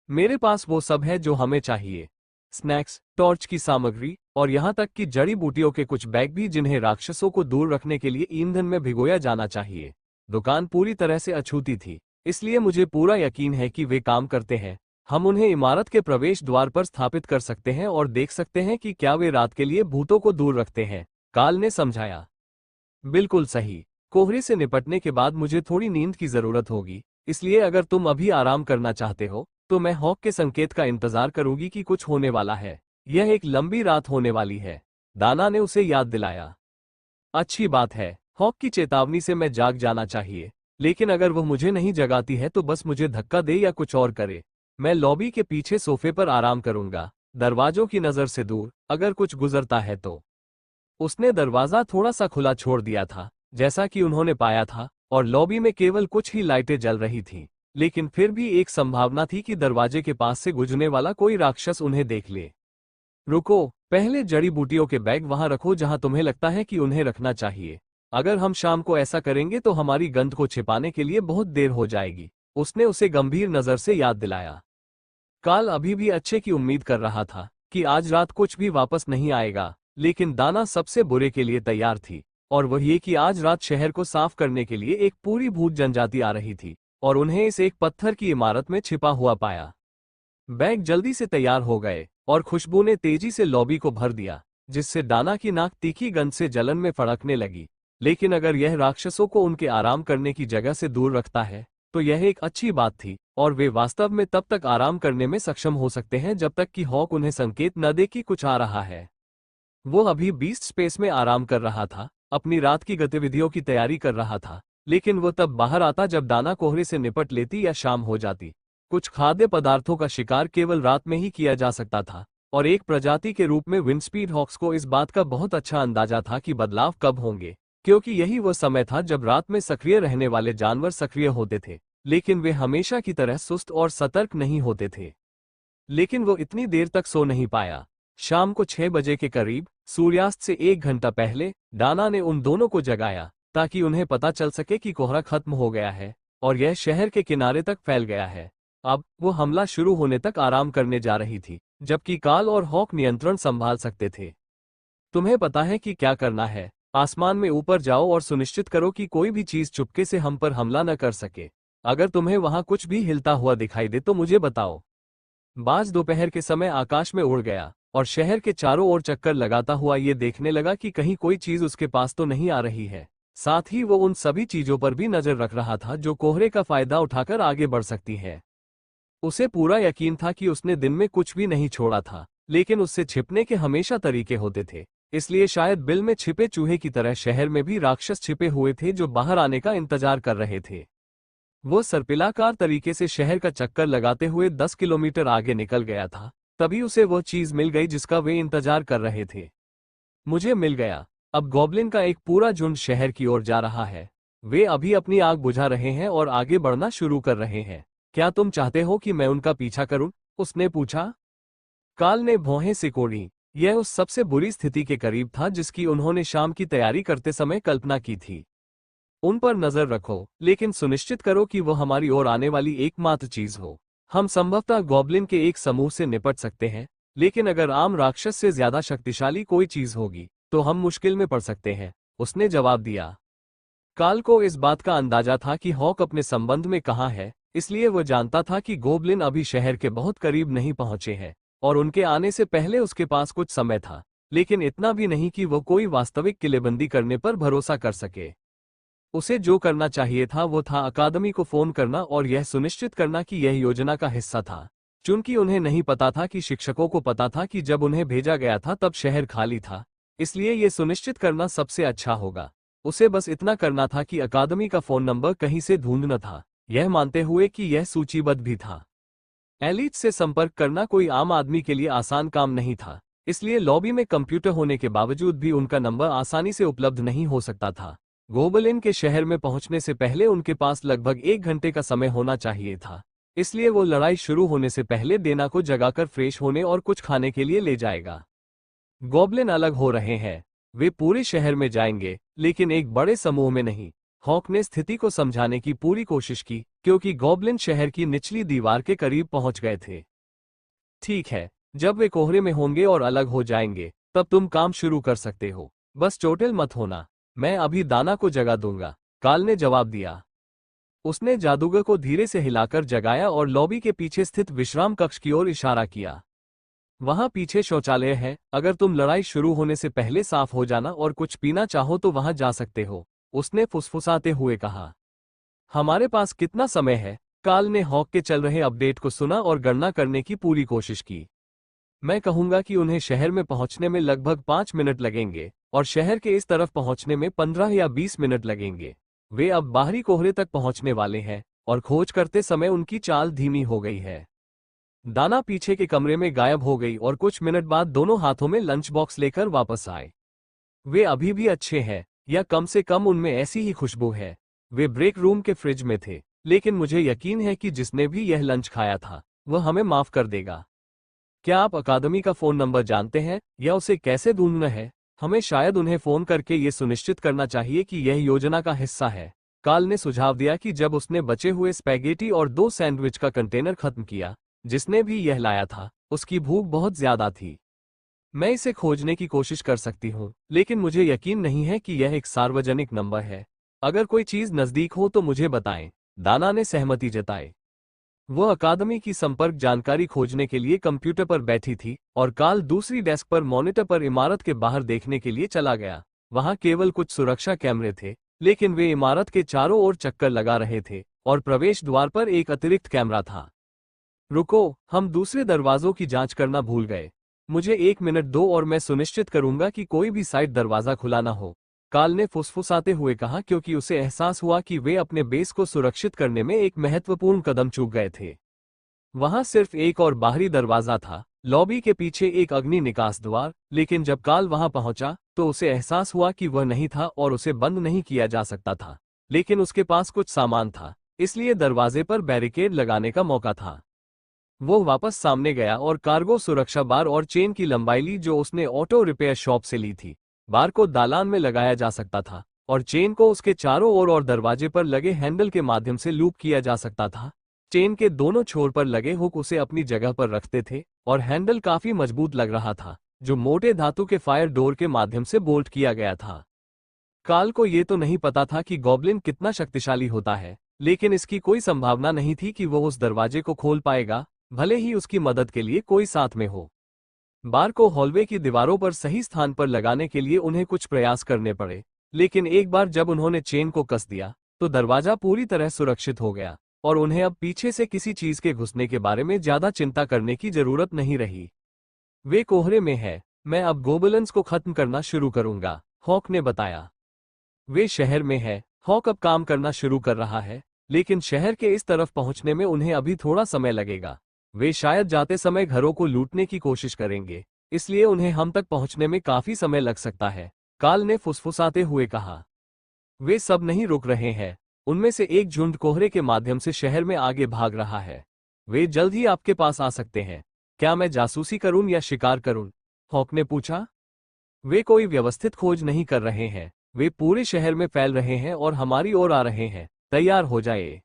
मेरे पास वो सब है जो हमें चाहिए, स्नैक्स, टॉर्च की सामग्री और यहाँ तक कि जड़ी बूटियों के कुछ बैग भी, जिन्हें राक्षसों को दूर रखने के लिए ईंधन में भिगोया जाना चाहिए। दुकान पूरी तरह से अछूती थी, इसलिए मुझे पूरा यकीन है कि वे काम करते हैं। हम उन्हें इमारत के प्रवेश द्वार पर स्थापित कर सकते हैं और देख सकते हैं कि क्या वे रात के लिए भूतों को दूर रखते हैं, काल ने समझाया। बिल्कुल सही। कोहरे से निपटने के बाद मुझे थोड़ी नींद की जरूरत होगी, इसलिए अगर तुम अभी आराम करना चाहते हो तो मैं हॉक के संकेत का इंतजार करूंगी कि कुछ होने वाला है। यह एक लंबी रात होने वाली है, दाना ने उसे याद दिलाया। अच्छी बात है, हॉक की चेतावनी से मैं जाग जाना चाहिए, लेकिन अगर वह मुझे नहीं जगाती है तो बस मुझे धक्का दे या कुछ और करे। मैं लॉबी के पीछे सोफे पर आराम करूंगा, दरवाजों की नजर से दूर, अगर कुछ गुजरता है तो। उसने दरवाजा थोड़ा सा खुला छोड़ दिया था, जैसा कि उन्होंने पाया था, और लॉबी में केवल कुछ ही लाइटें जल रही थीं, लेकिन फिर भी एक संभावना थी कि दरवाजे के पास से गुजरने वाला कोई राक्षस उन्हें देख ले। रुको, पहले जड़ी बूटियों के बैग वहां रखो जहां तुम्हें लगता है कि उन्हें रखना चाहिए। अगर हम शाम को ऐसा करेंगे तो हमारी गंध को छिपाने के लिए बहुत देर हो जाएगी, उसने उसे गंभीर नजर से याद दिलाया। काल अभी भी अच्छे की उम्मीद कर रहा था कि आज रात कुछ भी वापस नहीं आएगा, लेकिन दाना सबसे बुरे के लिए तैयार थी, और वह ये कि आज रात शहर को साफ करने के लिए एक पूरी भूत जनजाति आ रही थी और उन्हें इस एक पत्थर की इमारत में छिपा हुआ पाया। बैग जल्दी से तैयार हो गए और खुशबू ने तेजी से लॉबी को भर दिया, जिससे दाना की नाक तीखी गंध से जलन में फड़कने लगी। लेकिन अगर यह राक्षसों को उनके आराम करने की जगह से दूर रखता है तो यह एक अच्छी बात थी, और वे वास्तव में तब तक आराम करने में सक्षम हो सकते हैं जब तक कि हॉक उन्हें संकेत न दे कि कुछ आ रहा है। वो अभी बीस्ट स्पेस में आराम कर रहा था, अपनी रात की गतिविधियों की तैयारी कर रहा था, लेकिन वो तब बाहर आता जब दाना कोहरे से निपट लेती या शाम हो जाती। कुछ खाद्य पदार्थों का शिकार केवल रात में ही किया जा सकता था, और एक प्रजाति के रूप में विंडस्पीड हॉक्स को इस बात का बहुत अच्छा अंदाजा था कि बदलाव कब होंगे, क्योंकि यही वह समय था जब रात में सक्रिय रहने वाले जानवर सक्रिय होते थे। लेकिन वे हमेशा की तरह सुस्त और सतर्क नहीं होते थे। लेकिन वो इतनी देर तक सो नहीं पाया। शाम को 6 बजे के करीब, सूर्यास्त से 1 घंटा पहले, डाना ने उन दोनों को जगाया ताकि उन्हें पता चल सके कि कोहरा खत्म हो गया है और यह शहर के किनारे तक फैल गया है। अब वो हमला शुरू होने तक आराम करने जा रही थी, जबकि काल और हॉक नियंत्रण संभाल सकते थे। तुम्हें पता है कि क्या करना है। आसमान में ऊपर जाओ और सुनिश्चित करो कि कोई भी चीज चुपके से हम पर हमला न कर सके। अगर तुम्हें वहां कुछ भी हिलता हुआ दिखाई दे तो मुझे बताओ। बाज दोपहर के समय आकाश में उड़ गया और शहर के चारों ओर चक्कर लगाता हुआ ये देखने लगा कि कहीं कोई चीज उसके पास तो नहीं आ रही है। साथ ही वो उन सभी चीजों पर भी नजर रख रहा था जो कोहरे का फायदा उठाकर आगे बढ़ सकती है। उसे पूरा यकीन था कि उसने दिन में कुछ भी नहीं छोड़ा था, लेकिन उससे छिपने के हमेशा तरीके होते थे। इसलिए शायद बिल में छिपे चूहे की तरह शहर में भी राक्षस छिपे हुए थे जो बाहर आने का इंतजार कर रहे थे। वो सर्पिलाकार तरीके से शहर का चक्कर लगाते हुए 10 किलोमीटर आगे निकल गया था। तभी उसे वो चीज मिल गई जिसका वे इंतजार कर रहे थे। मुझे मिल गया। अब गॉब्लिन का एक पूरा झुंड शहर की ओर जा रहा है। वे अभी अपनी आग बुझा रहे हैं और आगे बढ़ना शुरू कर रहे हैं। क्या तुम चाहते हो कि मैं उनका पीछा करूं? उसने पूछा। काल ने भौहें सिकोड़ी। यह उस सबसे बुरी स्थिति के करीब था जिसकी उन्होंने शाम की तैयारी करते समय कल्पना की थी। उन पर नजर रखो, लेकिन सुनिश्चित करो कि वो हमारी ओर आने वाली एकमात्र चीज हो। हम संभवतः गॉब्लिन के एक समूह से निपट सकते हैं, लेकिन अगर आम राक्षस से ज्यादा शक्तिशाली कोई चीज होगी तो हम मुश्किल में पड़ सकते हैं, उसने जवाब दिया। काल को इस बात का अंदाजा था कि हॉक अपने संबंध में कहाँ है, इसलिए वह जानता था कि गॉब्लिन अभी शहर के बहुत करीब नहीं पहुंचे हैं और उनके आने से पहले उसके पास कुछ समय था, लेकिन इतना भी नहीं कि वो कोई वास्तविक किलेबंदी करने पर भरोसा कर सके। उसे जो करना चाहिए था वो था अकादमी को फोन करना और यह सुनिश्चित करना कि यह योजना का हिस्सा था। चूंकि उन्हें नहीं पता था कि शिक्षकों को पता था कि जब उन्हें भेजा गया था तब शहर खाली था, इसलिए यह सुनिश्चित करना सबसे अच्छा होगा। उसे बस इतना करना था कि अकादमी का फोन नंबर कहीं से ढूंढना था, यह मानते हुए कि यह सूचीबद्ध भी था। एलिट से संपर्क करना कोई आम आदमी के लिए आसान काम नहीं था, इसलिए लॉबी में कंप्यूटर होने के बावजूद भी उनका नंबर आसानी से उपलब्ध नहीं हो सकता था। गोबलिन के शहर में पहुंचने से पहले उनके पास लगभग 1 घंटे का समय होना चाहिए था, इसलिए वो लड़ाई शुरू होने से पहले डेना को जगाकर फ्रेश होने और कुछ खाने के लिए ले जाएगा। गॉब्लिन अलग हो रहे हैं। वे पूरे शहर में जाएंगे, लेकिन एक बड़े समूह में नहीं। हॉक ने स्थिति को समझाने की पूरी कोशिश की, क्योंकि गॉब्लिन शहर की निचली दीवार के करीब पहुंच गए थे। ठीक है, जब वे कोहरे में होंगे और अलग हो जाएंगे, तब तुम काम शुरू कर सकते हो। बस चोटिल मत होना। मैं अभी दाना को जगा दूंगा, काल ने जवाब दिया। उसने जादूगर को धीरे से हिलाकर जगाया और लॉबी के पीछे स्थित विश्राम कक्ष की ओर इशारा किया। वहां पीछे शौचालय है, अगर तुम लड़ाई शुरू होने से पहले साफ हो जाना और कुछ पीना चाहो तो वहां जा सकते हो, उसने फुसफुसाते हुए कहा। हमारे पास कितना समय है? काल ने हॉक के चल रहे अपडेट को सुना और गणना करने की पूरी कोशिश की। मैं कहूंगा कि उन्हें शहर में पहुंचने में लगभग 5 मिनट लगेंगे और शहर के इस तरफ पहुंचने में 15 या 20 मिनट लगेंगे। वे अब बाहरी कोहरे तक पहुंचने वाले हैं और खोज करते समय उनकी चाल धीमी हो गई है। दाना पीछे के कमरे में गायब हो गई और कुछ मिनट बाद दोनों हाथों में लंच बॉक्स लेकर वापस आए। वे अभी भी अच्छे हैं, या कम से कम उनमें ऐसी ही खुशबू है। वे ब्रेक रूम के फ्रिज में थे, लेकिन मुझे यकीन है कि जिसने भी यह लंच खाया था वह हमें माफ कर देगा। क्या आप अकादमी का फोन नंबर जानते हैं या उसे कैसे ढूंढना है? हमें शायद उन्हें फोन करके ये सुनिश्चित करना चाहिए कि यह योजना का हिस्सा है। काल ने सुझाव दिया कि जब उसने बचे हुए स्पैगेटी और 2 सैंडविच का कंटेनर खत्म किया, जिसने भी यह लाया था, उसकी भूख बहुत ज्यादा थी। मैं इसे खोजने की कोशिश कर सकती हूँ, लेकिन मुझे यकीन नहीं है कि यह एक सार्वजनिक नंबर है। अगर कोई चीज नजदीक हो तो मुझे बताएं, दाना ने सहमति जताई। वह अकादमी की संपर्क जानकारी खोजने के लिए कंप्यूटर पर बैठी थी और काल दूसरी डेस्क पर मॉनिटर पर इमारत के बाहर देखने के लिए चला गया। वहां केवल कुछ सुरक्षा कैमरे थे, लेकिन वे इमारत के चारों ओर चक्कर लगा रहे थे और प्रवेश द्वार पर एक अतिरिक्त कैमरा था। रुको, हम दूसरे दरवाजों की जांच करना भूल गए। मुझे 1 मिनट दो और मैं सुनिश्चित करूंगा कि कोई भी साइड दरवाजा खुला ना हो, काल ने फुसफुसाते हुए कहा, क्योंकि उसे एहसास हुआ कि वे अपने बेस को सुरक्षित करने में एक महत्वपूर्ण कदम चूक गए थे। वहां सिर्फ एक और बाहरी दरवाजा था, लॉबी के पीछे एक अग्नि निकास द्वार, लेकिन जब काल वहां पहुंचा तो उसे एहसास हुआ कि वह नहीं था और उसे बंद नहीं किया जा सकता था, लेकिन उसके पास कुछ सामान था, इसलिए दरवाजे पर बैरिकेड लगाने का मौका था। वो वापस सामने गया और कार्गो सुरक्षा बार और चेन की लंबाई ली जो उसने ऑटो रिपेयर शॉप से ली थी। बार को दालान में लगाया जा सकता था और चेन को उसके चारों ओर और दरवाजे पर लगे हैंडल के माध्यम से लूप किया जा सकता था। चेन के दोनों छोर पर लगे हुक उसे अपनी जगह पर रखते थे और हैंडल काफी मजबूत लग रहा था, जो मोटे धातु के फायर डोर के माध्यम से बोल्ट किया गया था। काल को ये तो नहीं पता था कि गॉब्लिन कितना शक्तिशाली होता है, लेकिन इसकी कोई संभावना नहीं थी कि वो उस दरवाजे को खोल पाएगा, भले ही उसकी मदद के लिए कोई साथ में हो। बार को हॉलवे की दीवारों पर सही स्थान पर लगाने के लिए उन्हें कुछ प्रयास करने पड़े, लेकिन एक बार जब उन्होंने चेन को कस दिया तो दरवाजा पूरी तरह सुरक्षित हो गया और उन्हें अब पीछे से किसी चीज के घुसने के बारे में ज्यादा चिंता करने की जरूरत नहीं रही। वे कोहरे में है, मैं अब गोबलिन्स को खत्म करना शुरू करूंगा, हॉक ने बताया। वे शहर में है, हॉक अब काम करना शुरू कर रहा है, लेकिन शहर के इस तरफ पहुंचने में उन्हें अभी थोड़ा समय लगेगा। वे शायद जाते समय घरों को लूटने की कोशिश करेंगे, इसलिए उन्हें हम तक पहुंचने में काफी समय लग सकता है, काल ने फुसफुसाते हुए कहा। वे सब नहीं रुक रहे हैं, उनमें से एक झुंड कोहरे के माध्यम से शहर में आगे भाग रहा है। वे जल्द ही आपके पास आ सकते हैं। क्या मैं जासूसी करूं या शिकार करूं? हॉक ने पूछा। वे कोई व्यवस्थित खोज नहीं कर रहे हैं, वे पूरे शहर में फैल रहे हैं और हमारी ओर आ रहे हैं। तैयार हो जाए।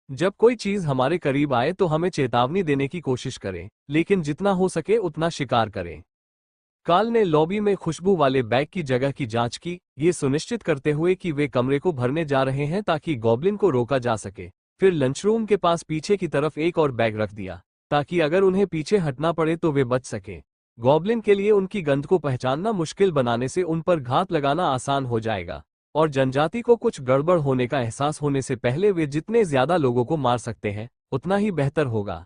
जब कोई चीज हमारे करीब आए तो हमें चेतावनी देने की कोशिश करें, लेकिन जितना हो सके उतना शिकार करें। काल ने लॉबी में खुशबू वाले बैग की जगह की जांच की, ये सुनिश्चित करते हुए कि वे कमरे को भरने जा रहे हैं ताकि गॉब्लिन को रोका जा सके। फिर लंचरूम के पास पीछे की तरफ एक और बैग रख दिया, ताकि अगर उन्हें पीछे हटना पड़े तो वे बच सके। गॉब्लिन के लिए उनकी गंध को पहचानना मुश्किल बनाने से उन पर घात लगाना आसान हो जाएगा, और जनजाति को कुछ गड़बड़ होने का एहसास होने से पहले वे जितने ज्यादा लोगों को मार सकते हैं उतना ही बेहतर होगा।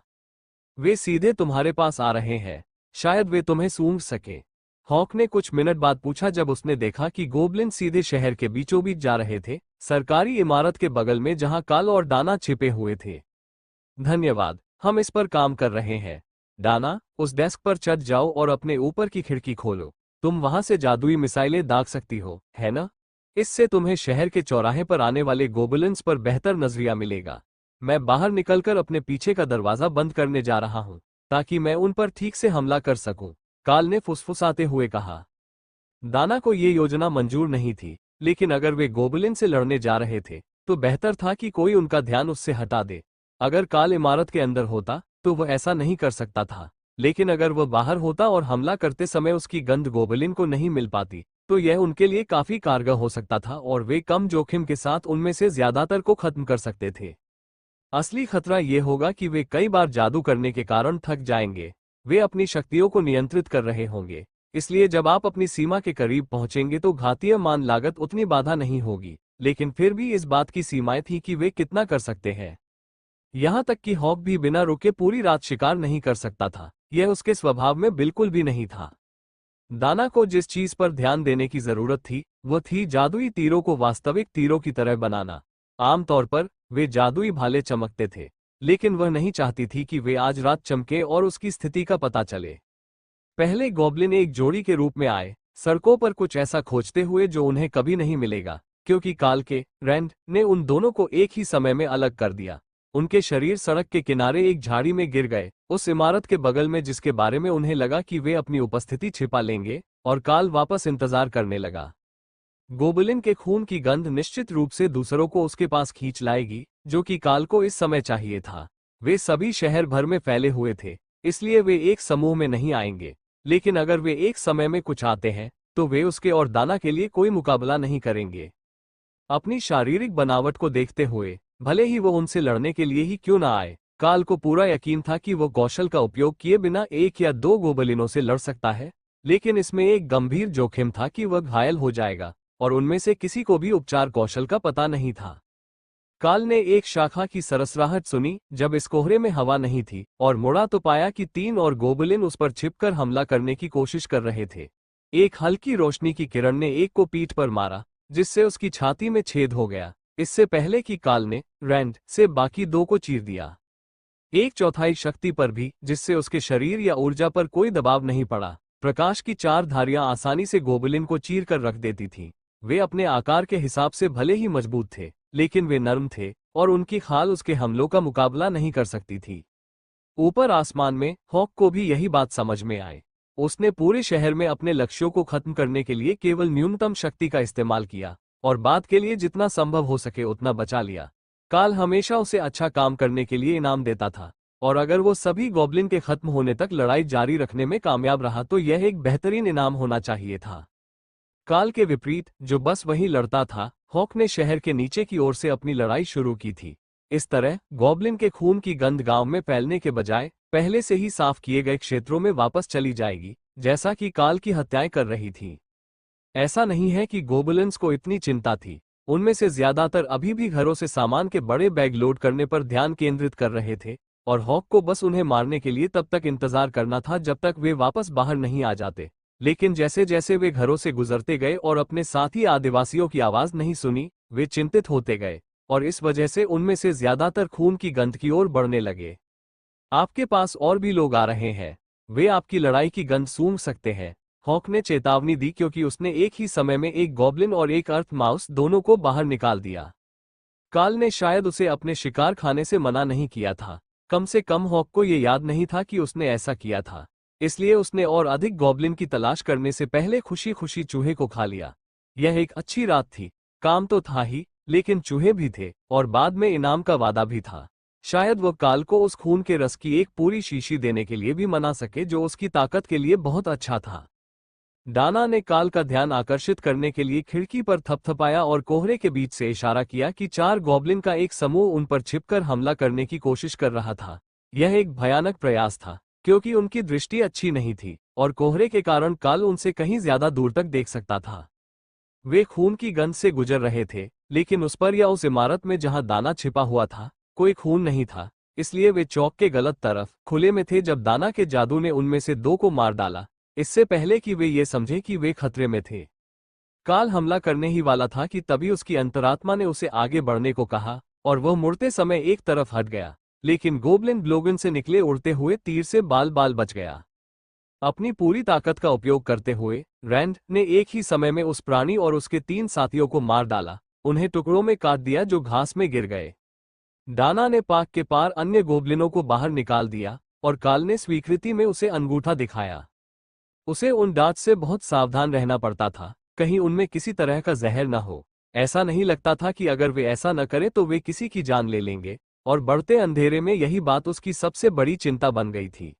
वे सीधे तुम्हारे पास आ रहे हैं, शायद वे तुम्हें सूंघ सके। हॉक ने कुछ मिनट बाद पूछा जब उसने देखा कि गोबलिन सीधे शहर के बीचों बीच जा रहे थे, सरकारी इमारत के बगल में जहां काल और डाना छिपे हुए थे। धन्यवाद, हम इस पर काम कर रहे हैं। डाना, उस डेस्क पर चढ़ जाओ और अपने ऊपर की खिड़की खोलो। तुम वहां से जादुई मिसाइलें दाग सकती हो, है ना? इससे तुम्हें शहर के चौराहे पर आने वाले गोबलिन्स पर बेहतर नजरिया मिलेगा। मैं बाहर निकलकर अपने पीछे का दरवाजा बंद करने जा रहा हूं, ताकि मैं उन पर ठीक से हमला कर सकूं, काल ने फुसफुसाते हुए कहा। दाना को ये योजना मंजूर नहीं थी, लेकिन अगर वे गोबलिन से लड़ने जा रहे थे तो बेहतर था कि कोई उनका ध्यान उससे हटा दे। अगर काल इमारत के अंदर होता तो वह ऐसा नहीं कर सकता था, लेकिन अगर वह बाहर होता और हमला करते समय उसकी गंध गोबलिन को नहीं मिल पाती तो यह उनके लिए काफी कारगर हो सकता था और वे कम जोखिम के साथ उनमें से ज्यादातर को खत्म कर सकते थे। असली खतरा यह होगा कि वे कई बार जादू करने के कारण थक जाएंगे। वे अपनी शक्तियों को नियंत्रित कर रहे होंगे, इसलिए जब आप अपनी सीमा के करीब पहुंचेंगे तो घातीय मान लागत उतनी बाधा नहीं होगी, लेकिन फिर भी इस बात की सीमाएं थी कि वे कितना कर सकते हैं। यहां तक कि हॉक भी बिना रुके पूरी रात शिकार नहीं कर सकता था, यह उसके स्वभाव में बिल्कुल भी नहीं था। दाना को जिस चीज पर ध्यान देने की जरूरत थी वह थी जादुई तीरों को वास्तविक तीरों की तरह बनाना। आमतौर पर वे जादुई भाले चमकते थे, लेकिन वह नहीं चाहती थी कि वे आज रात चमके और उसकी स्थिति का पता चले। पहले गॉब्लिन एक जोड़ी के रूप में आए, सड़कों पर कुछ ऐसा खोजते हुए जो उन्हें कभी नहीं मिलेगा, क्योंकि काल के रैंड ने उन दोनों को एक ही समय में अलग कर दिया। उनके शरीर सड़क के किनारे एक झाड़ी में गिर गए, उस इमारत के बगल में जिसके बारे में उन्हें लगा कि वे अपनी उपस्थिति छिपा लेंगे, और काल वापस इंतजार करने लगा। गोबलिन के खून की गंध निश्चित रूप से दूसरों को उसके पास खींच लाएगी, जो कि काल को इस समय चाहिए था। वे सभी शहर भर में फैले हुए थे, इसलिए वे एक समूह में नहीं आएंगे, लेकिन अगर वे एक समय में कुछ आते हैं तो वे उसके और दाना के लिए कोई मुकाबला नहीं करेंगे। अपनी शारीरिक बनावट को देखते हुए, भले ही वो उनसे लड़ने के लिए ही क्यों ना आए, काल को पूरा यकीन था कि वो कौशल का उपयोग किए बिना एक या दो गोबलिनों से लड़ सकता है, लेकिन इसमें एक गंभीर जोखिम था कि वह घायल हो जाएगा, और उनमें से किसी को भी उपचार कौशल का पता नहीं था। काल ने एक शाखा की सरसराहट सुनी जब इस कोहरे में हवा नहीं थी, और मुड़ा तो पाया कि 3 और गोबलिन उस पर छिपकर हमला करने की कोशिश कर रहे थे। एक हल्की रोशनी की किरण ने एक को पीठ पर मारा, जिससे उसकी छाती में छेद हो गया, इससे पहले कि काल ने रैंड से बाकी 2 को चीर दिया। 1/4 शक्ति पर भी, जिससे उसके शरीर या ऊर्जा पर कोई दबाव नहीं पड़ा। प्रकाश की 4 धारियां आसानी से गोबलिन को चीर कर रख देती थीं। वे अपने आकार के हिसाब से भले ही मजबूत थे, लेकिन वे नर्म थे, और उनकी खाल उसके हमलों का मुकाबला नहीं कर सकती थी। ऊपर आसमान में हॉक को भी यही बात समझ में आई। उसने पूरे शहर में अपने लक्ष्यों को खत्म करने के लिए केवल न्यूनतम शक्ति का इस्तेमाल किया और बाद के लिए जितना संभव हो सके उतना बचा लिया। काल हमेशा उसे अच्छा काम करने के लिए इनाम देता था, और अगर वो सभी गॉब्लिन के खत्म होने तक लड़ाई जारी रखने में कामयाब रहा तो यह एक बेहतरीन इनाम होना चाहिए था। काल के विपरीत, जो बस वहीं लड़ता था, हॉक ने शहर के नीचे की ओर से अपनी लड़ाई शुरू की थी। इस तरह गॉब्लिन के खून की गंध गांव में फैलने के बजाय पहले से ही साफ किए गए क्षेत्रों में वापस चली जाएगी, जैसा कि काल की हत्याएं कर रही थी। ऐसा नहीं है कि गोबलिन्स को इतनी चिंता थी। उनमें से ज्यादातर अभी भी घरों से सामान के बड़े बैग लोड करने पर ध्यान केंद्रित कर रहे थे, और हॉक को बस उन्हें मारने के लिए तब तक इंतजार करना था जब तक वे वापस बाहर नहीं आ जाते। लेकिन जैसे जैसे वे घरों से गुजरते गए और अपने साथी आदिवासियों की आवाज नहीं सुनी, वे चिंतित होते गए, और इस वजह से उनमें से ज्यादातर खून की गंध की ओर बढ़ने लगे। आपके पास और भी लोग आ रहे हैं, वे आपकी लड़ाई की गंध सूंघ सकते हैं, हॉक ने चेतावनी दी, क्योंकि उसने एक ही समय में एक गॉब्लिन और एक अर्थ माउस दोनों को बाहर निकाल दिया। काल ने शायद उसे अपने शिकार खाने से मना नहीं किया था, कम से कम हॉक को यह याद नहीं था कि उसने ऐसा किया था। इसलिए उसने और अधिक गॉब्लिन की तलाश करने से पहले खुशी खुशी चूहे को खा लिया। यह एक अच्छी रात थी, काम तो था ही, लेकिन चूहे भी थे और बाद में इनाम का वादा भी था। शायद वह काल को उस खून के रस की एक पूरी शीशी देने के लिए भी मना सके, जो उसकी ताकत के लिए बहुत अच्छा था। डाना ने काल का ध्यान आकर्षित करने के लिए खिड़की पर थपथपाया और कोहरे के बीच से इशारा किया कि 4 गॉब्लिन का एक समूह उन पर छिपकर हमला करने की कोशिश कर रहा था। यह एक भयानक प्रयास था, क्योंकि उनकी दृष्टि अच्छी नहीं थी और कोहरे के कारण काल उनसे कहीं ज्यादा दूर तक देख सकता था। वे खून की गंध से गुजर रहे थे, लेकिन उस पर या उस इमारत में जहां दाना छिपा हुआ था, कोई खून नहीं था। इसलिए वे चौक के गलत तरफ खुले में थे जब दाना के जादू ने उनमें से 2 को मार डाला, इससे पहले कि वे ये समझे कि वे खतरे में थे। काल हमला करने ही वाला था कि तभी उसकी अंतरात्मा ने उसे आगे बढ़ने को कहा, और वह मुड़ते समय एक तरफ हट गया, लेकिन गोब्लिन ब्लोगन से निकले उड़ते हुए तीर से बाल बाल बच गया। अपनी पूरी ताकत का उपयोग करते हुए रैंड ने एक ही समय में उस प्राणी और उसके 3 साथियों को मार डाला, उन्हें टुकड़ों में काट दिया जो घास में गिर गए। डाना ने पाक के पार अन्य गोब्लिनों को बाहर निकाल दिया, और काल ने स्वीकृति में उसे अंगूठा दिखाया। उसे उन डांच से बहुत सावधान रहना पड़ता था, कहीं उनमें किसी तरह का जहर न हो। ऐसा नहीं लगता था कि अगर वे ऐसा न करें तो वे किसी की जान ले लेंगे, और बढ़ते अंधेरे में यही बात उसकी सबसे बड़ी चिंता बन गई थी।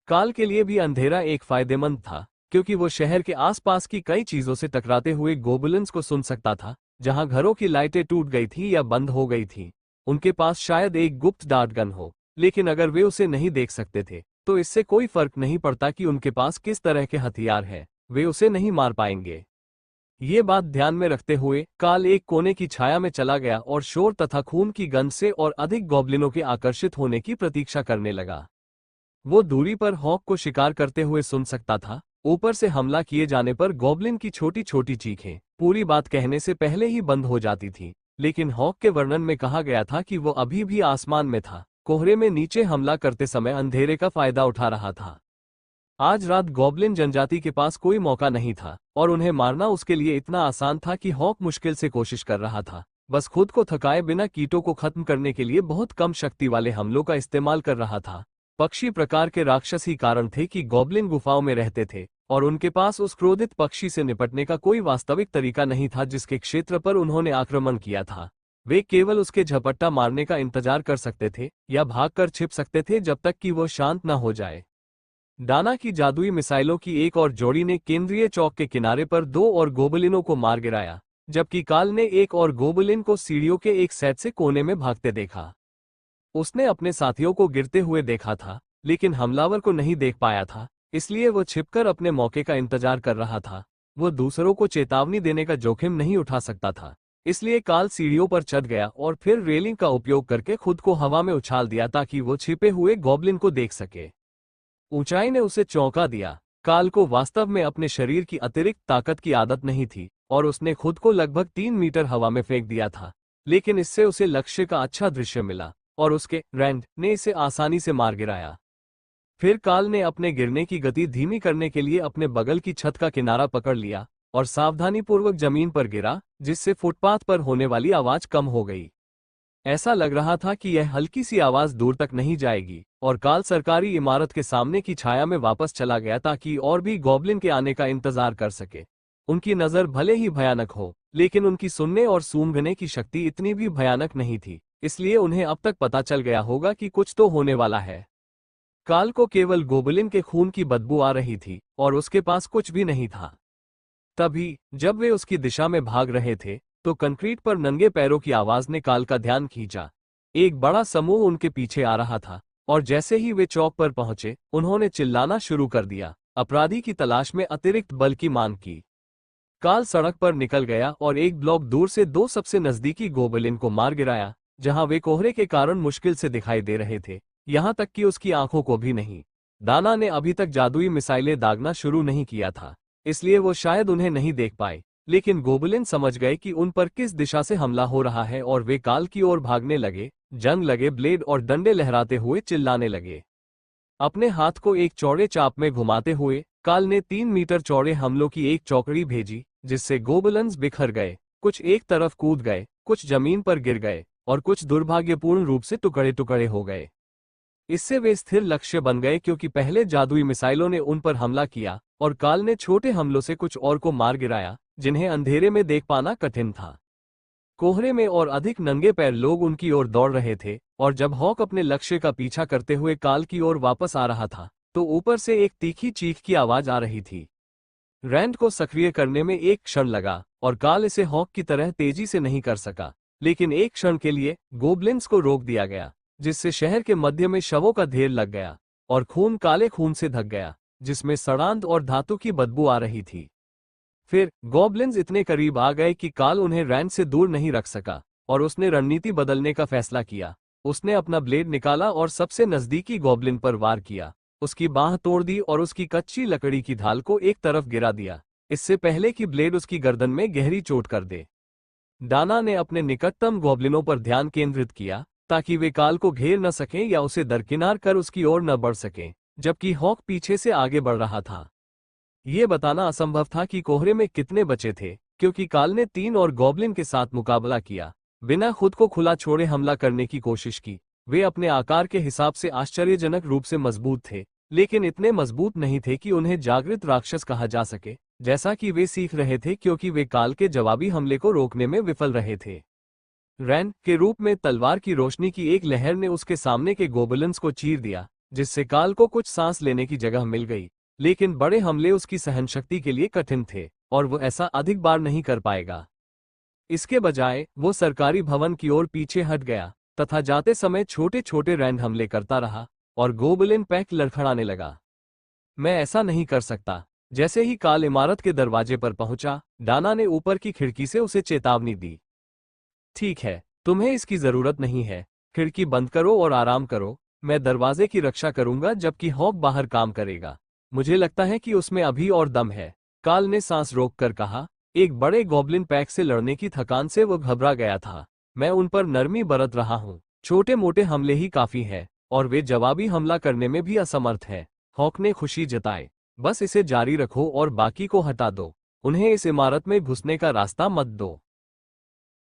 काल के लिए भी अंधेरा एक फायदेमंद था, क्योंकि वो शहर के आसपास की कई चीजों से टकराते हुए गोबलिन्स को सुन सकता था। जहां घरों की लाइटें टूट गई थी या बंद हो गई थी, उनके पास शायद एक गुप्त डार्ट गन हो, लेकिन अगर वे उसे नहीं देख सकते थे तो इससे कोई फर्क नहीं पड़ता कि उनके पास किस तरह के हथियार हैं, वे उसे नहीं मार पाएंगे। ये बात ध्यान में रखते हुए काल एक कोने की छाया में चला गया और शोर तथा खून की गंध से और अधिक गॉब्लिनों के आकर्षित होने की प्रतीक्षा करने लगा। वो दूरी पर हॉक को शिकार करते हुए सुन सकता था। ऊपर से हमला किए जाने पर गॉब्लिन की छोटी छोटी चीखें पूरी बात कहने से पहले ही बंद हो जाती थी, लेकिन हॉक के वर्णन में कहा गया था कि वो अभी भी आसमान में था, कोहरे में नीचे हमला करते समय अंधेरे का फायदा उठा रहा था। आज रात गॉब्लिन जनजाति के पास कोई मौका नहीं था, और उन्हें मारना उसके लिए इतना आसान था कि हॉक मुश्किल से कोशिश कर रहा था, बस खुद को थकाए बिना कीटों को खत्म करने के लिए बहुत कम शक्ति वाले हमलों का इस्तेमाल कर रहा था। पक्षी प्रकार के राक्षस ही कारण थे कि गॉब्लिन गुफाओं में रहते थे, और उनके पास उस क्रोधित पक्षी से निपटने का कोई वास्तविक तरीका नहीं था जिसके क्षेत्र पर उन्होंने आक्रमण किया था। वे केवल उसके झपट्टा मारने का इंतजार कर सकते थे या भागकर छिप सकते थे जब तक कि वो शांत न हो जाए। डाना की जादुई मिसाइलों की एक और जोड़ी ने केंद्रीय चौक के किनारे पर 2 और गोबलिनों को मार गिराया, जबकि काल ने एक और गोबलिन को सीढ़ियों के एक सेट से कोने में भागते देखा। उसने अपने साथियों को गिरते हुए देखा था, लेकिन हमलावर को नहीं देख पाया था, इसलिए वो छिपकर अपने मौके का इंतजार कर रहा था। वो दूसरों को चेतावनी देने का जोखिम नहीं उठा सकता था, इसलिए काल सीढ़ियों पर चढ़ गया और फिर रेलिंग का उपयोग करके खुद को हवा में उछाल दिया ताकि वो छिपे हुए गॉब्लिन को देख सके। ऊंचाई ने उसे चौंका दिया। काल को वास्तव में अपने शरीर की अतिरिक्त ताकत की आदत नहीं थी, और उसने खुद को लगभग 3 मीटर हवा में फेंक दिया था, लेकिन इससे उसे लक्ष्य का अच्छा दृश्य मिला, और उसके रैंड ने इसे आसानी से मार गिराया। फिर काल ने अपने गिरने की गति धीमी करने के लिए अपने बगल की छत का किनारा पकड़ लिया और सावधानीपूर्वक जमीन पर गिरा, जिससे फुटपाथ पर होने वाली आवाज कम हो गई। ऐसा लग रहा था कि यह हल्की सी आवाज दूर तक नहीं जाएगी, और काल सरकारी इमारत के सामने की छाया में वापस चला गया ताकि और भी गॉब्लिन के आने का इंतजार कर सके। उनकी नजर भले ही भयानक हो, लेकिन उनकी सुनने और सूंघने की शक्ति इतनी भी भयानक नहीं थी, इसलिए उन्हें अब तक पता चल गया होगा कि कुछ तो होने वाला है। काल को केवल गोबलिन के खून की बदबू आ रही थी और उसके पास कुछ भी नहीं था। तभी जब वे उसकी दिशा में भाग रहे थे, तो कंक्रीट पर नंगे पैरों की आवाज ने काल का ध्यान खींचा। एक बड़ा समूह उनके पीछे आ रहा था, और जैसे ही वे चौक पर पहुंचे, उन्होंने चिल्लाना शुरू कर दिया, अपराधी की तलाश में अतिरिक्त बल की मांग की। काल सड़क पर निकल गया और एक ब्लॉक दूर से दो सबसे नजदीकी गोबलिन को मार गिराया, जहां वे कोहरे के कारण मुश्किल से दिखाई दे रहे थे, यहां तक कि उसकी आंखों को भी नहीं। दाना ने अभी तक जादुई मिसाइलें दागना शुरू नहीं किया था, इसलिए वो शायद उन्हें नहीं देख पाए, लेकिन गोबलिन समझ गए कि उन पर किस दिशा से हमला हो रहा है और वे काल की ओर भागने लगे, जंग लगे ब्लेड और डंडे लहराते हुए चिल्लाने लगे। अपने हाथ को एक चौड़े चाप में घुमाते हुए काल ने 3 मीटर चौड़े हमलों की एक चौकड़ी भेजी, जिससे गोबलिन्स बिखर गए, कुछ एक तरफ कूद गए, कुछ जमीन पर गिर गए, और कुछ दुर्भाग्यपूर्ण रूप से टुकड़े टुकड़े हो गए। इससे वे स्थिर लक्ष्य बन गए क्योंकि पहले जादुई मिसाइलों ने उन पर हमला किया, और काल ने छोटे हमलों से कुछ और को मार गिराया, जिन्हें अंधेरे में देख पाना कठिन था। कोहरे में और अधिक नंगे पैर लोग उनकी ओर दौड़ रहे थे, और जब हॉक अपने लक्ष्य का पीछा करते हुए काल की ओर वापस आ रहा था, तो ऊपर से एक तीखी चीख की आवाज आ रही थी। रैंड को सक्रिय करने में एक क्षण लगा, और काल इसे हॉक की तरह तेजी से नहीं कर सका, लेकिन एक क्षण के लिए गोबलिन्स को रोक दिया गया, जिससे शहर के मध्य में शवों का ढेर लग गया, और खून काले खून से ढक गया, जिसमें सड़ांध और धातु की बदबू आ रही थी। फिर गॉब्लिन्स इतने करीब आ गए कि काल उन्हें रैंड से दूर नहीं रख सका, और उसने रणनीति बदलने का फैसला किया। उसने अपना ब्लेड निकाला और सबसे नजदीकी गॉब्लिन पर वार किया, उसकी बांह तोड़ दी और उसकी कच्ची लकड़ी की ढाल को एक तरफ गिरा दिया, इससे पहले कि ब्लेड उसकी गर्दन में गहरी चोट कर दे। डाना ने अपने निकटतम गॉब्लिनों पर ध्यान केंद्रित किया, ताकि वे काल को घेर न सकें या उसे दरकिनार कर उसकी ओर न बढ़ सकें, जबकि हॉक पीछे से आगे बढ़ रहा था। ये बताना असंभव था कि कोहरे में कितने बचे थे, क्योंकि काल ने 3 और गॉब्लिन के साथ मुकाबला किया, बिना खुद को खुला छोड़े हमला करने की कोशिश की। वे अपने आकार के हिसाब से आश्चर्यजनक रूप से मजबूत थे, लेकिन इतने मजबूत नहीं थे कि उन्हें जागृत राक्षस कहा जा सके, जैसा कि वे सीख रहे थे क्योंकि वे काल के जवाबी हमले को रोकने में विफल रहे थे। रैन के रूप में तलवार की रोशनी की एक लहर ने उसके सामने के गोबलिन्स को चीर दिया, जिससे काल को कुछ सांस लेने की जगह मिल गई, लेकिन बड़े हमले उसकी सहनशक्ति के लिए कठिन थे, और वो ऐसा अधिक बार नहीं कर पाएगा। इसके बजाय वो सरकारी भवन की ओर पीछे हट गया, तथा जाते समय छोटे छोटे रैंड हमले करता रहा, और गोबलिन पैक लड़खड़ाने लगा। मैं ऐसा नहीं कर सकता। जैसे ही काल इमारत के दरवाजे पर पहुंचा, डाना ने ऊपर की खिड़की से उसे चेतावनी दी। ठीक है, तुम्हें इसकी जरूरत नहीं है, खिड़की बंद करो और आराम करो, मैं दरवाजे की रक्षा करूंगा जबकि हॉक बाहर काम करेगा। मुझे लगता है कि उसमें अभी और दम है, काल ने सांस रोककर कहा। एक बड़े गॉब्लिन पैक से लड़ने की थकान से वो घबरा गया था। मैं उन पर नरमी बरत रहा हूँ, छोटे मोटे हमले ही काफी है, और वे जवाबी हमला करने में भी असमर्थ है। हॉक ने खुशी जताई। बस इसे जारी रखो और बाकी को हटा दो, उन्हें इस इमारत में घुसने का रास्ता मत दो।